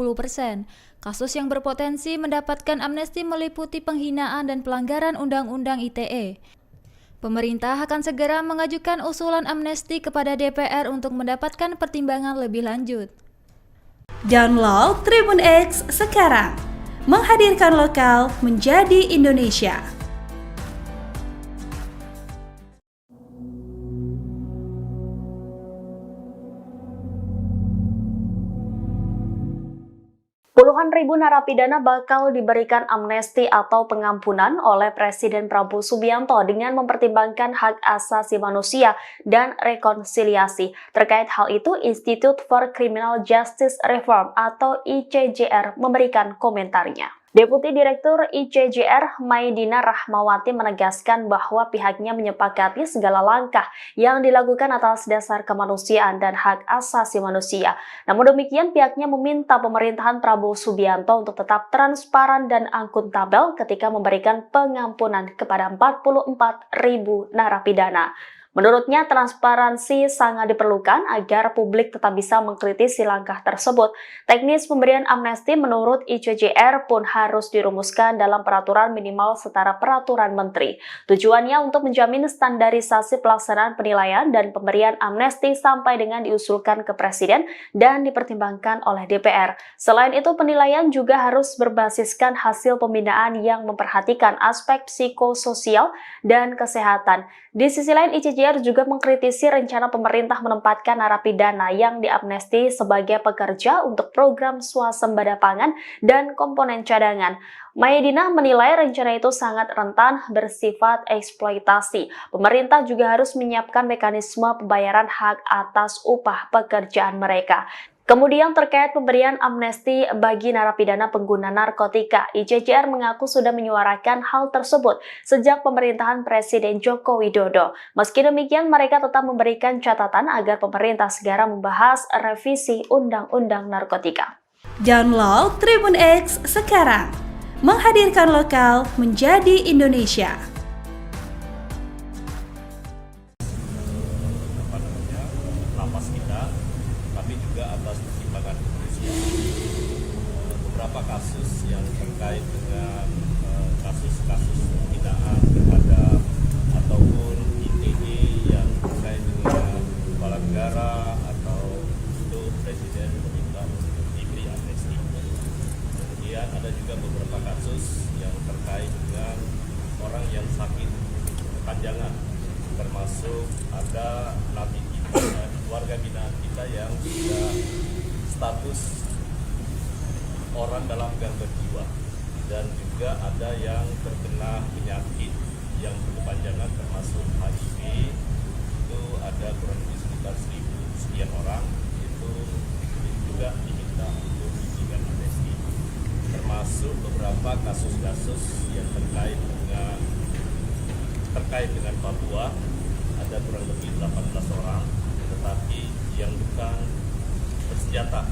S2: Kasus yang berpotensi mendapatkan amnesti meliputi penghinaan dan pelanggaran Undang-Undang ITE. Pemerintah akan segera mengajukan usulan amnesti kepada DPR untuk mendapatkan pertimbangan lebih lanjut.
S3: Download Tribun X sekarang, menghadirkan lokal menjadi Indonesia.
S4: Puluhan ribu narapidana bakal diberikan amnesti atau pengampunan oleh Presiden Prabowo Subianto dengan mempertimbangkan hak asasi manusia dan rekonsiliasi. Terkait hal itu, Institute for Criminal Justice Reform atau ICJR memberikan komentarnya. Deputi Direktur ICJR Maidina Rahmawati menegaskan bahwa pihaknya menyepakati segala langkah yang dilakukan atas dasar kemanusiaan dan hak asasi manusia. Namun demikian, pihaknya meminta pemerintahan Prabowo Subianto untuk tetap transparan dan akuntabel ketika memberikan pengampunan kepada 44.000 narapidana. Menurutnya, transparansi sangat diperlukan agar publik tetap bisa mengkritisi langkah tersebut. Teknis pemberian amnesti menurut ICJR pun harus dirumuskan dalam peraturan minimal setara peraturan menteri. Tujuannya untuk menjamin standarisasi pelaksanaan penilaian dan pemberian amnesti sampai dengan diusulkan ke Presiden dan dipertimbangkan oleh DPR. Selain itu, penilaian juga harus berbasiskan hasil pembinaan yang memperhatikan aspek psikososial dan kesehatan. Di sisi lain, ICJR juga mengkritisi rencana pemerintah menempatkan narapidana yang diamnesti sebagai pekerja untuk program swasembada pangan dan komponen cadangan. Maidina menilai rencana itu sangat rentan bersifat eksploitasi. Pemerintah juga harus menyiapkan mekanisme pembayaran hak atas upah pekerjaan mereka. Kemudian terkait pemberian amnesti bagi narapidana pengguna narkotika, ICJR mengaku sudah menyuarakan hal tersebut sejak pemerintahan Presiden Joko Widodo. Meski demikian, mereka tetap memberikan catatan agar pemerintah segera membahas revisi Undang-Undang Narkotika.
S3: Download Tribun X sekarang, menghadirkan lokal menjadi Indonesia.
S1: Lapas kita, tapi juga atas pertimbangan kepolisian. Beberapa kasus yang terkait dengan kasus-kasus penghinaan terhadap ataupun ITE yang terkait dengan kepala negara atau itu Presiden meminta untuk diberi amnesti. Kemudian ada juga beberapa kasus yang terkait dengan orang yang sakit kepanjangan, termasuk ada napi kita, warga binaan kita yang sudah status orang dalam gangguan jiwa, dan juga ada yang terkena penyakit yang berkepanjangan termasuk HIV. Itu ada kurang lebih sekitar 1.000 sekian orang. Itu juga diminta untuk diberikan amnesti, termasuk beberapa kasus-kasus yang terkait dengan Papua. Ada kurang lebih 18 orang, tetapi yang bukan bersenjata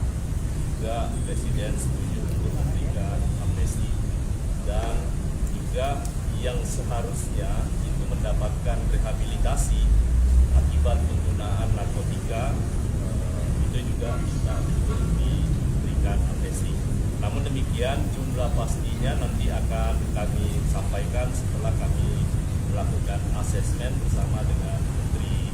S1: juga Presiden setuju untuk memberikan amnesti, dan juga yang seharusnya itu mendapatkan rehabilitasi akibat penggunaan narkotika, itu juga bisa untuk diberikan amnesti. Namun demikian, jumlah pastinya nanti akan kami sampaikan setelah kami melakukan asesmen bersama dengan Menteri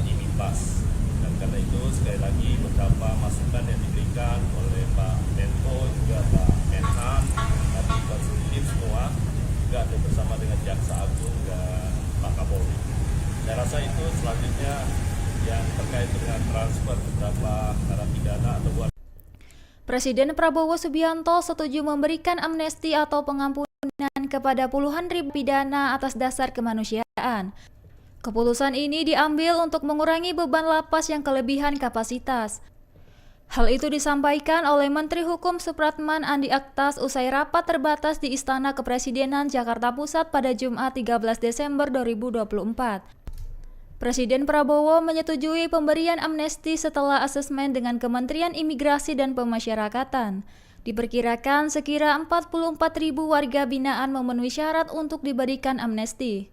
S1: IMIPAS. Dan karena itu sekali lagi beberapa masukan yang diberikan oleh Pak Menko, juga Pak Menhan, tadi konsultif semua, juga ada bersama dengan Jaksa Agung dan Pak Kapolri. Saya rasa itu selanjutnya yang terkait dengan transfer beberapa narapidana atau buat.
S2: Presiden Prabowo Subianto setuju memberikan amnesti atau pengampunan kepada puluhan ribu pidana atas dasar kemanusiaan. Keputusan ini diambil untuk mengurangi beban lapas yang kelebihan kapasitas. Hal itu disampaikan oleh Menteri Hukum Supratman Andi Aktas usai rapat terbatas di Istana Kepresidenan Jakarta Pusat pada Jumat 13 Desember 2024. Presiden Prabowo menyetujui pemberian amnesti setelah asesmen dengan Kementerian Imigrasi dan Pemasyarakatan. Diperkirakan sekira 44.000 warga binaan memenuhi syarat untuk diberikan amnesti.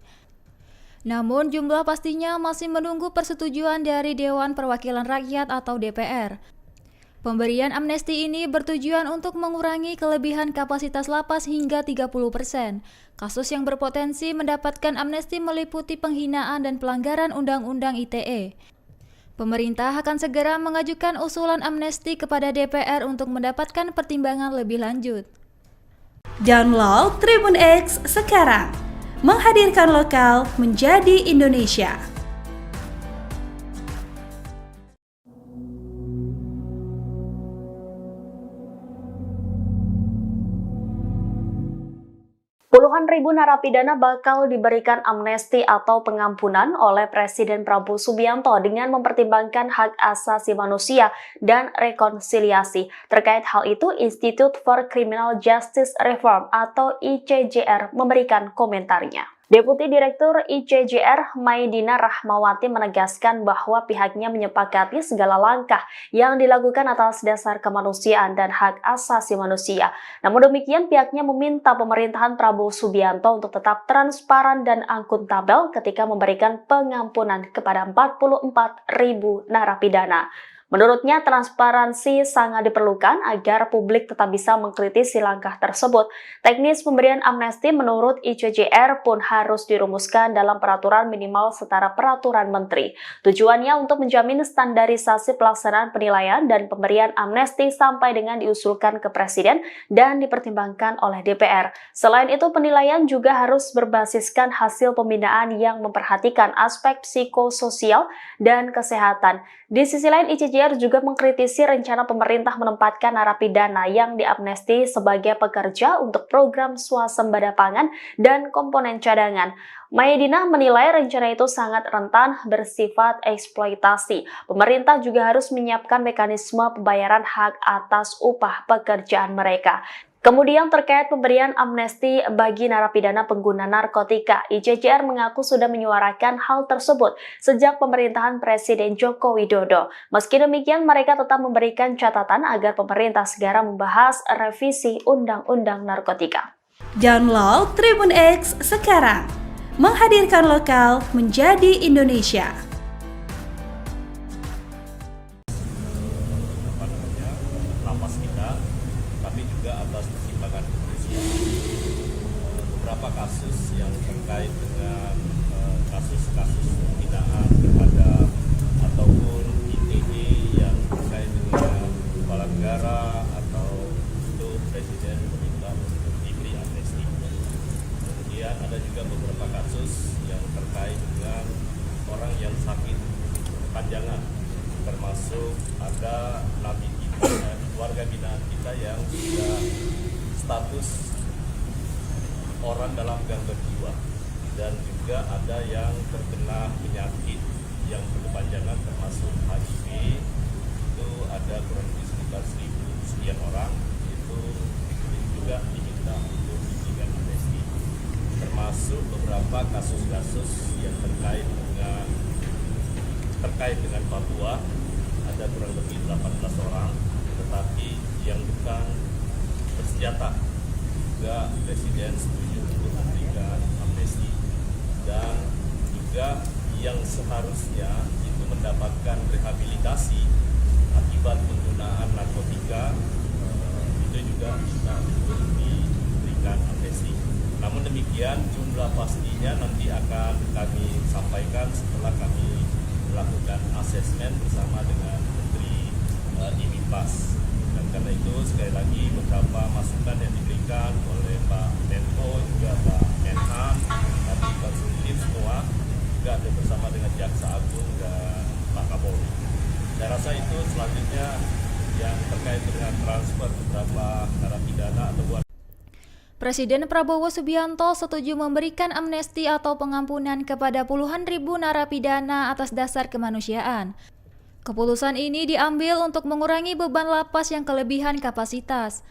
S2: Namun jumlah pastinya masih menunggu persetujuan dari Dewan Perwakilan Rakyat atau DPR. Pemberian amnesti ini bertujuan untuk mengurangi kelebihan kapasitas lapas hingga 30%. Kasus yang berpotensi mendapatkan amnesti meliputi penghinaan dan pelanggaran Undang-Undang ITE. Pemerintah akan segera mengajukan usulan amnesti kepada DPR untuk mendapatkan pertimbangan lebih lanjut.
S3: Download Tribun X sekarang, menghadirkan lokal menjadi Indonesia.
S4: Puluhan ribu narapidana bakal diberikan amnesti atau pengampunan oleh Presiden Prabowo Subianto dengan mempertimbangkan hak asasi manusia dan rekonsiliasi. Terkait hal itu, Institute for Criminal Justice Reform atau ICJR memberikan komentarnya. Deputi Direktur ICJR Maidina Rahmawati menegaskan bahwa pihaknya menyepakati segala langkah yang dilakukan atas dasar kemanusiaan dan hak asasi manusia. Namun demikian, pihaknya meminta pemerintahan Prabowo Subianto untuk tetap transparan dan akuntabel ketika memberikan pengampunan kepada 44.000 narapidana. Menurutnya, transparansi sangat diperlukan agar publik tetap bisa mengkritisi langkah tersebut. Teknis pemberian amnesti menurut ICJR pun harus dirumuskan dalam peraturan minimal setara peraturan menteri. Tujuannya untuk menjamin standarisasi pelaksanaan penilaian dan pemberian amnesti sampai dengan diusulkan ke Presiden dan dipertimbangkan oleh DPR. Selain itu, penilaian juga harus berbasiskan hasil pembinaan yang memperhatikan aspek psikososial dan kesehatan. Di sisi lain, ICJR juga mengkritisi rencana pemerintah menempatkan narapidana yang diamnesti sebagai pekerja untuk program swasembada pangan dan komponen cadangan. Maidina menilai rencana itu sangat rentan bersifat eksploitasi. Pemerintah juga harus menyiapkan mekanisme pembayaran hak atas upah pekerjaan mereka. Kemudian terkait pemberian amnesti bagi narapidana pengguna narkotika, ICJR mengaku sudah menyuarakan hal tersebut sejak pemerintahan Presiden Joko Widodo. Meski demikian, mereka tetap memberikan catatan agar pemerintah segera membahas revisi Undang-Undang Narkotika.
S3: Download Tribun X sekarang, menghadirkan lokal menjadi Indonesia.
S1: Lapas kita, tapi juga atas pertimbangan kepolisian. Beberapa kasus yang terkait dengan kasus-kasus penghinaan terhadap ataupun ITE yang terkait dengan kepala negara atau itu Presiden meminta untuk diberi amnesti. Kemudian ada juga yang juga status orang dalam gangguan jiwa, dan juga ada yang terkena penyakit yang berkepanjangan termasuk HIV. Itu ada kurang lebih sekitar 1.000 sekian orang. Itu juga diminta untuk diberikan amnesti, termasuk beberapa kasus-kasus yang terkait dengan Papua. Ada kurang lebih 18 orang, tetapi yang bukan bersenjata juga Presiden setuju untuk memberikan amnesti, dan juga yang seharusnya itu mendapatkan rehabilitasi akibat penggunaan narkotika, itu juga bisa untuk diberikan amnesti. Namun demikian, jumlah pastinya nanti akan kami sampaikan setelah kami melakukan asesmen bersama dengan Menteri IMIPAS. Dan karena itu sekali lagi beberapa masukan yang diberikan oleh Pak Menko juga Pak Menhan, kami konsultif semua, juga ada bersama dengan Jaksa Agung dan Pak Kapolri. Saya rasa itu selanjutnya yang terkait dengan transfer beberapa narapidana atau
S2: Presiden Prabowo Subianto setuju memberikan amnesti atau pengampunan kepada puluhan ribu narapidana atas dasar kemanusiaan. Keputusan ini diambil untuk mengurangi beban lapas yang kelebihan kapasitas.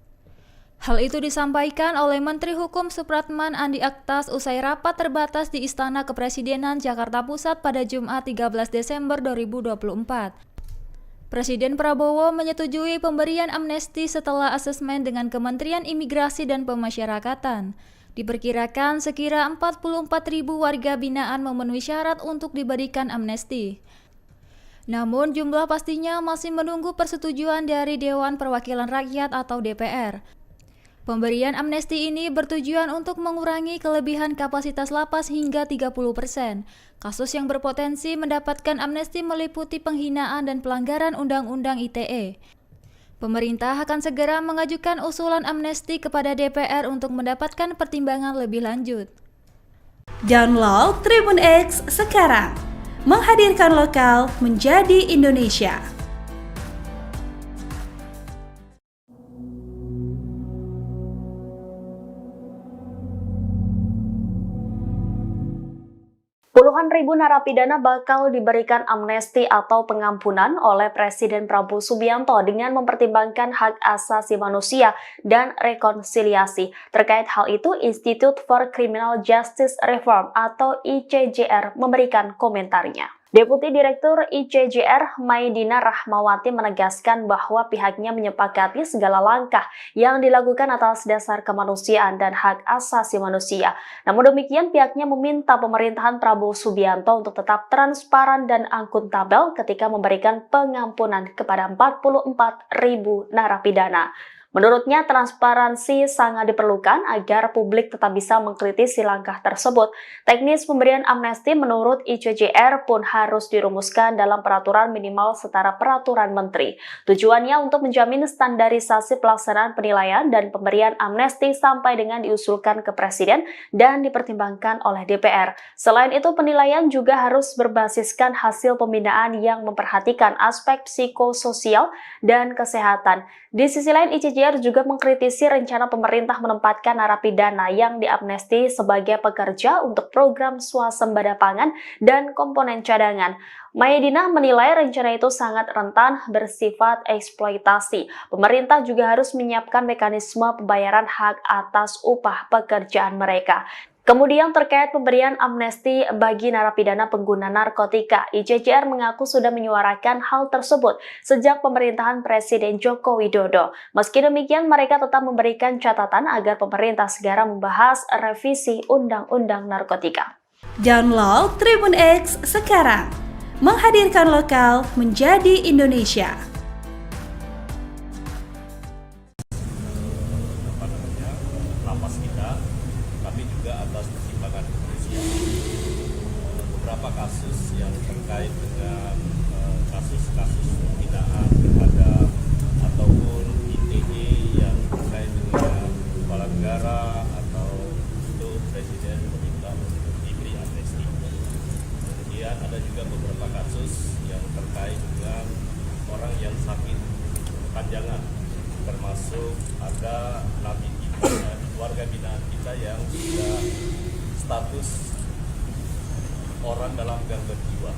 S2: Hal itu disampaikan oleh Menteri Hukum Supratman Andi Aktas usai rapat terbatas di Istana Kepresidenan Jakarta Pusat pada Jumat 13 Desember 2024. Presiden Prabowo menyetujui pemberian amnesti setelah asesmen dengan Kementerian Imigrasi dan Pemasyarakatan. Diperkirakan sekira 44.000 warga binaan memenuhi syarat untuk diberikan amnesti. Namun jumlah pastinya masih menunggu persetujuan dari Dewan Perwakilan Rakyat atau DPR. Pemberian amnesti ini bertujuan untuk mengurangi kelebihan kapasitas lapas hingga 30%. Kasus yang berpotensi mendapatkan amnesti meliputi penghinaan dan pelanggaran Undang-Undang ITE. Pemerintah akan segera mengajukan usulan amnesti kepada DPR untuk mendapatkan pertimbangan lebih lanjut.
S3: Download Tribun X sekarang, menghadirkan lokal menjadi Indonesia.
S4: Puluhan ribu narapidana bakal diberikan amnesti atau pengampunan oleh Presiden Prabowo Subianto dengan mempertimbangkan hak asasi manusia dan rekonsiliasi. Terkait hal itu, Institute for Criminal Justice Reform atau ICJR memberikan komentarnya. Deputi Direktur ICJR Maidina Rahmawati menegaskan bahwa pihaknya menyepakati segala langkah yang dilakukan atas dasar kemanusiaan dan hak asasi manusia. Namun demikian, pihaknya meminta pemerintahan Prabowo Subianto untuk tetap transparan dan akuntabel ketika memberikan pengampunan kepada 44.000 narapidana. Menurutnya, transparansi sangat diperlukan agar publik tetap bisa mengkritisi langkah tersebut. Teknis pemberian amnesti menurut ICJR pun harus dirumuskan dalam peraturan minimal setara peraturan menteri. Tujuannya untuk menjamin standarisasi pelaksanaan penilaian dan pemberian amnesti sampai dengan diusulkan ke Presiden dan dipertimbangkan oleh DPR. Selain itu, penilaian juga harus berbasiskan hasil pembinaan yang memperhatikan aspek psikososial dan kesehatan. Di sisi lain, ICJR juga mengkritisi rencana pemerintah menempatkan narapidana yang diamnesti sebagai pekerja untuk program swasembada pangan dan komponen cadangan. Maidina menilai rencana itu sangat rentan bersifat eksploitasi. Pemerintah juga harus menyiapkan mekanisme pembayaran hak atas upah pekerjaan mereka. Kemudian terkait pemberian amnesti bagi narapidana pengguna narkotika, ICJR mengaku sudah menyuarakan hal tersebut sejak pemerintahan Presiden Joko Widodo. Meski demikian, mereka tetap memberikan catatan agar pemerintah segera membahas revisi Undang-Undang Narkotika.
S3: Download Tribun X sekarang, menghadirkan lokal menjadi Indonesia.
S1: Lapas kita, tapi juga atas pertimbangan kepolisian. Beberapa kasus yang terkait dengan kasus-kasus penghinaan kepada ataupun ITE yang terkait dengan kepala negara atau itu Presiden meminta untuk diberi amnesti. Kemudian ada juga beberapa kasus yang terkait dengan orang yang sakit kepanjangan, termasuk ada warga binaan kita yang sudah status orang dalam gangguan jiwa,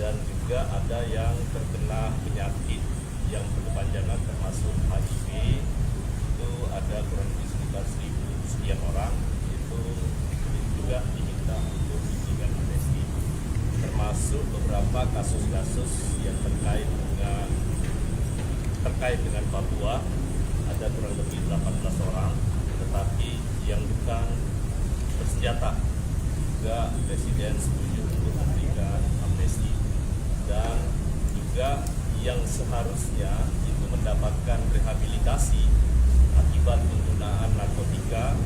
S1: dan juga ada yang terkena penyakit yang berkepanjangan termasuk HIV. Itu ada kurang lebih sekitar 1.000 sekian orang. Itu juga diminta untuk diberikan amnesti, termasuk beberapa kasus-kasus yang terkait dengan Papua. Ada kurang lebih 18 orang, tetapi yang bukan bersenjata juga Presiden setuju untuk memberikan amnesti, dan juga yang seharusnya itu mendapatkan rehabilitasi akibat penggunaan narkotika,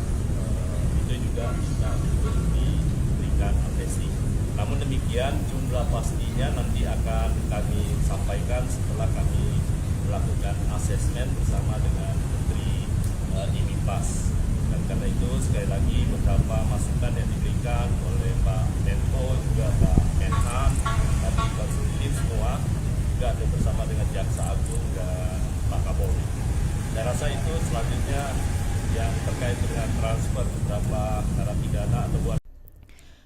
S1: itu juga bisa untuk diberikan amnesti. Namun demikian, jumlah pastinya nanti akan kami sampaikan setelah kami melakukan asesmen bersama dengan Menteri IMIPAS. Dan karena itu sekali lagi beberapa masukan yang diberikan oleh Pak Menko, juga Pak Menhan, tadi konsultif semua, juga ada bersama dengan Jaksa Agung dan Pak Kapolri. Saya rasa itu selanjutnya yang terkait dengan transfer beberapa narapidana atau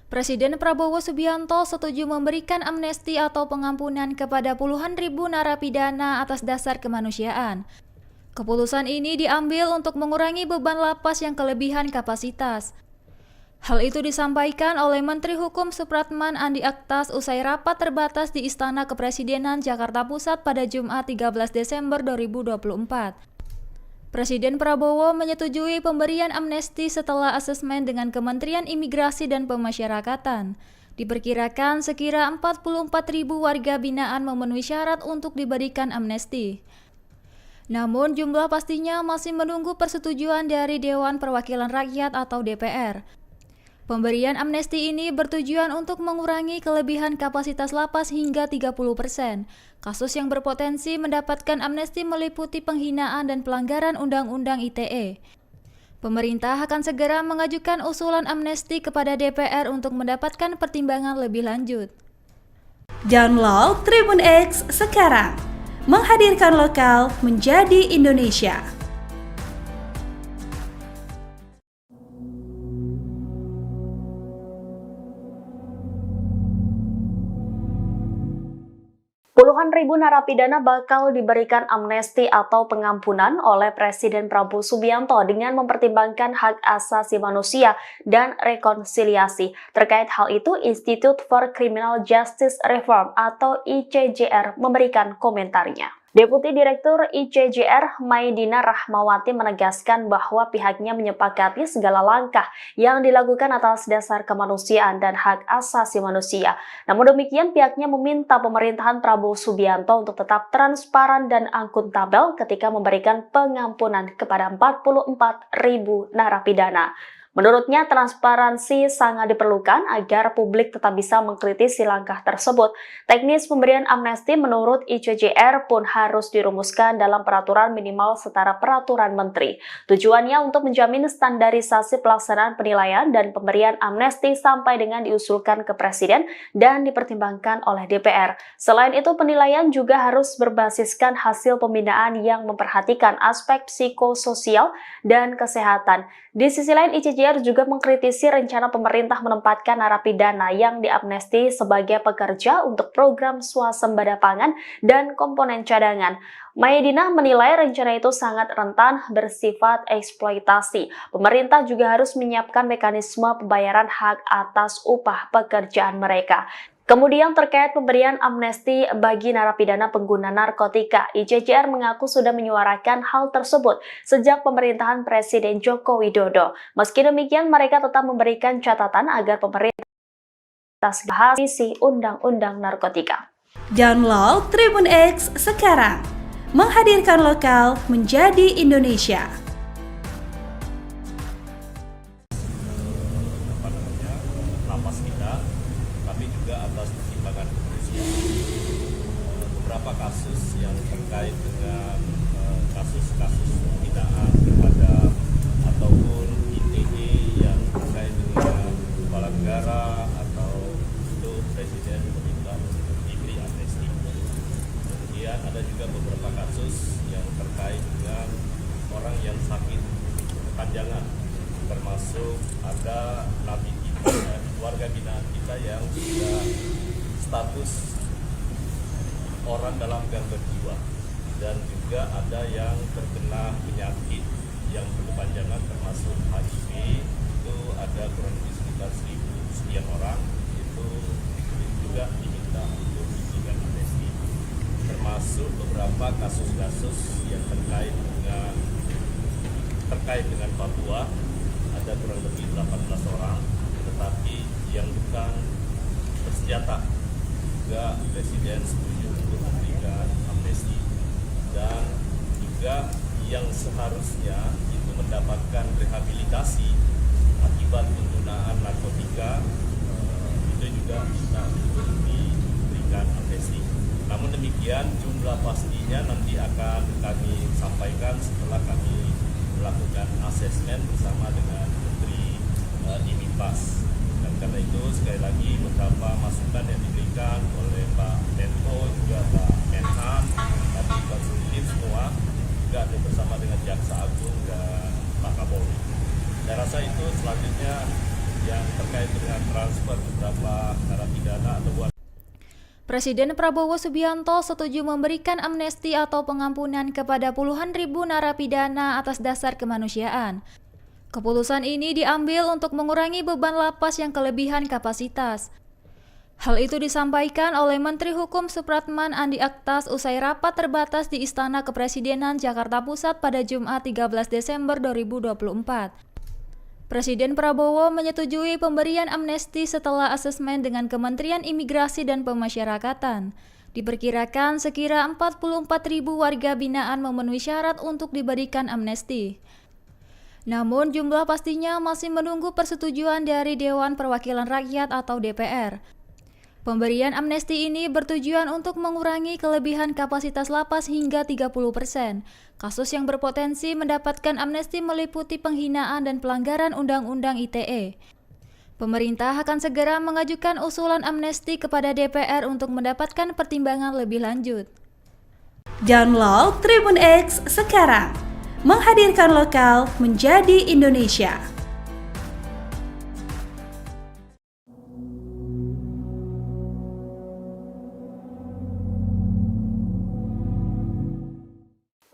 S2: Presiden Prabowo Subianto setuju memberikan amnesti atau pengampunan kepada puluhan ribu narapidana atas dasar kemanusiaan. Keputusan ini diambil untuk mengurangi beban lapas yang kelebihan kapasitas. Hal itu disampaikan oleh Menteri Hukum Supratman Andi Aktas usai rapat terbatas di Istana Kepresidenan Jakarta Pusat pada Jumat 13 Desember 2024. Presiden Prabowo menyetujui pemberian amnesti setelah asesmen dengan Kementerian Imigrasi dan Pemasyarakatan. Diperkirakan sekira 44.000 warga binaan memenuhi syarat untuk diberikan amnesti. Namun jumlah pastinya masih menunggu persetujuan dari Dewan Perwakilan Rakyat atau DPR. Pemberian amnesti ini bertujuan untuk mengurangi kelebihan kapasitas lapas hingga 30%. Kasus yang berpotensi mendapatkan amnesti meliputi penghinaan dan pelanggaran Undang-Undang ITE. Pemerintah akan segera mengajukan usulan amnesti kepada DPR untuk mendapatkan pertimbangan lebih lanjut.
S3: Download Tribun X sekarang, menghadirkan lokal menjadi Indonesia.
S4: Puluhan ribu narapidana bakal diberikan amnesti atau pengampunan oleh Presiden Prabowo Subianto dengan mempertimbangkan hak asasi manusia dan rekonsiliasi. Terkait hal itu, Institute for Criminal Justice Reform atau ICJR memberikan komentarnya. Deputi Direktur ICJR Maidina Rahmawati menegaskan bahwa pihaknya menyepakati segala langkah yang dilakukan atas dasar kemanusiaan dan hak asasi manusia. Namun demikian, pihaknya meminta pemerintahan Prabowo Subianto untuk tetap transparan dan akuntabel ketika memberikan pengampunan kepada 44.000 narapidana. Menurutnya, transparansi sangat diperlukan agar publik tetap bisa mengkritisi langkah tersebut. Teknis pemberian amnesti menurut ICJR pun harus dirumuskan dalam peraturan minimal setara peraturan menteri. Tujuannya untuk menjamin standarisasi pelaksanaan penilaian dan pemberian amnesti sampai dengan diusulkan ke Presiden dan dipertimbangkan oleh DPR. Selain itu, penilaian juga harus berbasiskan hasil pembinaan yang memperhatikan aspek psikososial dan kesehatan. Di sisi lain, ICJR juga mengkritisi rencana pemerintah menempatkan narapidana yang diamnesti sebagai pekerja untuk program swasembada pangan dan komponen cadangan. Maidina menilai rencana itu sangat rentan bersifat eksploitasi. Pemerintah juga harus menyiapkan mekanisme pembayaran hak atas upah pekerjaan mereka. Kemudian terkait pemberian amnesti bagi narapidana pengguna narkotika, ICJR mengaku sudah menyuarakan hal tersebut sejak pemerintahan Presiden Joko Widodo. Meski demikian, mereka tetap memberikan catatan agar pemerintah bahas isi undang-undang narkotika.
S3: Download Tribun X sekarang, menghadirkan lokal menjadi Indonesia.
S1: Lapas kita, tapi juga atas pertimbangan kepolisian. Beberapa kasus yang terkait dengan kasus-kasus penghinaan terhadap ataupun ITE yang terkait dengan kepala negara atau itu Presiden meminta untuk diberi amnesti. Kemudian ada juga beberapa kasus yang terkait dengan orang yang sakit berkepanjangan, termasuk ada napi kita, warga binaan kita yang sudah status orang dalam gangguan jiwa, dan juga ada yang terkena penyakit yang berkepanjangan termasuk HIV. Itu ada kurang lebih sekitar 1.000 sekian orang, itu juga diminta untuk diberikan amnesti, termasuk beberapa kasus-kasus yang terkait dengan Papua, ada kurang lebih 18 orang, tetapi yang bukan bersenjata juga Presiden setuju untuk memberikan amnesti, dan juga yang seharusnya itu mendapatkan rehabilitasi akibat penggunaan narkotika, itu juga bisa untuk diberikan amnesti. Namun demikian, jumlah pastinya nanti akan kami sampaikan setelah kami melakukan asesmen bersama dengan Menteri Imipas. Dan karena itu sekali lagi beberapa masukan yang diberikan oleh Pak Menko, juga Pak Menhan, tadi konsultif semua, juga ada bersama dengan Jaksa Agung dan Pak Kapolri. Saya rasa itu selanjutnya yang terkait dengan transfer beberapa narapidana atau buat.
S2: Presiden Prabowo Subianto setuju memberikan amnesti atau pengampunan kepada puluhan ribu narapidana atas dasar kemanusiaan. Keputusan ini diambil untuk mengurangi beban lapas yang kelebihan kapasitas. Hal itu disampaikan oleh Menteri Hukum Supratman Andi Aktas usai rapat terbatas di Istana Kepresidenan Jakarta Pusat pada Jumat 13 Desember 2024. Presiden Prabowo menyetujui pemberian amnesti setelah asesmen dengan Kementerian Imigrasi dan Pemasyarakatan. Diperkirakan sekira 44.000 warga binaan memenuhi syarat untuk diberikan amnesti. Namun jumlah pastinya masih menunggu persetujuan dari Dewan Perwakilan Rakyat atau DPR. Pemberian amnesti ini bertujuan untuk mengurangi kelebihan kapasitas lapas hingga 30%. Kasus yang berpotensi mendapatkan amnesti meliputi penghinaan dan pelanggaran Undang-Undang ITE. Pemerintah akan segera mengajukan usulan amnesti kepada DPR untuk mendapatkan pertimbangan lebih lanjut.
S3: Download Tribun X sekarang, menghadirkan lokal menjadi Indonesia.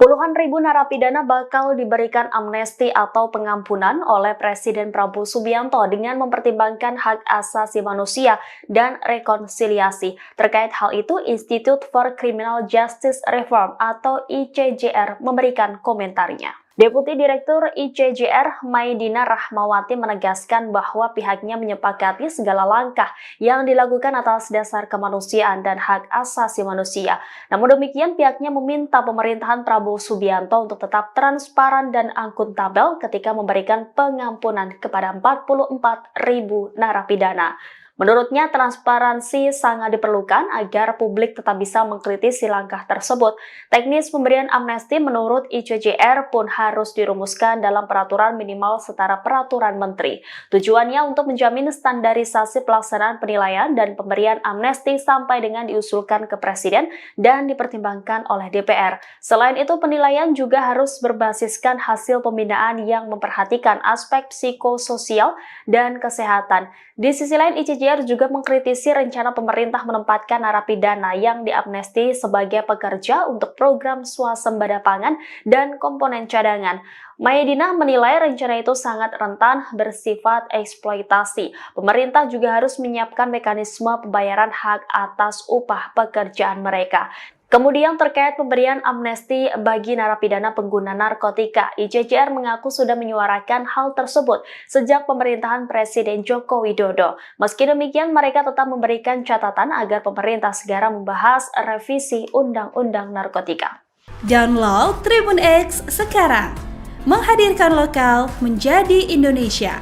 S4: Puluhan ribu narapidana bakal diberikan amnesti atau pengampunan oleh Presiden Prabowo Subianto dengan mempertimbangkan hak asasi manusia dan rekonsiliasi. Terkait hal itu, Institute for Criminal Justice Reform atau ICJR memberikan komentarnya. Deputi Direktur ICJR Maidina Rahmawati menegaskan bahwa pihaknya menyepakati segala langkah yang dilakukan atas dasar kemanusiaan dan hak asasi manusia. Namun demikian, pihaknya meminta pemerintahan Prabowo Subianto untuk tetap transparan dan akuntabel ketika memberikan pengampunan kepada 44.000 narapidana. Menurutnya, transparansi sangat diperlukan agar publik tetap bisa mengkritisi langkah tersebut. Teknis pemberian amnesti menurut ICJR pun harus dirumuskan dalam peraturan minimal setara peraturan menteri. Tujuannya untuk menjamin standarisasi pelaksanaan penilaian dan pemberian amnesti sampai dengan diusulkan ke Presiden dan dipertimbangkan oleh DPR. Selain itu, penilaian juga harus berbasiskan hasil pembinaan yang memperhatikan aspek psikososial dan kesehatan. Di sisi lain, ICJR juga mengkritisi rencana pemerintah menempatkan narapidana yang diamnesti sebagai pekerja untuk program swasembada pangan dan komponen cadangan. Maidina menilai rencana itu sangat rentan bersifat eksploitasi. Pemerintah juga harus menyiapkan mekanisme pembayaran hak atas upah pekerjaan mereka. Kemudian terkait pemberian amnesti bagi narapidana pengguna narkotika, ICJR mengaku sudah menyuarakan hal tersebut sejak pemerintahan Presiden Joko Widodo. Meski demikian, mereka tetap memberikan catatan agar pemerintah segera membahas revisi Undang-Undang Narkotika.
S3: Download Tribun X sekarang, menghadirkan lokal menjadi Indonesia.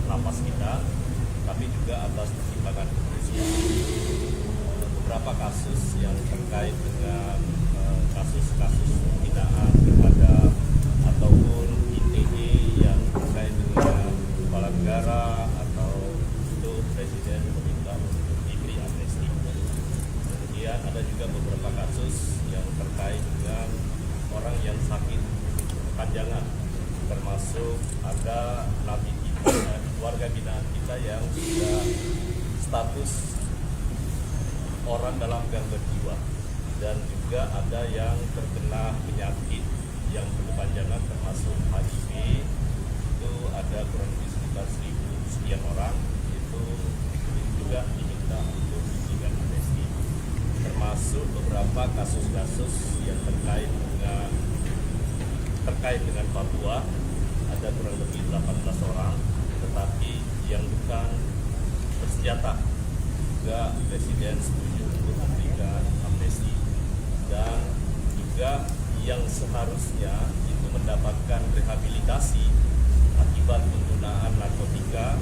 S1: Lapas kita, tapi juga atas pertimbangan kepolisian. Beberapa kasus yang terkait dengan kasus-kasus penghinaan terhadap ataupun ITE yang terkait dengan kepala negara atau itu Presiden meminta untuk diberi amnesti. Kemudian ada juga beberapa kasus yang terkait perpanjangan, termasuk ada napi kita, warga binaan kita yang sudah status orang dalam gangguan jiwa, dan juga ada yang terkena penyakit yang berkepanjangan termasuk HIV. Itu ada kurang lebih sekitar 1.000 sekian orang. Itu juga diminta untuk diberikan amnesti, termasuk beberapa kasus-kasus yang terkait dengan Papua. Ada kurang lebih 18 orang, tetapi yang bukan bersenjata juga Presiden setuju untuk memberikan amnesti, dan juga yang seharusnya itu mendapatkan rehabilitasi akibat penggunaan narkotika,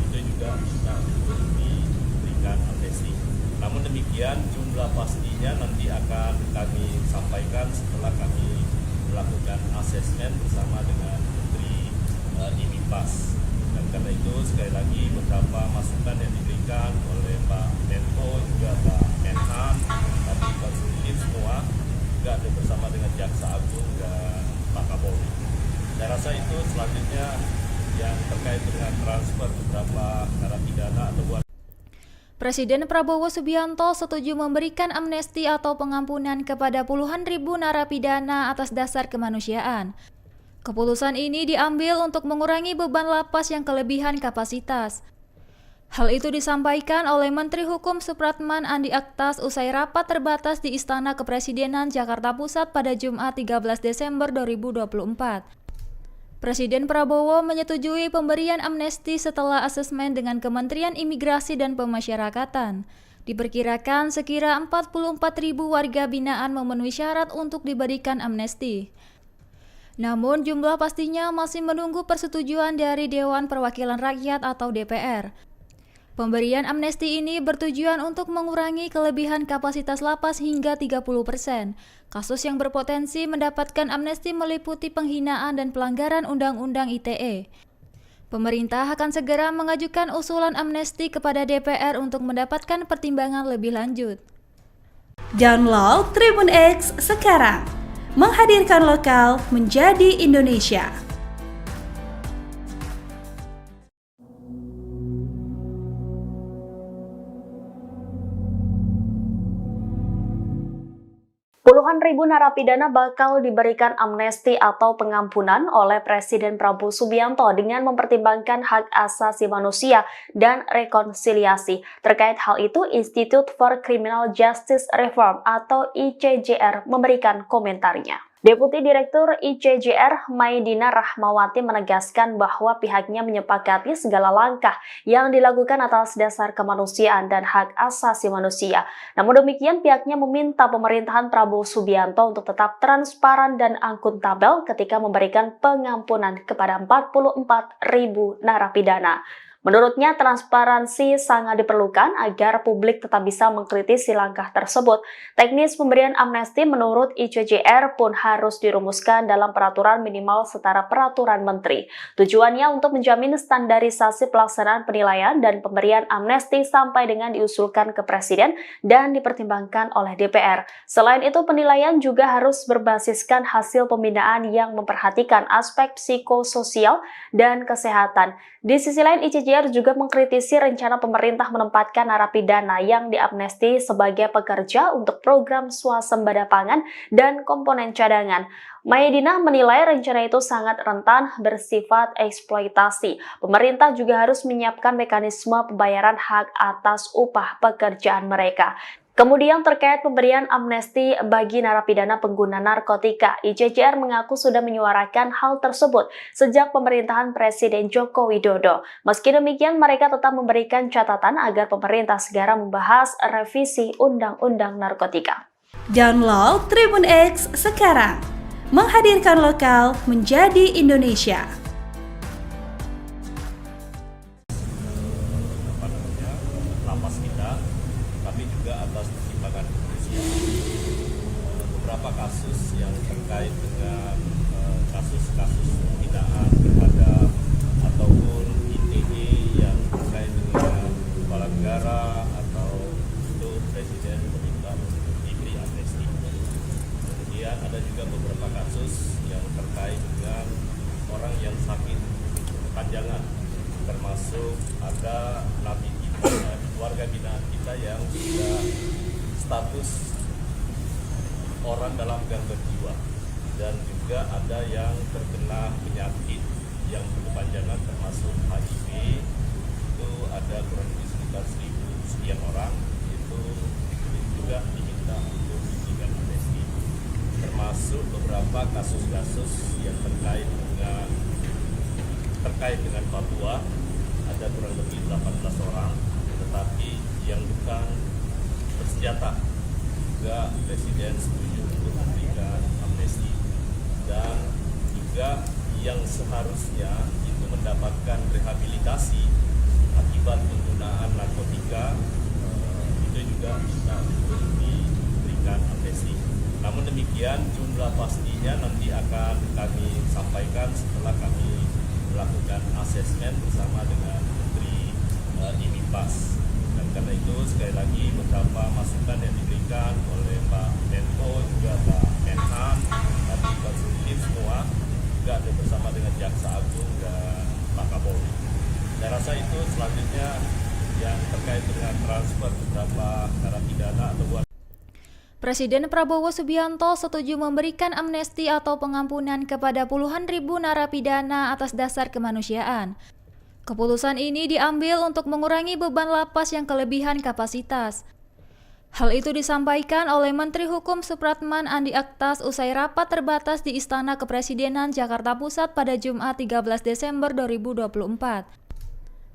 S1: itu juga bisa diberikan amnesti. Namun demikian, jumlah pastinya nanti akan kami sampaikan setelah kami melakukan asesmen bersama dengan Menteri IMIPAS. Dan karena itu sekali lagi beberapa masukan yang diberikan oleh Pak Menko juga Pak Menhan tadi konstruktif semua, juga ada bersama dengan Jaksa Agung dan Pak Kapolri. Saya rasa itu selanjutnya yang terkait dengan transfer beberapa narapidana atau
S2: Presiden Prabowo Subianto setuju memberikan amnesti atau pengampunan kepada puluhan ribu narapidana atas dasar kemanusiaan. Keputusan ini diambil untuk mengurangi beban lapas yang kelebihan kapasitas. Hal itu disampaikan oleh Menteri Hukum Supratman Andi Aktas usai rapat terbatas di Istana Kepresidenan Jakarta Pusat pada Jumat 13 Desember 2024. Presiden Prabowo menyetujui pemberian amnesti setelah asesmen dengan Kementerian Imigrasi dan Pemasyarakatan. Diperkirakan sekira 44.000 warga binaan memenuhi syarat untuk diberikan amnesti. Namun jumlah pastinya masih menunggu persetujuan dari Dewan Perwakilan Rakyat atau DPR. Pemberian amnesti ini bertujuan untuk mengurangi kelebihan kapasitas lapas hingga 30%. Kasus yang berpotensi mendapatkan amnesti meliputi penghinaan dan pelanggaran Undang-Undang ITE. Pemerintah akan segera mengajukan usulan amnesti kepada DPR untuk mendapatkan pertimbangan lebih lanjut.
S3: Download Tribun X sekarang, menghadirkan lokal menjadi Indonesia.
S4: Puluhan ribu narapidana bakal diberikan amnesti atau pengampunan oleh Presiden Prabowo Subianto dengan mempertimbangkan hak asasi manusia dan rekonsiliasi. Terkait hal itu, Institute for Criminal Justice Reform atau ICJR memberikan komentarnya. Deputi Direktur ICJR Maidina Rahmawati menegaskan bahwa pihaknya menyepakati segala langkah yang dilakukan atas dasar kemanusiaan dan hak asasi manusia. Namun demikian, pihaknya meminta pemerintahan Prabowo Subianto untuk tetap transparan dan akuntabel ketika memberikan pengampunan kepada 44.000 narapidana. Menurutnya, transparansi sangat diperlukan agar publik tetap bisa mengkritisi langkah tersebut. Teknis pemberian amnesti menurut ICJR pun harus dirumuskan dalam peraturan minimal setara peraturan menteri. Tujuannya untuk menjamin standarisasi pelaksanaan penilaian dan pemberian amnesti sampai dengan diusulkan ke Presiden dan dipertimbangkan oleh DPR. Selain itu, penilaian juga harus berbasiskan hasil pembinaan yang memperhatikan aspek psikososial dan kesehatan. Di sisi lain, ICJR juga mengkritisi rencana pemerintah menempatkan narapidana yang diamnesti sebagai pekerja untuk program swasembada pangan dan komponen cadangan. Maidina menilai rencana itu sangat rentan bersifat eksploitasi. Pemerintah juga harus menyiapkan mekanisme pembayaran hak atas upah pekerjaan mereka. Kemudian terkait pemberian amnesti bagi narapidana pengguna narkotika, ICJR mengaku sudah menyuarakan hal tersebut sejak pemerintahan Presiden Joko Widodo. Meski demikian, mereka tetap memberikan catatan agar pemerintah segera membahas revisi Undang-Undang Narkotika.
S3: Download Tribun X sekarang, menghadirkan lokal menjadi Indonesia.
S1: Lapas kita, tapi juga atas pertimbangan kepolisian. Beberapa kasus yang terkait dengan kasus-kasus penghinaan kepada ataupun ITE yang terkait dengan kepala negara atau itu Presiden meminta untuk diberi amnesti. Kemudian ada juga beberapa kasus yang terkait dengan orang yang sakit kepanjangan, termasuk ada napi kita, warga binaan kita yang sudah status orang dalam gangguan jiwa, dan juga ada yang terkena penyakit yang berkepanjangan termasuk HIV. Itu ada kurang lebih sekitar 1.000 sekian orang. Itu juga diminta untuk diberikan amnesti, termasuk beberapa kasus-kasus yang terkait dengan Papua. Ada kurang lebih 18 orang, tetapi yang bukan bersenjata juga Presiden setuju untuk memberikan amnesti, dan juga yang seharusnya itu mendapatkan rehabilitasi akibat penggunaan narkotika, itu juga bisa untuk diberikan amnesti. Namun demikian, jumlah pastinya nanti akan kami sampaikan setelah kami melakukan asesmen bersama dengan Menteri IMIPAS. Dan karena itu sekali lagi beberapa masukan yang diberikan oleh Pak Menko, juga Pak Menhan, tadi konsultif semua, juga ada bersama dengan Jaksa Agung dan Pak Kapolri. Saya rasa itu selanjutnya yang terkait dengan transfer beberapa narapidana atau
S2: Presiden Prabowo Subianto setuju memberikan amnesti atau pengampunan kepada puluhan ribu narapidana atas dasar kemanusiaan. Keputusan ini diambil untuk mengurangi beban lapas yang kelebihan kapasitas. Hal itu disampaikan oleh Menteri Hukum Supratman Andi Aktas usai rapat terbatas di Istana Kepresidenan Jakarta Pusat pada Jumat 13 Desember 2024.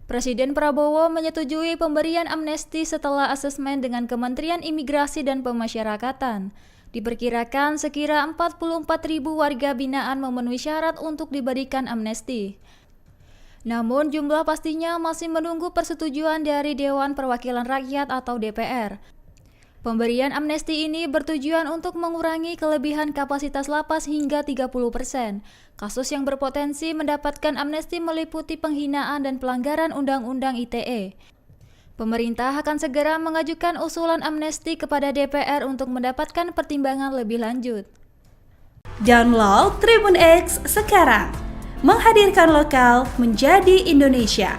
S2: Presiden Prabowo menyetujui pemberian amnesti setelah asesmen dengan Kementerian Imigrasi dan Pemasyarakatan. Diperkirakan sekira 44.000 warga binaan memenuhi syarat untuk diberikan amnesti. Namun jumlah pastinya masih menunggu persetujuan dari Dewan Perwakilan Rakyat atau DPR. Pemberian amnesti ini bertujuan untuk mengurangi kelebihan kapasitas lapas hingga 30%. Kasus yang berpotensi mendapatkan amnesti meliputi penghinaan dan pelanggaran Undang-Undang ITE. Pemerintah akan segera mengajukan usulan amnesti kepada DPR untuk mendapatkan pertimbangan lebih lanjut.
S3: Download Tribun X sekarang, menghadirkan lokal menjadi Indonesia.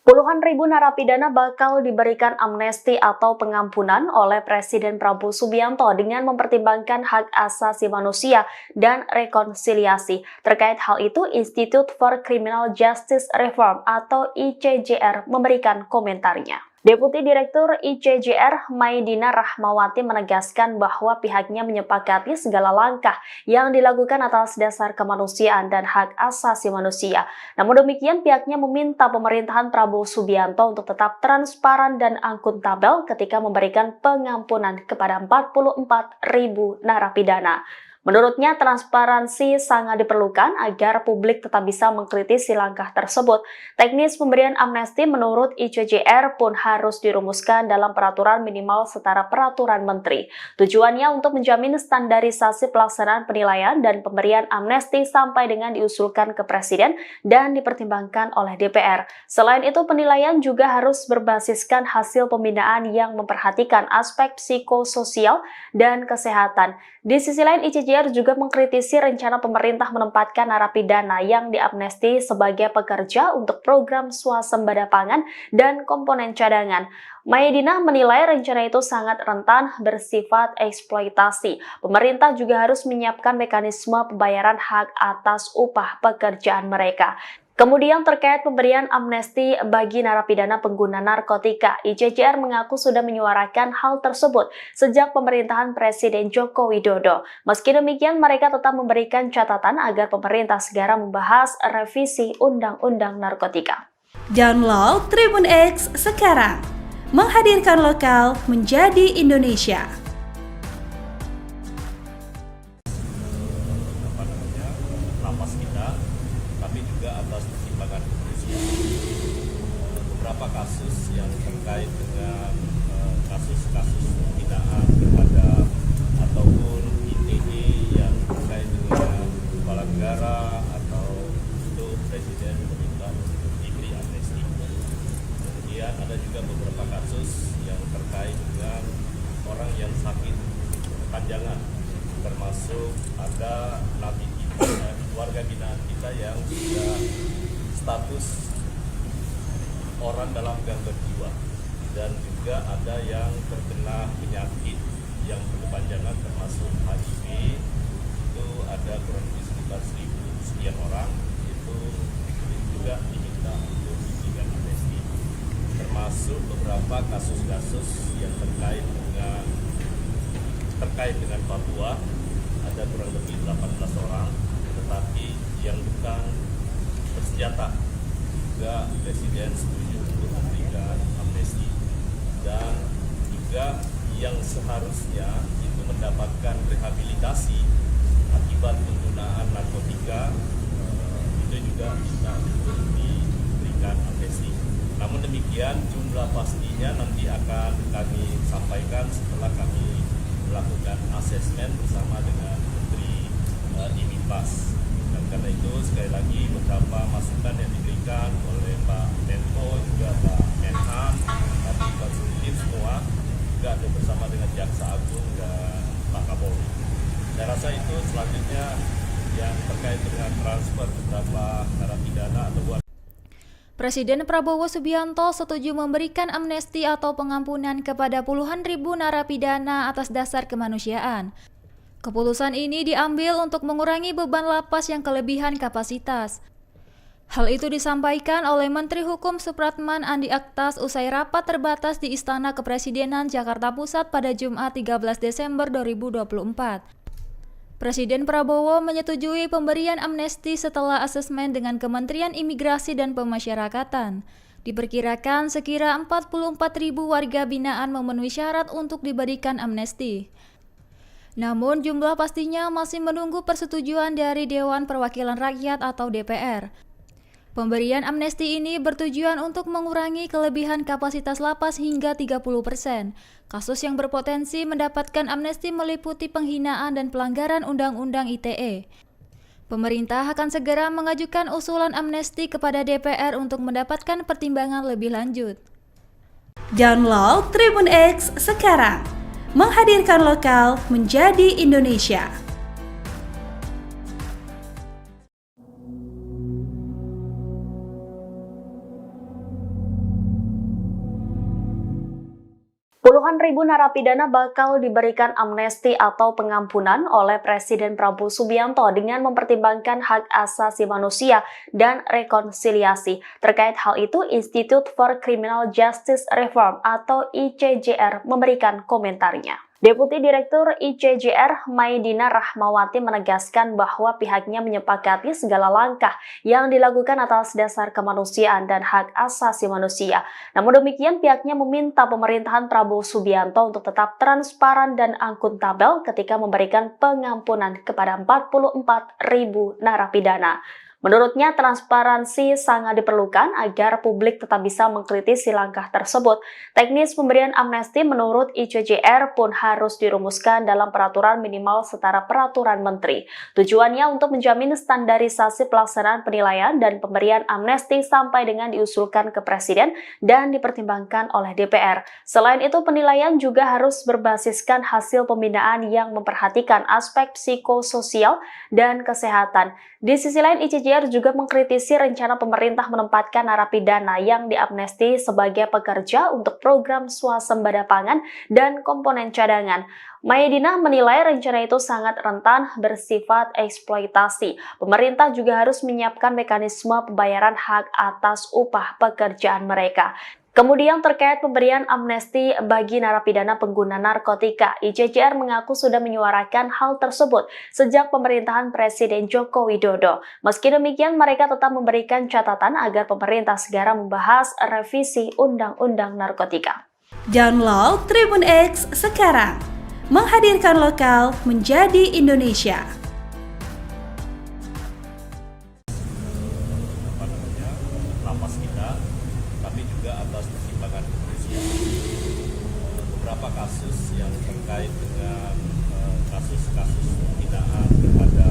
S4: Puluhan ribu narapidana bakal diberikan amnesti atau pengampunan oleh Presiden Prabowo Subianto dengan mempertimbangkan hak asasi manusia dan rekonsiliasi. Terkait hal itu, Institute for Criminal Justice Reform atau ICJR memberikan komentarnya. Deputi Direktur ICJR Maidina Rahmawati menegaskan bahwa pihaknya menyepakati segala langkah yang dilakukan atas dasar kemanusiaan dan hak asasi manusia. Namun demikian, pihaknya meminta pemerintahan Prabowo Subianto untuk tetap transparan dan akuntabel ketika memberikan pengampunan kepada 44.000 narapidana. Menurutnya, transparansi sangat diperlukan agar publik tetap bisa mengkritisi langkah tersebut. Teknis pemberian amnesti menurut ICJR pun harus dirumuskan dalam peraturan minimal setara peraturan menteri. Tujuannya untuk menjamin standarisasi pelaksanaan penilaian dan pemberian amnesti sampai dengan diusulkan ke Presiden dan dipertimbangkan oleh DPR. Selain itu, penilaian juga harus berbasiskan hasil pembinaan yang memperhatikan aspek psikososial dan kesehatan. Di sisi lain, ICJR juga mengkritisi rencana pemerintah menempatkan narapidana yang diamnesti sebagai pekerja untuk program swasembada pangan dan komponen cadangan. Maidina menilai rencana itu sangat rentan bersifat eksploitasi. Pemerintah juga harus menyiapkan mekanisme pembayaran hak atas upah pekerjaan mereka. Kemudian terkait pemberian amnesti bagi narapidana pengguna narkotika, ICJR mengaku sudah menyuarakan hal tersebut sejak pemerintahan Presiden Joko Widodo. Meski demikian, mereka tetap memberikan catatan agar pemerintah segera membahas revisi Undang-Undang Narkotika.
S3: Download Tribun X sekarang, menghadirkan lokal menjadi Indonesia.
S1: Lapas kita, tapi juga atas pertimbangan kepolisian. Beberapa kasus yang terkait dengan kasus-kasus penghinaan terhadap ataupun ITE yang terkait dengan kepala negara atau itu Presiden meminta termasuk ada napi kita, warga binaan kita yang sudah status orang dalam gangguan jiwa, dan juga ada yang terkena penyakit yang berkepanjangan termasuk HIV. Itu ada kurang lebih sekitar 1.000 sekian orang. Itu juga diminta untuk diberikan amnesti, termasuk beberapa kasus-kasus yang terkait dengan Papua. Ada kurang lebih 18 orang, tetapi yang bukan bersenjata juga Presiden setuju untuk memberikan amnesti, dan juga yang seharusnya itu mendapatkan rehabilitasi akibat penggunaan narkotika, itu juga bisa untuk diberikan amnesti. Namun demikian, jumlah pastinya nanti akan kami sampaikan setelah kami melakukan asesmen bersama dengan Menteri Imipas. Dan karena itu sekali lagi beberapa masukan yang diberikan oleh Pak Menko juga Pak Menhan tadi konstruktif semua, juga ada bersama dengan Jaksa Agung dan Pak Kapolri. Saya rasa itu selanjutnya yang terkait dengan transfer beberapa narapidana atau
S2: Presiden Prabowo Subianto setuju memberikan amnesti atau pengampunan kepada puluhan ribu narapidana atas dasar kemanusiaan. Keputusan ini diambil untuk mengurangi beban lapas yang kelebihan kapasitas. Hal itu disampaikan oleh Menteri Hukum Supratman Andi Aktas usai rapat terbatas di Istana Kepresidenan Jakarta Pusat pada Jumat 13 Desember 2024. Presiden Prabowo menyetujui pemberian amnesti setelah asesmen dengan Kementerian Imigrasi dan Pemasyarakatan. Diperkirakan sekira 44.000 warga binaan memenuhi syarat untuk diberikan amnesti. Namun jumlah pastinya masih menunggu persetujuan dari Dewan Perwakilan Rakyat atau DPR. Pemberian amnesti ini bertujuan untuk mengurangi kelebihan kapasitas lapas hingga 30%. Kasus yang berpotensi mendapatkan amnesti meliputi penghinaan dan pelanggaran Undang-Undang ITE. Pemerintah akan segera mengajukan usulan amnesti kepada DPR untuk mendapatkan pertimbangan lebih lanjut.
S3: Download Tribun X sekarang, menghadirkan lokal menjadi Indonesia.
S4: Puluhan ribu narapidana bakal diberikan amnesti atau pengampunan oleh Presiden Prabowo Subianto dengan mempertimbangkan hak asasi manusia dan rekonsiliasi. Terkait hal itu, Institute for Criminal Justice Reform atau ICJR memberikan komentarnya. Deputi Direktur ICJR Maidina Rahmawati menegaskan bahwa pihaknya menyepakati segala langkah yang dilakukan atas dasar kemanusiaan dan hak asasi manusia. Namun demikian, pihaknya meminta pemerintahan Prabowo Subianto untuk tetap transparan dan akuntabel ketika memberikan pengampunan kepada 44.000 narapidana. Menurutnya, transparansi sangat diperlukan agar publik tetap bisa mengkritisi langkah tersebut. Teknis pemberian amnesti menurut ICJR pun harus dirumuskan dalam peraturan minimal setara peraturan menteri. Tujuannya untuk menjamin standarisasi pelaksanaan penilaian dan pemberian amnesti sampai dengan diusulkan ke Presiden dan dipertimbangkan oleh DPR. Selain itu, penilaian juga harus berbasiskan hasil pembinaan yang memperhatikan aspek psikososial dan kesehatan. Di sisi lain, ICJR juga mengkritisi rencana pemerintah menempatkan narapidana yang diamnesti sebagai pekerja untuk program swasembada pangan dan komponen cadangan. Maidina menilai rencana itu sangat rentan bersifat eksploitasi. Pemerintah juga harus menyiapkan mekanisme pembayaran hak atas upah pekerjaan mereka. Kemudian terkait pemberian amnesti bagi narapidana pengguna narkotika, ICJR mengaku sudah menyuarakan hal tersebut sejak pemerintahan Presiden Joko Widodo. Meski demikian, mereka tetap memberikan catatan agar pemerintah segera membahas revisi Undang-Undang Narkotika.
S3: Download Tribun X sekarang, menghadirkan lokal menjadi Indonesia.
S1: Lapas kita, tapi juga atas pertimbangan kepolisian. Beberapa kasus yang terkait dengan kasus-kasus penghinaan kepada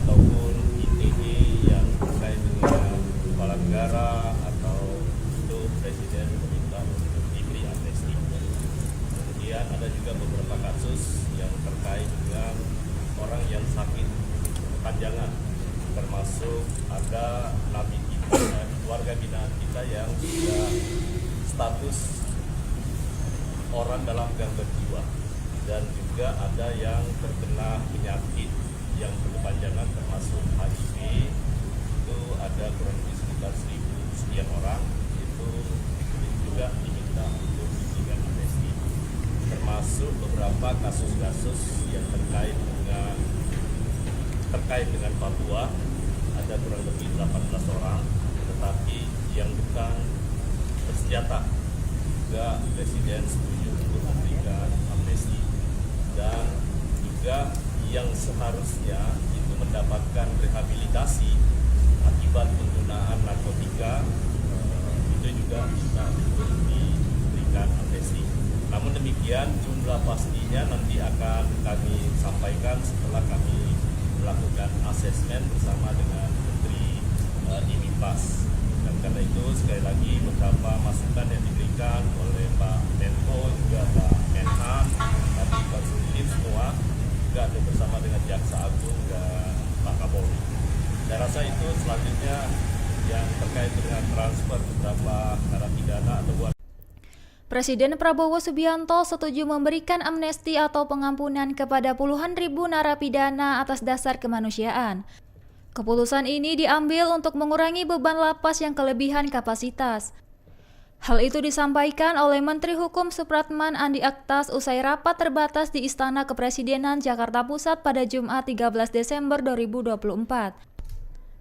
S1: ataupun ITE yang terkait dengan kepala negara atau itu Presiden meminta untuk diberi amnesti. Kemudian ada juga beberapa kasus yang terkait dengan orang binaan kita yang sudah status orang dalam gangguan jiwa, dan juga ada yang terkena penyakit yang berkepanjangan termasuk HIV. Itu ada kurang lebih sekitar 1.000 sekian orang. Itu juga diminta untuk diberikan amnesti, termasuk beberapa kasus-kasus yang terkait dengan Papua. Ada kurang lebih 18 orang, tetapi yang bukan bersenjata juga Presiden setuju untuk memberikan amnesti, dan juga yang seharusnya itu mendapatkan rehabilitasi akibat penggunaan narkotika, itu juga bisa untuk diberikan amnesti. Namun demikian, jumlah pastinya nanti akan kami sampaikan setelah kami melakukan asesmen bersama dengan Menteri IMIPAS. Dan karena itu sekali lagi beberapa masukan yang diberikan oleh Pak Menko, juga Pak Menhan, tadi konsultif semua, juga ada bersama dengan Jaksa Agung dan Pak Kapolri. Saya rasa itu selanjutnya yang terkait dengan transfer beberapa narapidana atau
S2: Presiden Prabowo Subianto setuju memberikan amnesti atau pengampunan kepada puluhan ribu narapidana atas dasar kemanusiaan. Keputusan ini diambil untuk mengurangi beban lapas yang kelebihan kapasitas. Hal itu disampaikan oleh Menteri Hukum Supratman Andi Aktas usai rapat terbatas di Istana Kepresidenan Jakarta Pusat pada Jumat 13 Desember 2024.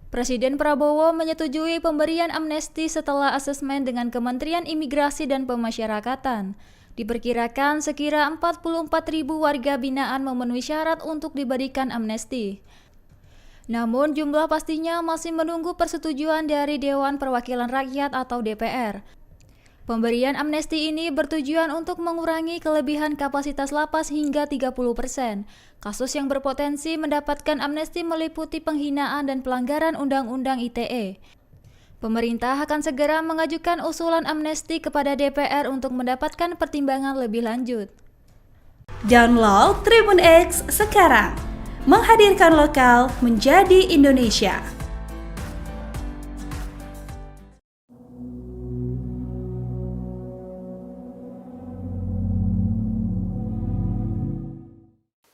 S2: Presiden Prabowo menyetujui pemberian amnesti setelah asesmen dengan Kementerian Imigrasi dan Pemasyarakatan. Diperkirakan sekira 44.000 warga binaan memenuhi syarat untuk diberikan amnesti. Namun jumlah pastinya masih menunggu persetujuan dari Dewan Perwakilan Rakyat atau DPR. Pemberian amnesti ini bertujuan untuk mengurangi kelebihan kapasitas lapas hingga 30%. Kasus yang berpotensi mendapatkan amnesti meliputi penghinaan dan pelanggaran Undang-Undang ITE. Pemerintah akan segera mengajukan usulan amnesti kepada DPR untuk mendapatkan pertimbangan lebih lanjut.
S3: Download Tribun X sekarang, menghadirkan lokal menjadi Indonesia.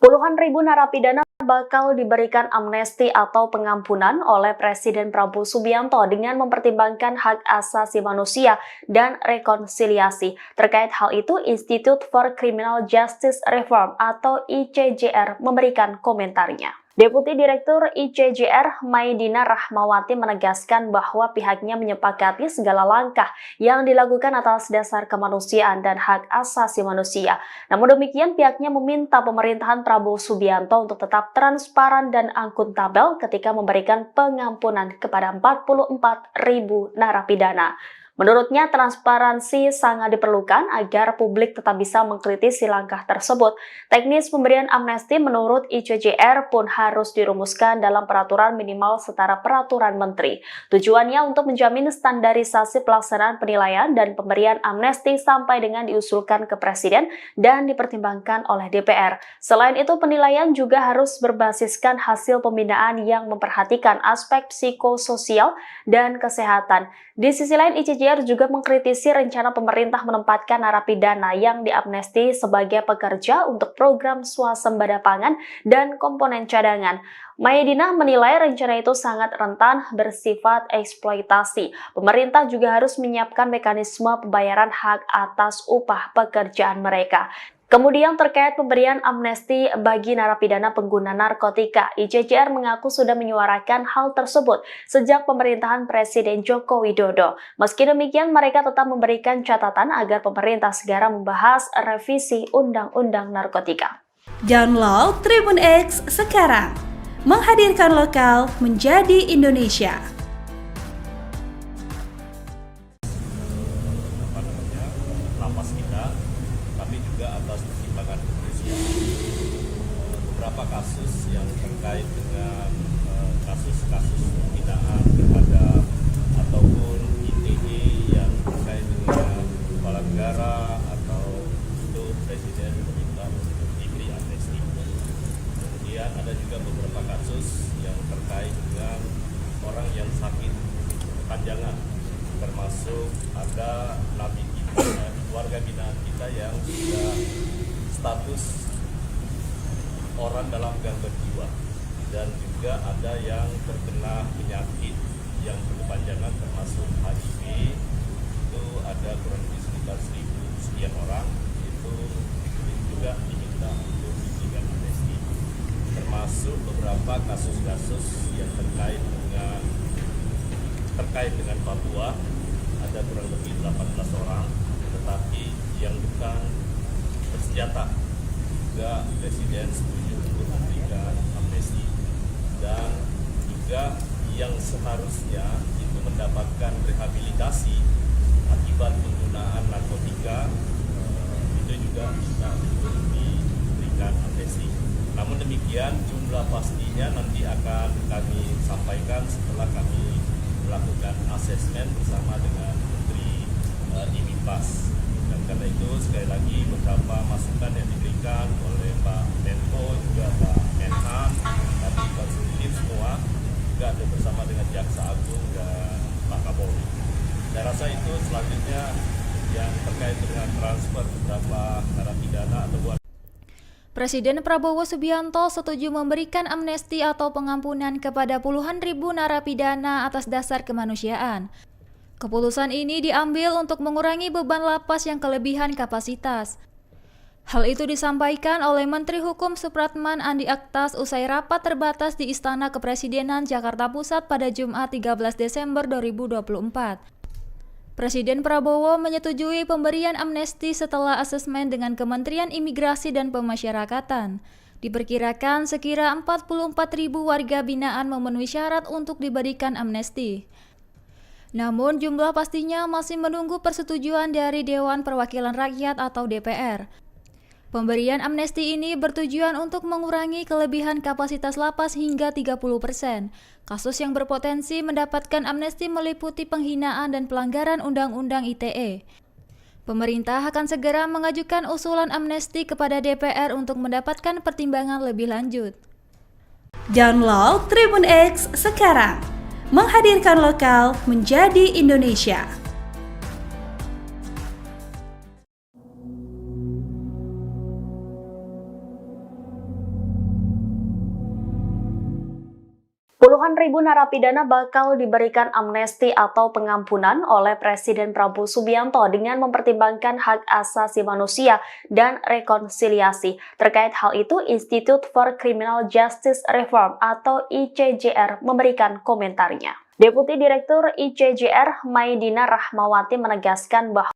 S4: Puluhan ribu narapidana bakal diberikan amnesti atau pengampunan oleh Presiden Prabowo Subianto dengan mempertimbangkan hak asasi manusia dan rekonsiliasi. Terkait hal itu, Institute for Criminal Justice Reform atau ICJR memberikan komentarnya. Deputi Direktur ICJR Maidina Rahmawati menegaskan bahwa pihaknya menyepakati segala langkah yang dilakukan atas dasar kemanusiaan dan hak asasi manusia. Namun demikian, pihaknya meminta pemerintahan Prabowo Subianto untuk tetap transparan dan akuntabel ketika memberikan pengampunan kepada 44.000 narapidana. Menurutnya, transparansi sangat diperlukan agar publik tetap bisa mengkritisi langkah tersebut. Teknis pemberian amnesti menurut ICJR pun harus dirumuskan dalam peraturan minimal setara peraturan menteri. Tujuannya untuk menjamin standarisasi pelaksanaan penilaian dan pemberian amnesti sampai dengan diusulkan ke Presiden dan dipertimbangkan oleh DPR. Selain itu, penilaian juga harus berbasiskan hasil pembinaan yang memperhatikan aspek psikososial dan kesehatan. Di sisi lain, ICJR juga mengkritisi rencana pemerintah menempatkan narapidana yang diamnesti sebagai pekerja untuk program swasembada pangan dan komponen cadangan. Maidina menilai rencana itu sangat rentan bersifat eksploitasi. Pemerintah juga harus menyiapkan mekanisme pembayaran hak atas upah pekerjaan mereka. Kemudian terkait pemberian amnesti bagi narapidana pengguna narkotika, ICJR mengaku sudah menyuarakan hal tersebut sejak pemerintahan Presiden Joko Widodo. Meski demikian, mereka tetap memberikan catatan agar pemerintah segera membahas revisi Undang-Undang Narkotika.
S3: Download Tribun X sekarang, menghadirkan lokal menjadi Indonesia.
S1: Lapas kita, kami juga atas pertimbangan kepolisian beberapa kasus yang terkait dengan kasus-kasus pembinaan terhadap ataupun ITE yang terkait dengan kepala negara atau itu Presiden meminta untuk diberi amnesti. Kemudian ada juga beberapa kasus yang terkait dengan orang yang sakit kepanjangan termasuk ada napi kita, warga binaan kita yang sudah status orang dalam gangguan jiwa, dan juga ada yang terkena penyakit yang berkepanjangan termasuk HIV. Itu ada kurang lebih sekitar 1.000 sekian orang. Itu juga diminta untuk diberikan amnesti, termasuk beberapa kasus-kasus yang terkait dengan Papua. Ada kurang lebih 18 orang, tetapi yang bukan bersenjata juga Presiden setuju untuk memberikan amnesti, dan juga yang seharusnya itu mendapatkan rehabilitasi akibat penggunaan narkotika, itu juga bisa untuk diberikan amnesti. Namun demikian, jumlah pastinya nanti akan kami sampaikan setelah kami melakukan asesmen bersama dengan Menteri IMIPAS. Dan karena itu sekali lagi beberapa masukan yang diberikan oleh Pak Menko, juga Pak Menhan, tadi konsultif semua, juga ada bersama dengan Jaksa Agung dan Pak Kapolri. Saya rasa itu selanjutnya yang terkait dengan transfer beberapa narapidana atau
S2: Presiden Prabowo Subianto setuju memberikan amnesti atau pengampunan kepada puluhan ribu narapidana atas dasar kemanusiaan. Keputusan ini diambil untuk mengurangi beban lapas yang kelebihan kapasitas. Hal itu disampaikan oleh Menteri Hukum Supratman Andi Aktas usai rapat terbatas di Istana Kepresidenan Jakarta Pusat pada Jumat 13 Desember 2024. Presiden Prabowo menyetujui pemberian amnesti setelah asesmen dengan Kementerian Imigrasi dan Pemasyarakatan. Diperkirakan sekira 44.000 warga binaan memenuhi syarat untuk diberikan amnesti. Namun jumlah pastinya masih menunggu persetujuan dari Dewan Perwakilan Rakyat atau DPR. Pemberian amnesti ini bertujuan untuk mengurangi kelebihan kapasitas lapas hingga 30%. Kasus yang berpotensi mendapatkan amnesti meliputi penghinaan dan pelanggaran Undang-Undang ITE. Pemerintah akan segera mengajukan usulan amnesti kepada DPR untuk mendapatkan pertimbangan lebih lanjut.
S3: Download Tribun X sekarang, menghadirkan lokal menjadi Indonesia.
S4: Puluhan ribu narapidana bakal diberikan amnesti atau pengampunan oleh Presiden Prabowo Subianto dengan mempertimbangkan hak asasi manusia dan rekonsiliasi. Terkait hal itu, Institute for Criminal Justice Reform atau ICJR memberikan komentarnya. Deputi Direktur ICJR Maidina Rahmawati menegaskan bahwa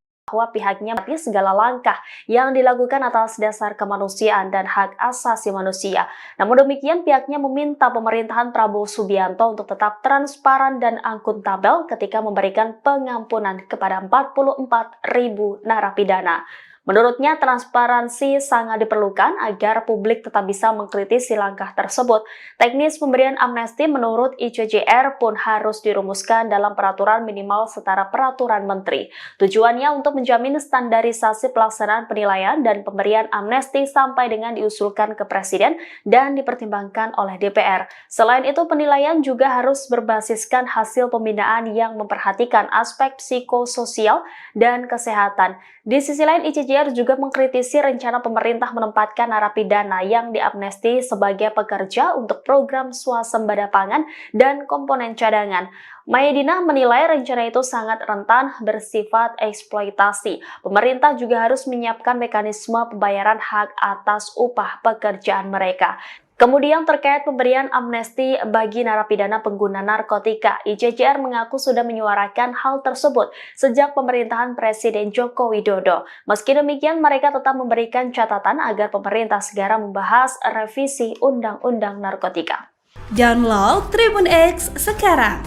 S4: pihaknya menghormati segala langkah yang dilakukan atas dasar kemanusiaan dan hak asasi manusia. Namun demikian, pihaknya meminta pemerintahan Prabowo Subianto untuk tetap transparan dan akuntabel ketika memberikan pengampunan kepada 44.000 narapidana. Menurutnya, transparansi sangat diperlukan agar publik tetap bisa mengkritisi langkah tersebut. Teknis pemberian amnesti menurut ICJR pun harus dirumuskan dalam peraturan minimal setara peraturan menteri. Tujuannya untuk menjamin standarisasi pelaksanaan penilaian dan pemberian amnesti sampai dengan diusulkan ke Presiden dan dipertimbangkan oleh DPR. Selain itu, penilaian juga harus berbasiskan hasil pembinaan yang memperhatikan aspek psikososial dan kesehatan. Di sisi lain, ICJR juga mengkritisi rencana pemerintah menempatkan narapidana yang diamnesti sebagai pekerja untuk program swasembada pangan dan komponen cadangan. Maidina menilai rencana itu sangat rentan bersifat eksploitasi. Pemerintah juga harus menyiapkan mekanisme pembayaran hak atas upah pekerjaan mereka. Kemudian terkait pemberian amnesti bagi narapidana pengguna narkotika, ICJR mengaku sudah menyuarakan hal tersebut sejak pemerintahan Presiden Joko Widodo. Meski demikian, mereka tetap memberikan catatan agar pemerintah segera membahas revisi Undang-Undang Narkotika.
S3: Download Tribun X sekarang,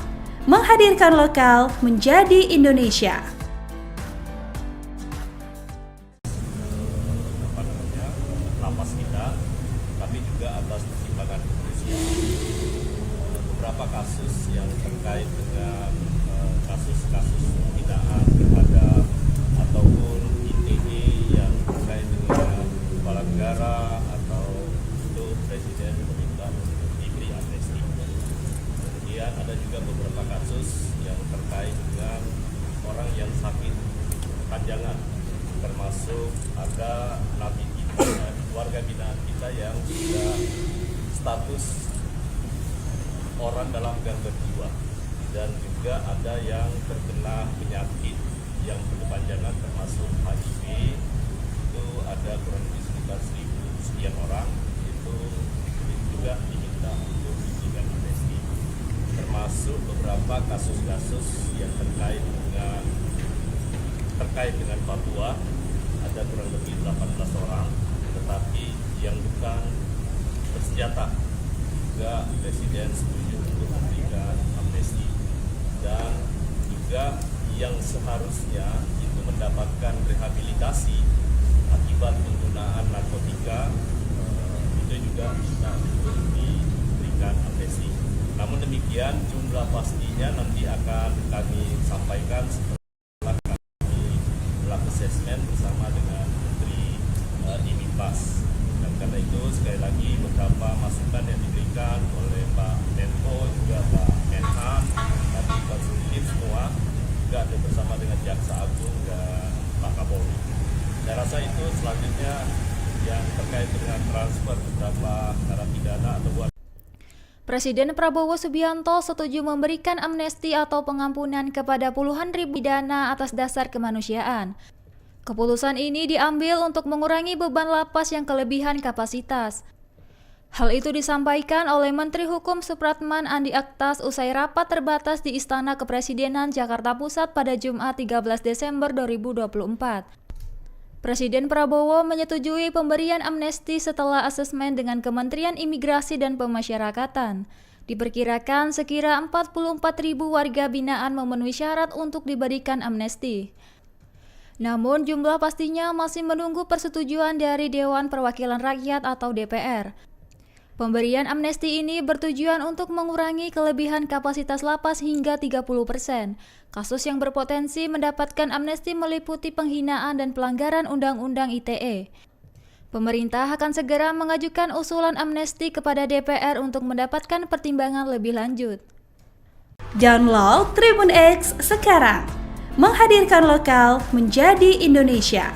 S3: menghadirkan lokal menjadi Indonesia.
S1: Lapas kita, tapi juga atas pertimbangan kepolisian. Beberapa kasus yang terkait dengan kasus-kasus penghinaan terhadap ataupun ITE yang terkait dengan kepala negara atau itu Presiden meminta untuk diberi amnesti. Kemudian ada juga beberapa kasus yang terkait dengan orang perpanjangan, termasuk ada napi kita, warga binaan kita yang sudah status orang dalam gangguan jiwa, dan juga ada yang terkena penyakit yang berkepanjangan termasuk HIV. Itu ada kurang lebih sekitar 1.000 sekian orang, itu juga diminta untuk diberikan amnesti, termasuk beberapa kasus-kasus yang terkait dengan Papua, ada kurang lebih 18 orang, tetapi yang bukan bersenjata juga Presiden setuju untuk memberikan amnesti, dan juga yang seharusnya itu mendapatkan rehabilitasi akibat penggunaan narkotika, itu juga bisa untuk diberikan amnesti. Namun demikian jumlah pastinya nanti akan kami sampaikan setelah kami melakukan asesmen bersama dengan Menteri Imipas. Dan karena itu sekali lagi beberapa masukan yang diberikan oleh Pak Menko juga Pak Menhan, kami konsultif semua, juga ada bersama dengan Jaksa Agung dan Pak Kapolri. Saya rasa itu selanjutnya yang terkait dengan transfer beberapa narapidana atau buat.
S2: Presiden Prabowo Subianto setuju memberikan amnesti atau pengampunan kepada puluhan ribu pidana atas dasar kemanusiaan. Keputusan ini diambil untuk mengurangi beban lapas yang kelebihan kapasitas. Hal itu disampaikan oleh Menteri Hukum Supratman Andi Aktas usai rapat terbatas di Istana Kepresidenan Jakarta Pusat pada Jumat 13 Desember 2024. Presiden Prabowo menyetujui pemberian amnesti setelah asesmen dengan Kementerian Imigrasi dan Pemasyarakatan. Diperkirakan sekira 44.000 warga binaan memenuhi syarat untuk diberikan amnesti. Namun jumlah pastinya masih menunggu persetujuan dari Dewan Perwakilan Rakyat atau DPR. Pemberian amnesti ini bertujuan untuk mengurangi kelebihan kapasitas lapas hingga 30%. Kasus yang berpotensi mendapatkan amnesti meliputi penghinaan dan pelanggaran Undang-Undang ITE. Pemerintah akan segera mengajukan usulan amnesti kepada DPR untuk mendapatkan pertimbangan lebih lanjut.
S3: Download Tribun X sekarang, menghadirkan lokal menjadi Indonesia.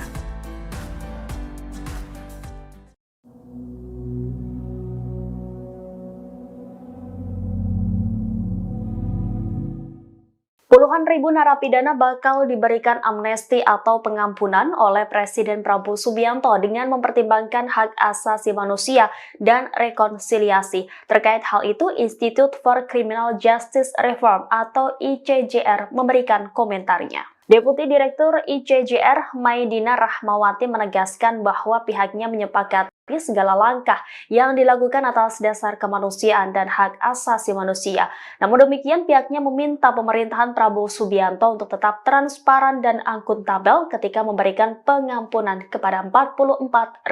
S4: Puluhan ribu narapidana bakal diberikan amnesti atau pengampunan oleh Presiden Prabowo Subianto dengan mempertimbangkan hak asasi manusia dan rekonsiliasi. Terkait hal itu, Institute for Criminal Justice Reform atau ICJR memberikan komentarnya. Deputi Direktur ICJR Maidina Rahmawati menegaskan bahwa pihaknya menyepakati segala langkah yang dilakukan atas dasar kemanusiaan dan hak asasi manusia. Namun demikian, pihaknya meminta pemerintahan Prabowo Subianto untuk tetap transparan dan akuntabel ketika memberikan pengampunan kepada 44.000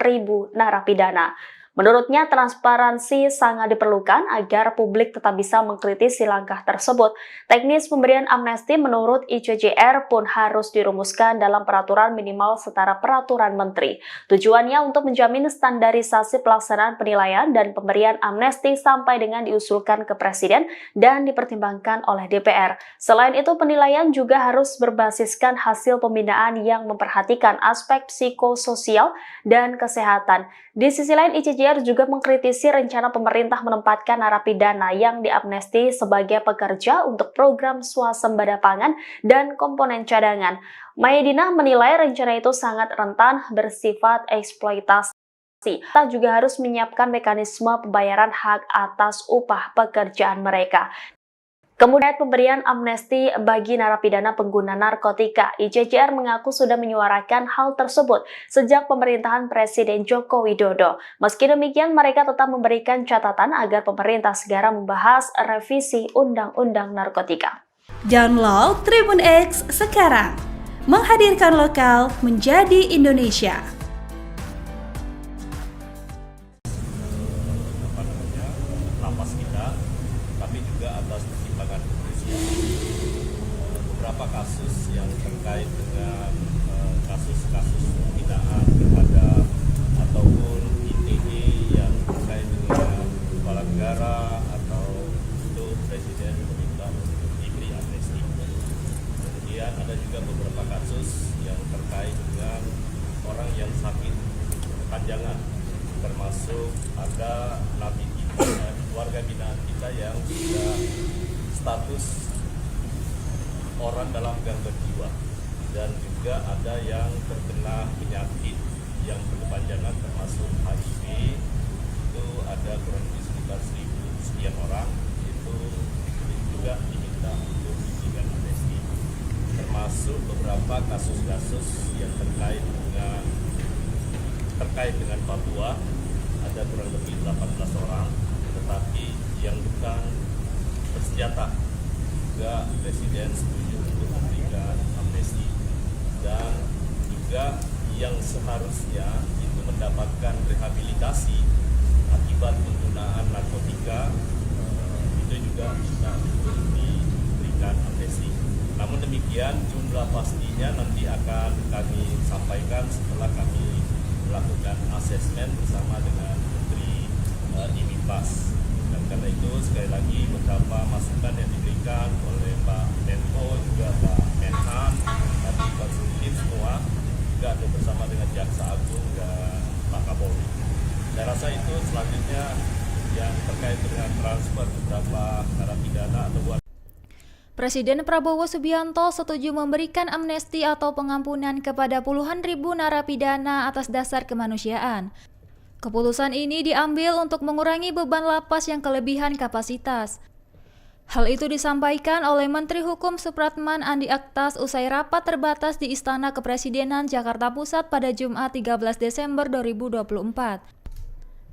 S4: narapidana. Menurutnya, transparansi sangat diperlukan agar publik tetap bisa mengkritisi langkah tersebut. Teknis pemberian amnesti menurut ICJR pun harus dirumuskan dalam peraturan minimal setara peraturan menteri. Tujuannya untuk menjamin standarisasi pelaksanaan penilaian dan pemberian amnesti sampai dengan diusulkan ke Presiden dan dipertimbangkan oleh DPR. Selain itu, penilaian juga harus berbasiskan hasil pembinaan yang memperhatikan aspek psikososial dan kesehatan. Di sisi lain, ICJR juga mengkritisi rencana pemerintah menempatkan narapidana yang diamnesti sebagai pekerja untuk program swasembada pangan dan komponen cadangan. Maidina menilai rencana itu sangat rentan bersifat eksploitasi. Kita juga harus menyiapkan mekanisme pembayaran hak atas upah pekerjaan mereka. Kemudian pemberian amnesti bagi narapidana pengguna narkotika. ICJR mengaku sudah menyuarakan hal tersebut sejak pemerintahan Presiden Joko Widodo. Meski demikian, mereka tetap memberikan catatan agar pemerintah segera membahas revisi Undang-Undang Narkotika.
S3: Download Tribun X sekarang, menghadirkan lokal menjadi Indonesia.
S1: Lapas kita, tapi juga atas pertimbangan kepolisian. Beberapa kasus yang terkait dengan kasus-kasus penghinaan terhadap ataupun ITE yang terkait dengan kepala negara atau itu Presiden meminta untuk diberi amnesti. Kemudian dan ada juga beberapa kasus yang terkait dengan orang yang sakit kepanjangan, termasuk ada napi kita, warga binaan kita yang sudah status orang dalam gangguan jiwa, dan juga ada yang terkena penyakit yang berkepanjangan termasuk HIV. Itu ada kurang lebih sekitar 1.000 sekian orang, itu juga diminta untuk diberikan amnesti, termasuk beberapa kasus-kasus yang terkait dengan Papua, ada kurang lebih 18 orang, tetapi yang bukan bersenjata juga Presiden setuju untuk memberikan amnesti, dan juga yang seharusnya itu mendapatkan rehabilitasi akibat penggunaan narkotika, itu juga bisa untuk diberikan amnesti. Namun demikian jumlah pastinya nanti akan kami sampaikan setelah kami melakukan asesmen bersama dengan Menteri IMIPAS. Dan karena itu sekali lagi beberapa masukan yang diberikan oleh Pak Menko juga Pak Menhan dan konsultif semua juga ada bersama dengan Jaksa Agung dan Pak Kapolri. Saya rasa itu selanjutnya yang terkait dengan transfer beberapa narapidana atau
S2: Presiden Prabowo Subianto setuju memberikan amnesti atau pengampunan kepada puluhan ribu narapidana atas dasar kemanusiaan. Keputusan ini diambil untuk mengurangi beban lapas yang kelebihan kapasitas. Hal itu disampaikan oleh Menteri Hukum Supratman Andi Aktas usai rapat terbatas di Istana Kepresidenan Jakarta Pusat pada Jumat 13 Desember 2024.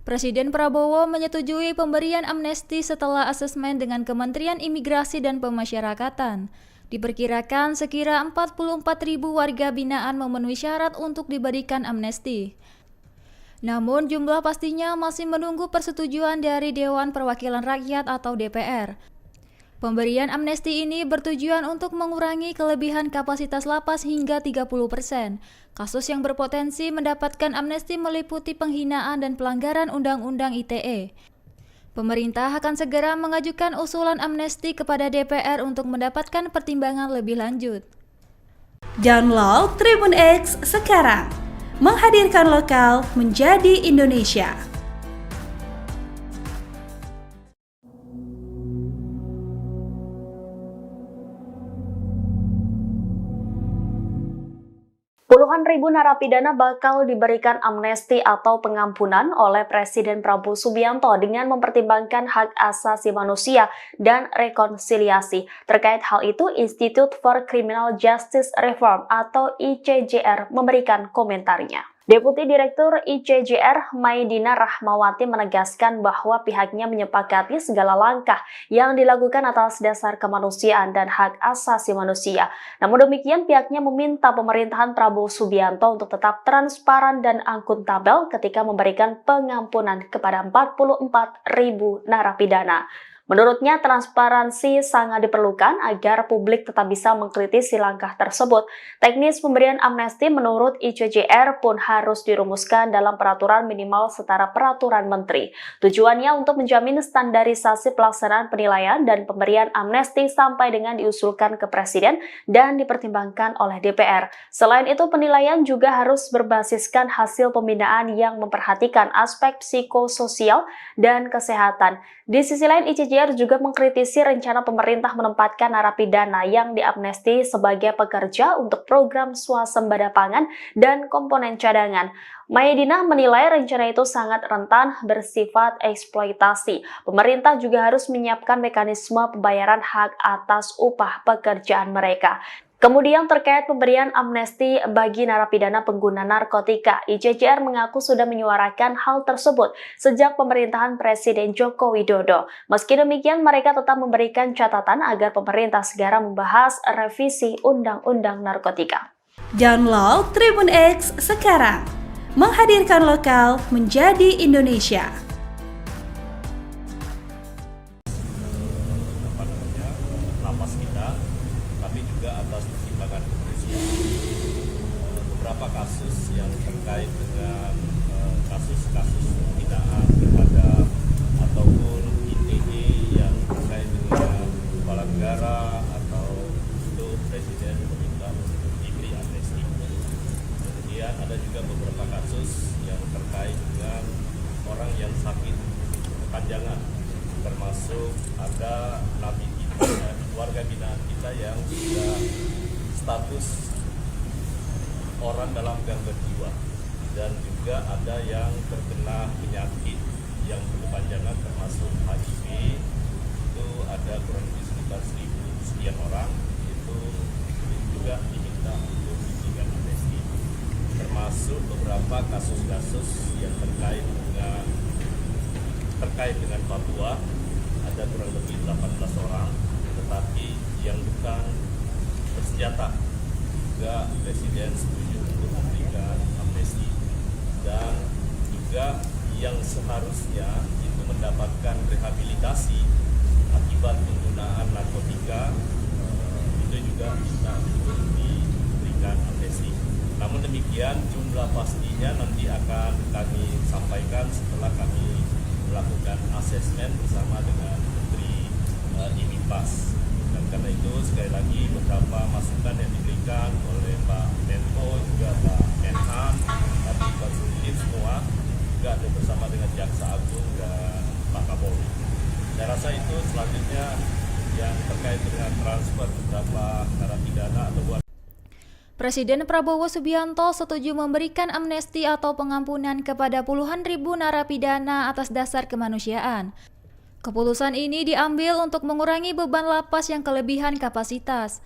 S2: Presiden Prabowo menyetujui pemberian amnesti setelah asesmen dengan Kementerian Imigrasi dan Pemasyarakatan. Diperkirakan sekira 44.000 warga binaan memenuhi syarat untuk diberikan amnesti. Namun jumlah pastinya masih menunggu persetujuan dari Dewan Perwakilan Rakyat atau DPR. Pemberian amnesti ini bertujuan untuk mengurangi kelebihan kapasitas lapas hingga 30%. Kasus yang berpotensi mendapatkan amnesti meliputi penghinaan dan pelanggaran Undang-Undang ITE. Pemerintah akan segera mengajukan usulan amnesti kepada DPR untuk mendapatkan pertimbangan lebih lanjut.
S3: Download Tribun X sekarang, menghadirkan lokal menjadi Indonesia.
S4: Puluhan ribu narapidana bakal diberikan amnesti atau pengampunan oleh Presiden Prabowo Subianto dengan mempertimbangkan hak asasi manusia dan rekonsiliasi. Terkait hal itu, Institute for Criminal Justice Reform atau ICJR memberikan komentarnya. Deputi Direktur ICJR Maidina Rahmawati menegaskan bahwa pihaknya menyepakati segala langkah yang dilakukan atas dasar kemanusiaan dan hak asasi manusia. Namun demikian, pihaknya meminta pemerintahan Prabowo Subianto untuk tetap transparan dan akuntabel ketika memberikan pengampunan kepada 44.000 narapidana. Menurutnya, transparansi sangat diperlukan agar publik tetap bisa mengkritisi langkah tersebut. Teknis pemberian amnesti menurut ICJR pun harus dirumuskan dalam peraturan minimal setara peraturan menteri. Tujuannya untuk menjamin standarisasi pelaksanaan penilaian dan pemberian amnesti sampai dengan diusulkan ke Presiden dan dipertimbangkan oleh DPR. Selain itu, penilaian juga harus berbasiskan hasil pembinaan yang memperhatikan aspek psikososial dan kesehatan. Di sisi lain, ICJR juga mengkritisi rencana pemerintah menempatkan narapidana yang diamnesti sebagai pekerja untuk program swasembada pangan dan komponen cadangan. Maidina menilai rencana itu sangat rentan bersifat eksploitasi. Pemerintah juga harus menyiapkan mekanisme pembayaran hak atas upah pekerjaan mereka. Kemudian terkait pemberian amnesti bagi narapidana pengguna narkotika, ICJR mengaku sudah menyuarakan hal tersebut sejak pemerintahan Presiden Joko Widodo. Meski demikian, mereka tetap memberikan catatan agar pemerintah segera membahas revisi Undang-Undang Narkotika.
S3: Download Tribun X sekarang, menghadirkan lokal menjadi Indonesia.
S1: Lapas kita, tapi juga atas pertimbangan kepolisian. Beberapa kasus yang terkait dengan kasus-kasus penghinaan terhadap ataupun ITE yang terkait dengan kepala negara atau itu Presiden status orang dalam gangguan jiwa, dan juga ada yang terkena penyakit yang berkepanjangan termasuk HIV. Itu ada kurang lebih sekitar 1.000 sekian orang. Itu juga diminta untuk diberikan amnesti, termasuk beberapa kasus-kasus yang terkait dengan Papua. Ada kurang lebih 18 orang, tetapi yang bukan bersenjata juga Presiden setuju untuk memberikan amnesti, dan juga yang seharusnya itu mendapatkan rehabilitasi akibat penggunaan narkotika, itu juga bisa untuk diberikan amnesti. Namun demikian, jumlah pastinya nanti akan kami sampaikan setelah kami melakukan asesmen bersama dengan Menteri IMIPAS. Dan karena itu sekali lagi beberapa masukan yang diberikan oleh Pak Menko, juga Pak Menhan, tapi konsultif semua, juga ada bersama dengan Jaksa Agung dan Pak Kapolri. Saya rasa itu selanjutnya yang terkait dengan transfer beberapa narapidana atau
S2: Presiden Prabowo Subianto setuju memberikan amnesti atau pengampunan kepada puluhan ribu narapidana atas dasar kemanusiaan. Keputusan ini diambil untuk mengurangi beban lapas yang kelebihan kapasitas.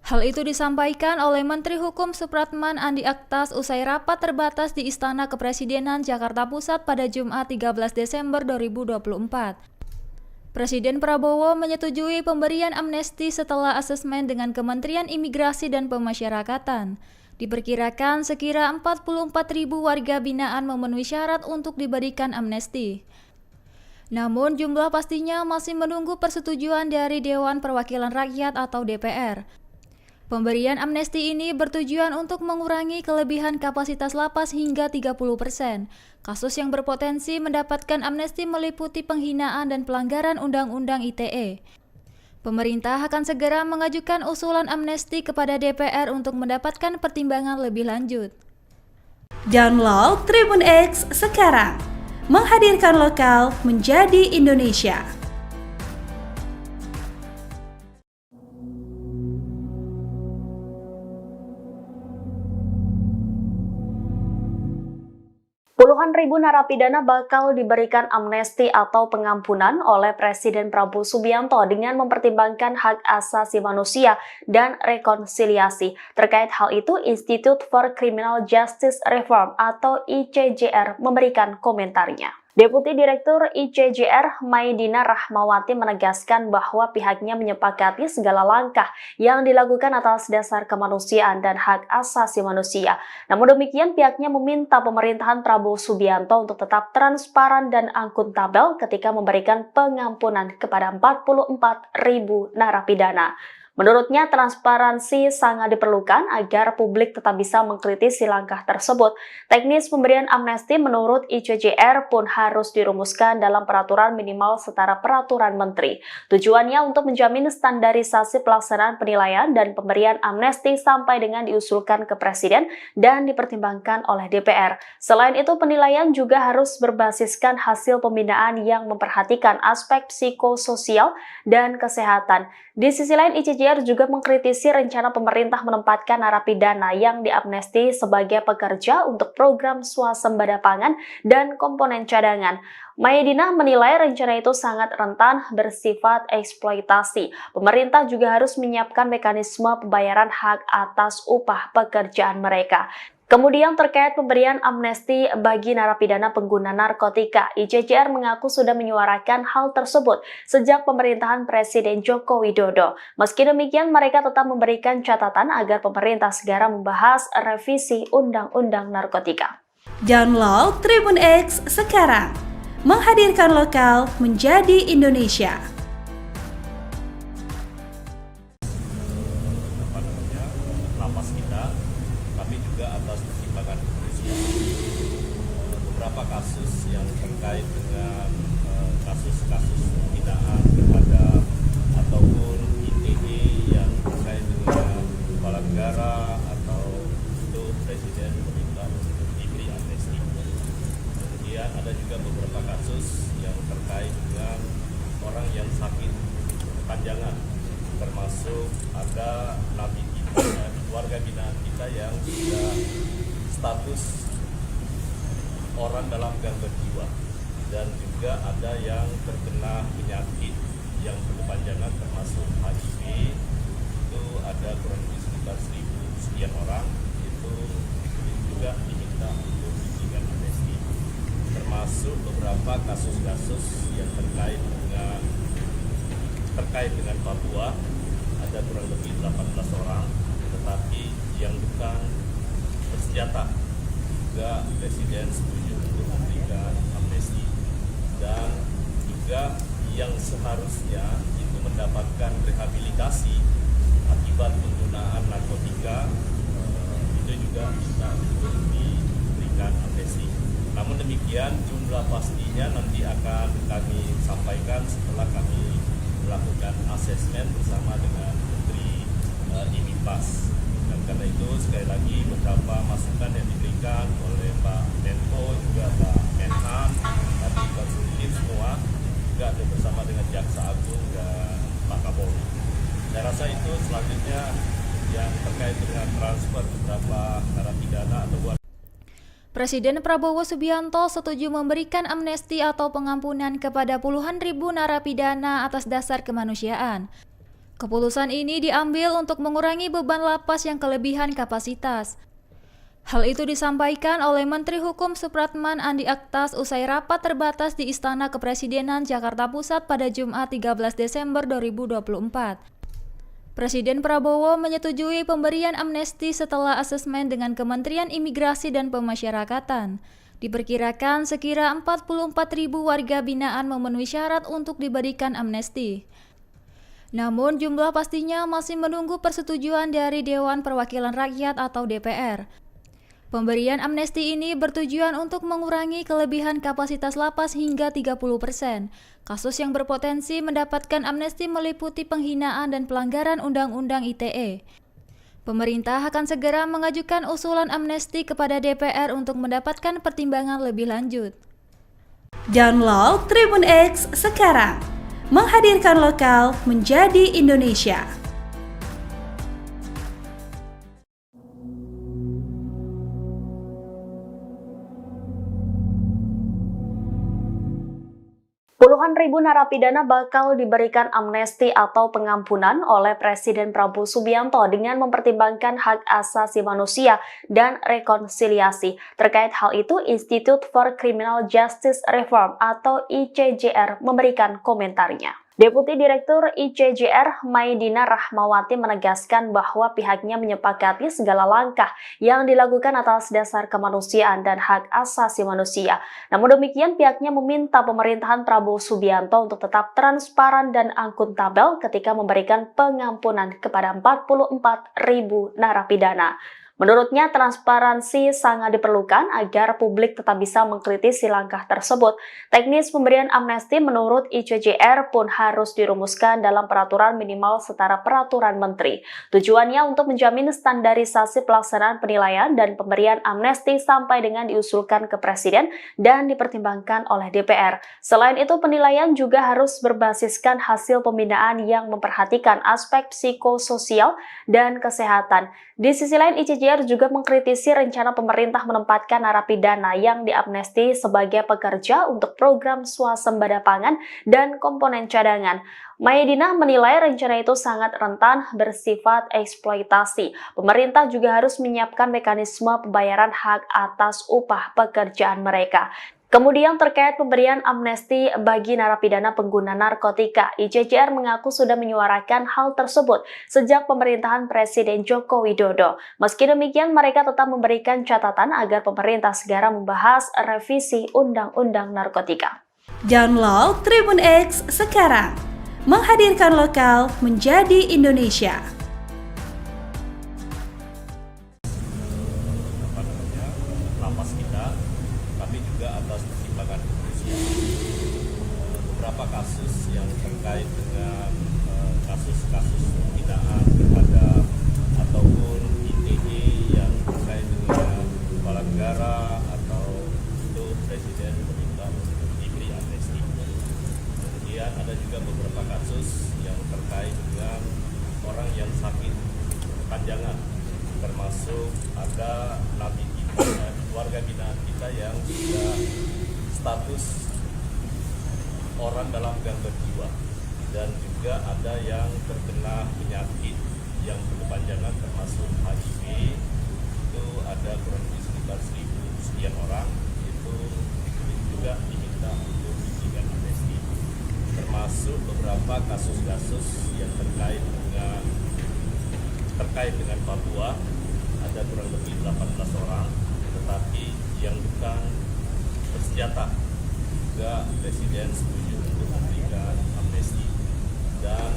S2: Hal itu disampaikan oleh Menteri Hukum Supratman Andi Aktas usai rapat terbatas di Istana Kepresidenan Jakarta Pusat pada Jumat 13 Desember 2024. Presiden Prabowo menyetujui pemberian amnesti setelah asesmen dengan Kementerian Imigrasi dan Pemasyarakatan. Diperkirakan sekira 44.000 warga binaan memenuhi syarat untuk diberikan amnesti. Namun jumlah pastinya masih menunggu persetujuan dari Dewan Perwakilan Rakyat atau DPR. Pemberian amnesti ini bertujuan untuk mengurangi kelebihan kapasitas lapas hingga 30%. Kasus yang berpotensi mendapatkan amnesti meliputi penghinaan dan pelanggaran Undang-Undang ITE. Pemerintah akan segera mengajukan usulan amnesti kepada DPR untuk mendapatkan pertimbangan lebih lanjut.
S3: Download Tribun X sekarang, menghadirkan lokal menjadi Indonesia.
S4: Puluhan ribu narapidana bakal diberikan amnesti atau pengampunan oleh Presiden Prabowo Subianto dengan mempertimbangkan hak asasi manusia dan rekonsiliasi. Terkait hal itu, Institute for Criminal Justice Reform atau ICJR memberikan komentarnya. Deputi Direktur ICJR Maidina Rahmawati menegaskan bahwa pihaknya menyepakati segala langkah yang dilakukan atas dasar kemanusiaan dan hak asasi manusia. Namun demikian, pihaknya meminta pemerintahan Prabowo Subianto untuk tetap transparan dan akuntabel ketika memberikan pengampunan kepada 44.000 narapidana. Menurutnya, transparansi sangat diperlukan agar publik tetap bisa mengkritisi langkah tersebut. Teknis pemberian amnesti menurut ICJR pun harus dirumuskan dalam peraturan minimal setara peraturan menteri. Tujuannya untuk menjamin standarisasi pelaksanaan penilaian dan pemberian amnesti sampai dengan diusulkan ke Presiden dan dipertimbangkan oleh DPR. Selain itu, penilaian juga harus berbasiskan hasil pembinaan yang memperhatikan aspek psikososial dan kesehatan. Di sisi lain, ICJR juga mengkritisi rencana pemerintah menempatkan narapidana yang diamnesti sebagai pekerja untuk program swasembada pangan dan komponen cadangan. Maidina menilai rencana itu sangat rentan bersifat eksploitasi. Pemerintah juga harus menyiapkan mekanisme pembayaran hak atas upah pekerjaan mereka. Kemudian terkait pemberian amnesti bagi narapidana pengguna narkotika, ICJR mengaku sudah menyuarakan hal tersebut sejak pemerintahan Presiden Joko Widodo. Meski demikian, mereka tetap memberikan catatan agar pemerintah segera membahas revisi Undang-Undang Narkotika.
S3: Download Tribun X sekarang, menghadirkan lokal menjadi Indonesia.
S1: Lapas kita, kami juga atas pertimbangan kepolisian beberapa kasus yang terkait dengan kasus-kasus penghinaan terhadap ataupun ITE yang terkait dengan kepala negara atau itu Presiden meminta untuk diberi amnesti. Kemudian ada juga beberapa kasus yang terkait dengan orang yang sakit kepanjangan, termasuk ada warga binaan kita yang sudah status orang dalam gangguan jiwa, dan juga ada yang terkena penyakit yang berkepanjangan termasuk HIV. Itu ada kurang lebih sekitar 1.000 sekian orang. Itu juga diminta untuk diberikan amnesti, termasuk beberapa kasus-kasus yang terkait dengan Papua. Ada kurang lebih 18 orang, tetapi yang bukan bersenjata juga Presiden setuju untuk memberikan amnesti, dan juga yang seharusnya itu mendapatkan rehabilitasi akibat penggunaan narkotika, itu juga bisa untuk diberikan amnesti. Namun demikian, jumlah pastinya nanti akan kami sampaikan setelah kami melakukan asesmen bersama dengan Menteri IMIPAS. Dan karena itu sekali lagi beberapa masukan yang diberikan oleh Pak Menko juga Pak Menhan tadi konstruktif semua, juga ada bersama dengan Jaksa Agung dan Pak Kapolri. Saya rasa itu selanjutnya yang terkait dengan transfer beberapa narapidana atau
S2: Presiden Prabowo Subianto setuju memberikan amnesti atau pengampunan kepada puluhan ribu narapidana atas dasar kemanusiaan. Keputusan ini diambil untuk mengurangi beban lapas yang kelebihan kapasitas. Hal itu disampaikan oleh Menteri Hukum Supratman Andi Aktas usai rapat terbatas di Istana Kepresidenan Jakarta Pusat pada Jumat 13 Desember 2024. Presiden Prabowo menyetujui pemberian amnesti setelah asesmen dengan Kementerian Imigrasi dan Pemasyarakatan. Diperkirakan sekira 44.000 warga binaan memenuhi syarat untuk diberikan amnesti. Namun jumlah pastinya masih menunggu persetujuan dari Dewan Perwakilan Rakyat atau DPR. Pemberian amnesti ini bertujuan untuk mengurangi kelebihan kapasitas lapas hingga 30%. Kasus yang berpotensi mendapatkan amnesti meliputi penghinaan dan pelanggaran Undang-Undang ITE. Pemerintah akan segera mengajukan usulan amnesti kepada DPR untuk mendapatkan pertimbangan lebih lanjut.
S3: Download Tribun X sekarang, menghadirkan lokal menjadi Indonesia.
S4: Puluhan ribu narapidana bakal diberikan amnesti atau pengampunan oleh Presiden Prabowo Subianto dengan mempertimbangkan hak asasi manusia dan rekonsiliasi. Terkait hal itu, Institute for Criminal Justice Reform atau ICJR memberikan komentarnya. Deputi Direktur ICJR Maidina Rahmawati menegaskan bahwa pihaknya menyepakati segala langkah yang dilakukan atas dasar kemanusiaan dan hak asasi manusia. Namun demikian, pihaknya meminta pemerintahan Prabowo Subianto untuk tetap transparan dan akuntabel ketika memberikan pengampunan kepada 44.000 narapidana. Menurutnya, transparansi sangat diperlukan agar publik tetap bisa mengkritisi langkah tersebut. Teknis pemberian amnesti menurut ICJR pun harus dirumuskan dalam peraturan minimal setara peraturan menteri. Tujuannya untuk menjamin standarisasi pelaksanaan penilaian dan pemberian amnesti sampai dengan diusulkan ke Presiden dan dipertimbangkan oleh DPR. Selain itu, penilaian juga harus berbasiskan hasil pembinaan yang memperhatikan aspek psikososial dan kesehatan. Di sisi lain, ICJR juga mengkritisi rencana pemerintah menempatkan narapidana yang diamnesti sebagai pekerja untuk program swasembada pangan dan komponen cadangan. Maidina menilai rencana itu sangat rentan bersifat eksploitasi. Pemerintah juga harus menyiapkan mekanisme pembayaran hak atas upah pekerjaan mereka. Kemudian terkait pemberian amnesti bagi narapidana pengguna narkotika, ICJR mengaku sudah menyuarakan hal tersebut sejak pemerintahan Presiden Joko Widodo. Meski demikian, mereka tetap memberikan catatan agar pemerintah segera membahas revisi Undang-Undang Narkotika.
S3: Download Tribun X sekarang, menghadirkan lokal menjadi Indonesia.
S1: Lapas kita, tapi juga atas pertimbangan kepolisian. Beberapa kasus yang terkait dengan kasus-kasus penghinaan kepada ataupun ITE yang terkait dengan kepala negara atau itu Presiden meminta untuk diberi amnesti. Kemudian ada juga beberapa kasus yang terkait dengan orang yang sakit kepanjangan termasuk ada napi kita dan warga binaan kita yang sudah status orang dalam gangguan jiwa, dan juga ada yang terkena penyakit yang berkepanjangan termasuk HIV. Itu ada kurang lebih sekitar 1.000 sekian orang. Itu juga diminta untuk diberikan amnesti, termasuk beberapa kasus-kasus yang terkait dengan Papua. Ada kurang lebih 18 orang, tetapi yang bukan bersenjata juga Presiden setuju untuk memberikan amnesti, dan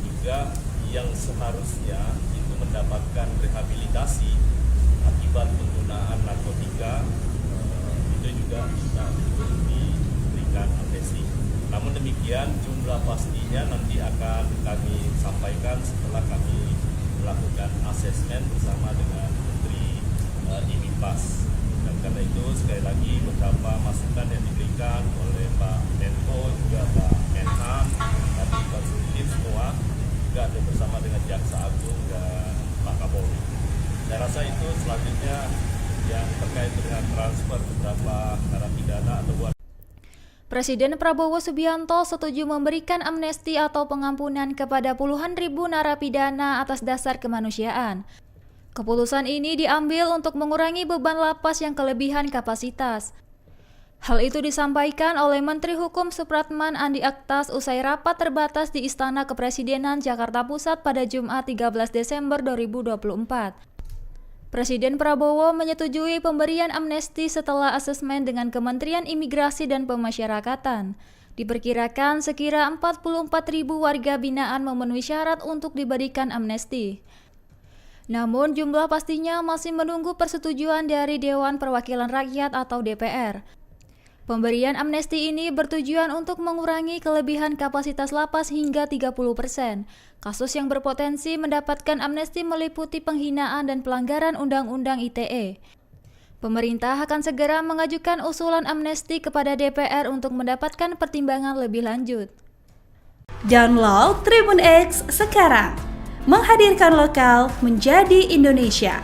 S1: juga yang seharusnya itu mendapatkan rehabilitasi akibat penggunaan narkotika, itu juga bisa diberikan amnesti. Namun demikian, jumlah pastinya nanti akan kami sampaikan setelah kami melakukan asesmen bersama dengan Menteri IMIPAS. Dan karena itu sekali lagi beberapa masukan yang diberikan oleh Pak Menko, juga Pak Menhan, tadi konstruktif semua, juga ada bersama dengan Jaksa Agung dan Pak Kapolri. Saya rasa itu selanjutnya yang terkait dengan transfer beberapa narapidana atau
S2: Presiden Prabowo Subianto setuju memberikan amnesti atau pengampunan kepada puluhan ribu narapidana atas dasar kemanusiaan. Keputusan ini diambil untuk mengurangi beban lapas yang kelebihan kapasitas. Hal itu disampaikan oleh Menteri Hukum Supratman Andi Aktas usai rapat terbatas di Istana Kepresidenan Jakarta Pusat pada Jumat 13 Desember 2024. Presiden Prabowo menyetujui pemberian amnesti setelah asesmen dengan Kementerian Imigrasi dan Pemasyarakatan. Diperkirakan sekira 44.000 warga binaan memenuhi syarat untuk diberikan amnesti. Namun jumlah pastinya masih menunggu persetujuan dari Dewan Perwakilan Rakyat atau DPR. Pemberian amnesti ini bertujuan untuk mengurangi kelebihan kapasitas lapas hingga 30%. Kasus yang berpotensi mendapatkan amnesti meliputi penghinaan dan pelanggaran Undang-Undang ITE. Pemerintah akan segera mengajukan usulan amnesti kepada DPR untuk mendapatkan pertimbangan lebih lanjut.
S3: Download Tribun X sekarang, menghadirkan lokal menjadi Indonesia.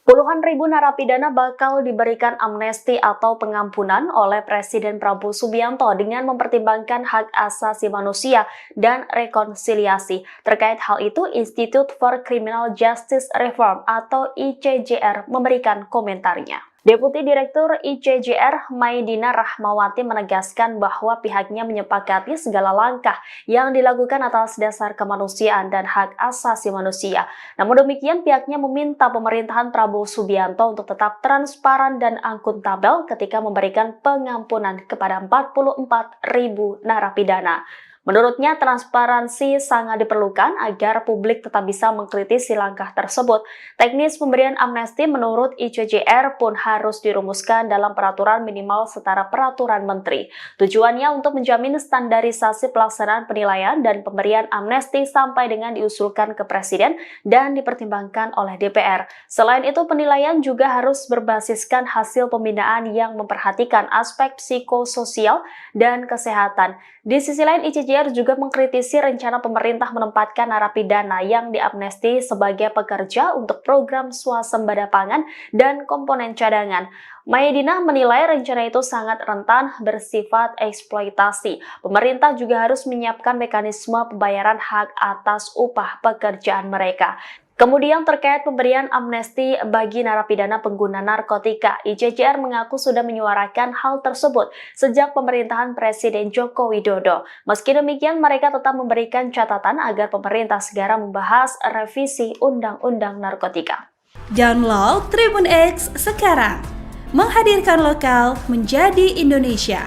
S4: Puluhan ribu narapidana bakal diberikan amnesti atau pengampunan oleh Presiden Prabowo Subianto dengan mempertimbangkan hak asasi manusia dan rekonsiliasi. Terkait hal itu, Institute for Criminal Justice Reform atau ICJR memberikan komentarnya. Deputi Direktur ICJR Maidina Rahmawati menegaskan bahwa pihaknya menyepakati segala langkah yang dilakukan atas dasar kemanusiaan dan hak asasi manusia. Namun demikian, pihaknya meminta pemerintahan Prabowo Subianto untuk tetap transparan dan akuntabel ketika memberikan pengampunan kepada 44.000 narapidana. Menurutnya, transparansi sangat diperlukan agar publik tetap bisa mengkritisi langkah tersebut. Teknis pemberian amnesti menurut ICJR pun harus dirumuskan dalam peraturan minimal setara peraturan menteri. Tujuannya untuk menjamin standarisasi pelaksanaan penilaian dan pemberian amnesti sampai dengan diusulkan ke Presiden dan dipertimbangkan oleh DPR. Selain itu, penilaian juga harus berbasiskan hasil pembinaan yang memperhatikan aspek psikososial dan kesehatan. Di sisi lain, ICJR juga mengkritisi rencana pemerintah menempatkan narapidana yang diamnesti sebagai pekerja untuk program swasembada pangan dan komponen cadangan. Maidina menilai rencana itu sangat rentan bersifat eksploitasi. Pemerintah juga harus menyiapkan mekanisme pembayaran hak atas upah pekerjaan mereka. Kemudian terkait pemberian amnesti bagi narapidana pengguna narkotika, ICJR mengaku sudah menyuarakan hal tersebut sejak pemerintahan Presiden Joko Widodo. Meski demikian, mereka tetap memberikan catatan agar pemerintah segera membahas revisi Undang-Undang Narkotika.
S3: Download Tribun X sekarang, menghadirkan lokal menjadi Indonesia.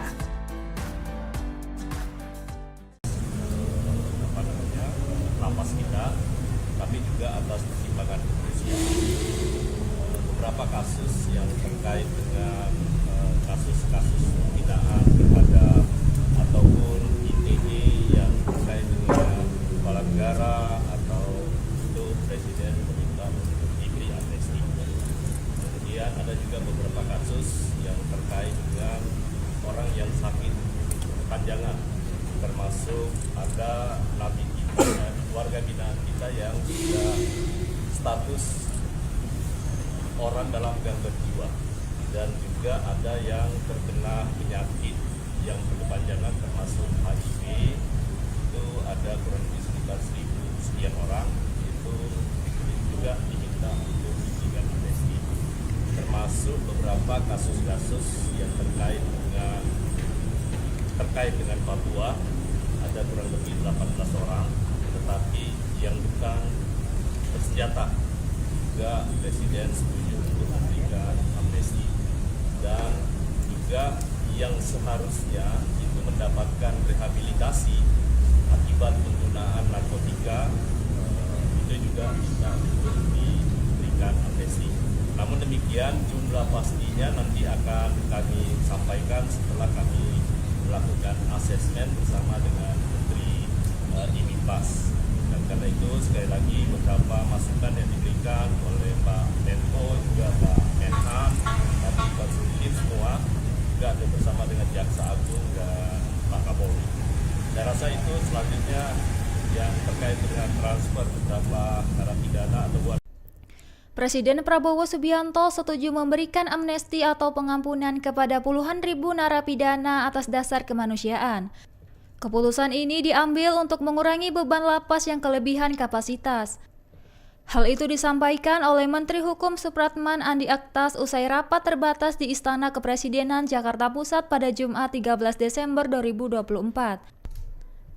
S1: Lapas kita, tapi juga atas pertimbangan kepolisian. Beberapa kasus yang terkait dengan kasus-kasus penghinaan terhadap ataupun ITE yang terkait dengan kepala negara atau itu Presiden meminta untuk diberi amnesti. Kemudian ada juga beberapa kasus yang terkait dengan orang ada napi kita, warga binaan kita yang sudah status orang dalam gangguan jiwa, dan juga ada yang terkena penyakit yang berkepanjangan termasuk HIV. Itu ada kurang lebih sekitar 1.000 sekian orang. Itu juga diminta untuk diberikan amnesti, termasuk beberapa kasus-kasus yang terkait dengan Papua. Ada kurang lebih 18 orang, tetapi yang bukan bersenjata juga Presiden setuju untuk memberikan amnesti, dan juga yang seharusnya itu mendapatkan rehabilitasi akibat penggunaan narkotika, itu juga bisa untuk diberikan amnesti. Namun demikian, jumlah pastinya nanti akan kami sampaikan setelah kami melakukan asesmen bersama dengan Menteri IMIPAS. Dan karena itu sekali lagi beberapa masukan yang diberikan oleh Pak Menko juga Pak Menhan dan Pak Sudir semua juga ada bersama dengan Jaksa Agung dan Pak Kapolri. Saya rasa itu selanjutnya yang terkait dengan transfer beberapa narapidana atau
S2: Presiden Prabowo Subianto setuju memberikan amnesti atau pengampunan kepada puluhan ribu narapidana atas dasar kemanusiaan. Keputusan ini diambil untuk mengurangi beban lapas yang kelebihan kapasitas. Hal itu disampaikan oleh Menteri Hukum Supratman Andi Aktas usai rapat terbatas di Istana Kepresidenan Jakarta Pusat pada Jumat 13 Desember 2024.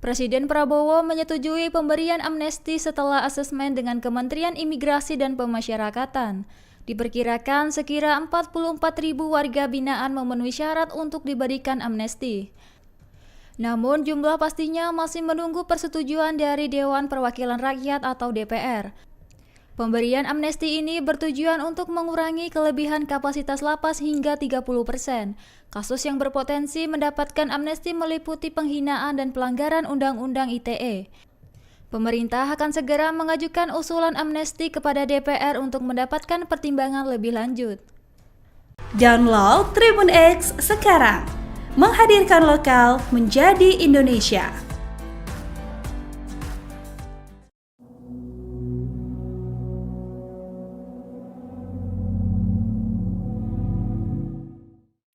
S2: Presiden Prabowo menyetujui pemberian amnesti setelah asesmen dengan Kementerian Imigrasi dan Pemasyarakatan. Diperkirakan sekira 44.000 warga binaan memenuhi syarat untuk diberikan amnesti. Namun jumlah pastinya masih menunggu persetujuan dari Dewan Perwakilan Rakyat atau DPR. Pemberian amnesti ini bertujuan untuk mengurangi kelebihan kapasitas lapas hingga 30%. Kasus yang berpotensi mendapatkan amnesti meliputi penghinaan dan pelanggaran Undang-Undang ITE. Pemerintah akan segera mengajukan usulan amnesti kepada DPR untuk mendapatkan pertimbangan lebih lanjut.
S3: Download Tribun X sekarang, menghadirkan lokal menjadi Indonesia.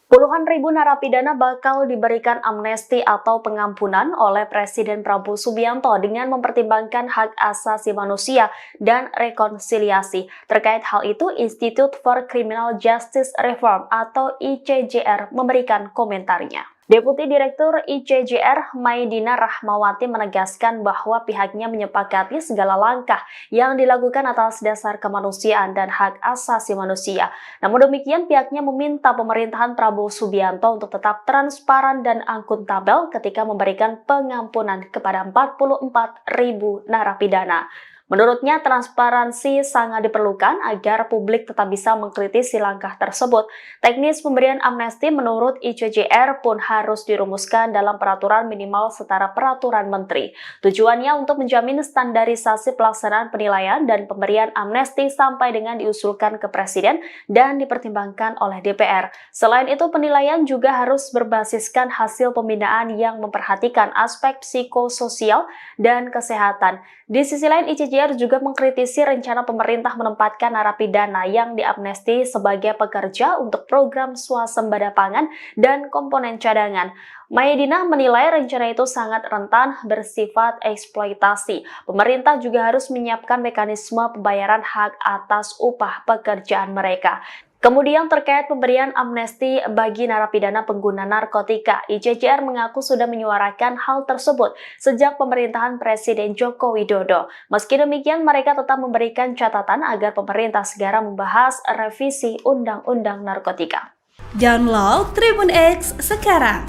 S4: Puluhan ribu narapidana bakal diberikan amnesti atau pengampunan oleh Presiden Prabowo Subianto dengan mempertimbangkan hak asasi manusia dan rekonsiliasi. Terkait hal itu, Institute for Criminal Justice Reform atau ICJR memberikan komentarnya. Deputi Direktur ICJR Maidina Rahmawati menegaskan bahwa pihaknya menyepakati segala langkah yang dilakukan atas dasar kemanusiaan dan hak asasi manusia. Namun demikian, pihaknya meminta pemerintahan Prabowo Subianto untuk tetap transparan dan akuntabel ketika memberikan pengampunan kepada 44.000 narapidana. Menurutnya, transparansi sangat diperlukan agar publik tetap bisa mengkritisi langkah tersebut. Teknis pemberian amnesti menurut ICJR pun harus dirumuskan dalam peraturan minimal setara peraturan menteri. Tujuannya untuk menjamin standarisasi pelaksanaan penilaian dan pemberian amnesti sampai dengan diusulkan ke Presiden dan dipertimbangkan oleh DPR. Selain itu, penilaian juga harus berbasiskan hasil pembinaan yang memperhatikan aspek psikososial dan kesehatan. Di sisi lain, ICJR juga mengkritisi rencana pemerintah menempatkan narapidana yang diamnesti sebagai pekerja untuk program swasembada pangan dan komponen cadangan. Maidina menilai rencana itu sangat rentan bersifat eksploitasi. Pemerintah juga harus menyiapkan mekanisme pembayaran hak atas upah pekerjaan mereka. Kemudian terkait pemberian amnesti bagi narapidana pengguna narkotika, ICJR mengaku sudah menyuarakan hal tersebut sejak pemerintahan Presiden Joko Widodo. Meski demikian, mereka tetap memberikan catatan agar pemerintah segera membahas revisi Undang-Undang Narkotika.
S3: Download Tribun X sekarang,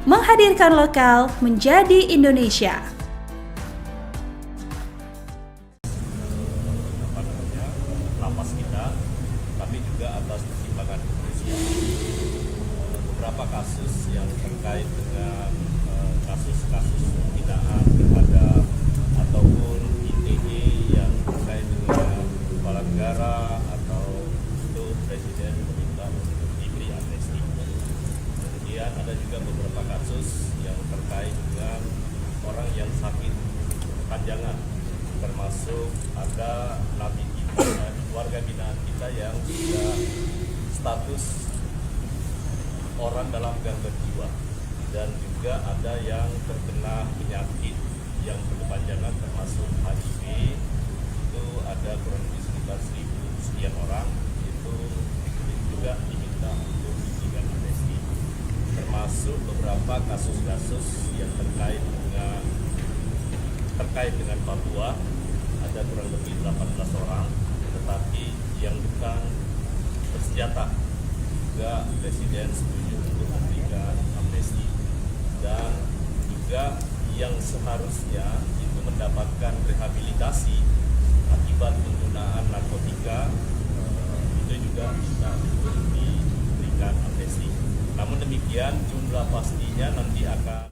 S3: menghadirkan lokal menjadi Indonesia.
S1: Lapas kita, tapi juga atas pertimbangan kepolisian. Beberapa kasus yang terkait dengan kasus-kasus penghinaan terhadap ataupun ITE yang terkait dengan kepala negara atau itu Presiden meminta untuk diberi amnesti. Kemudian ada juga beberapa kasus yang terkait dengan orang yang sakit kepanjangan, termasuk ada napi kita, warga binaan kita yang sudah status orang dalam gangguan jiwa, dan juga ada yang terkena penyakit yang berkepanjangan termasuk HIV. Itu ada kurang lebih sekitar 1.000 sekian orang. Itu juga diminta untuk diberikan amnesti, termasuk beberapa kasus-kasus yang terkait dengan Papua. Ada kurang lebih 18 orang, tetapi yang bukan bersenjata juga Presiden setuju untuk memberikan amnesti, dan juga yang seharusnya itu mendapatkan rehabilitasi akibat penggunaan narkotika, itu juga bisa untuk diberikan amnesti. Namun demikian jumlah pastinya nanti akan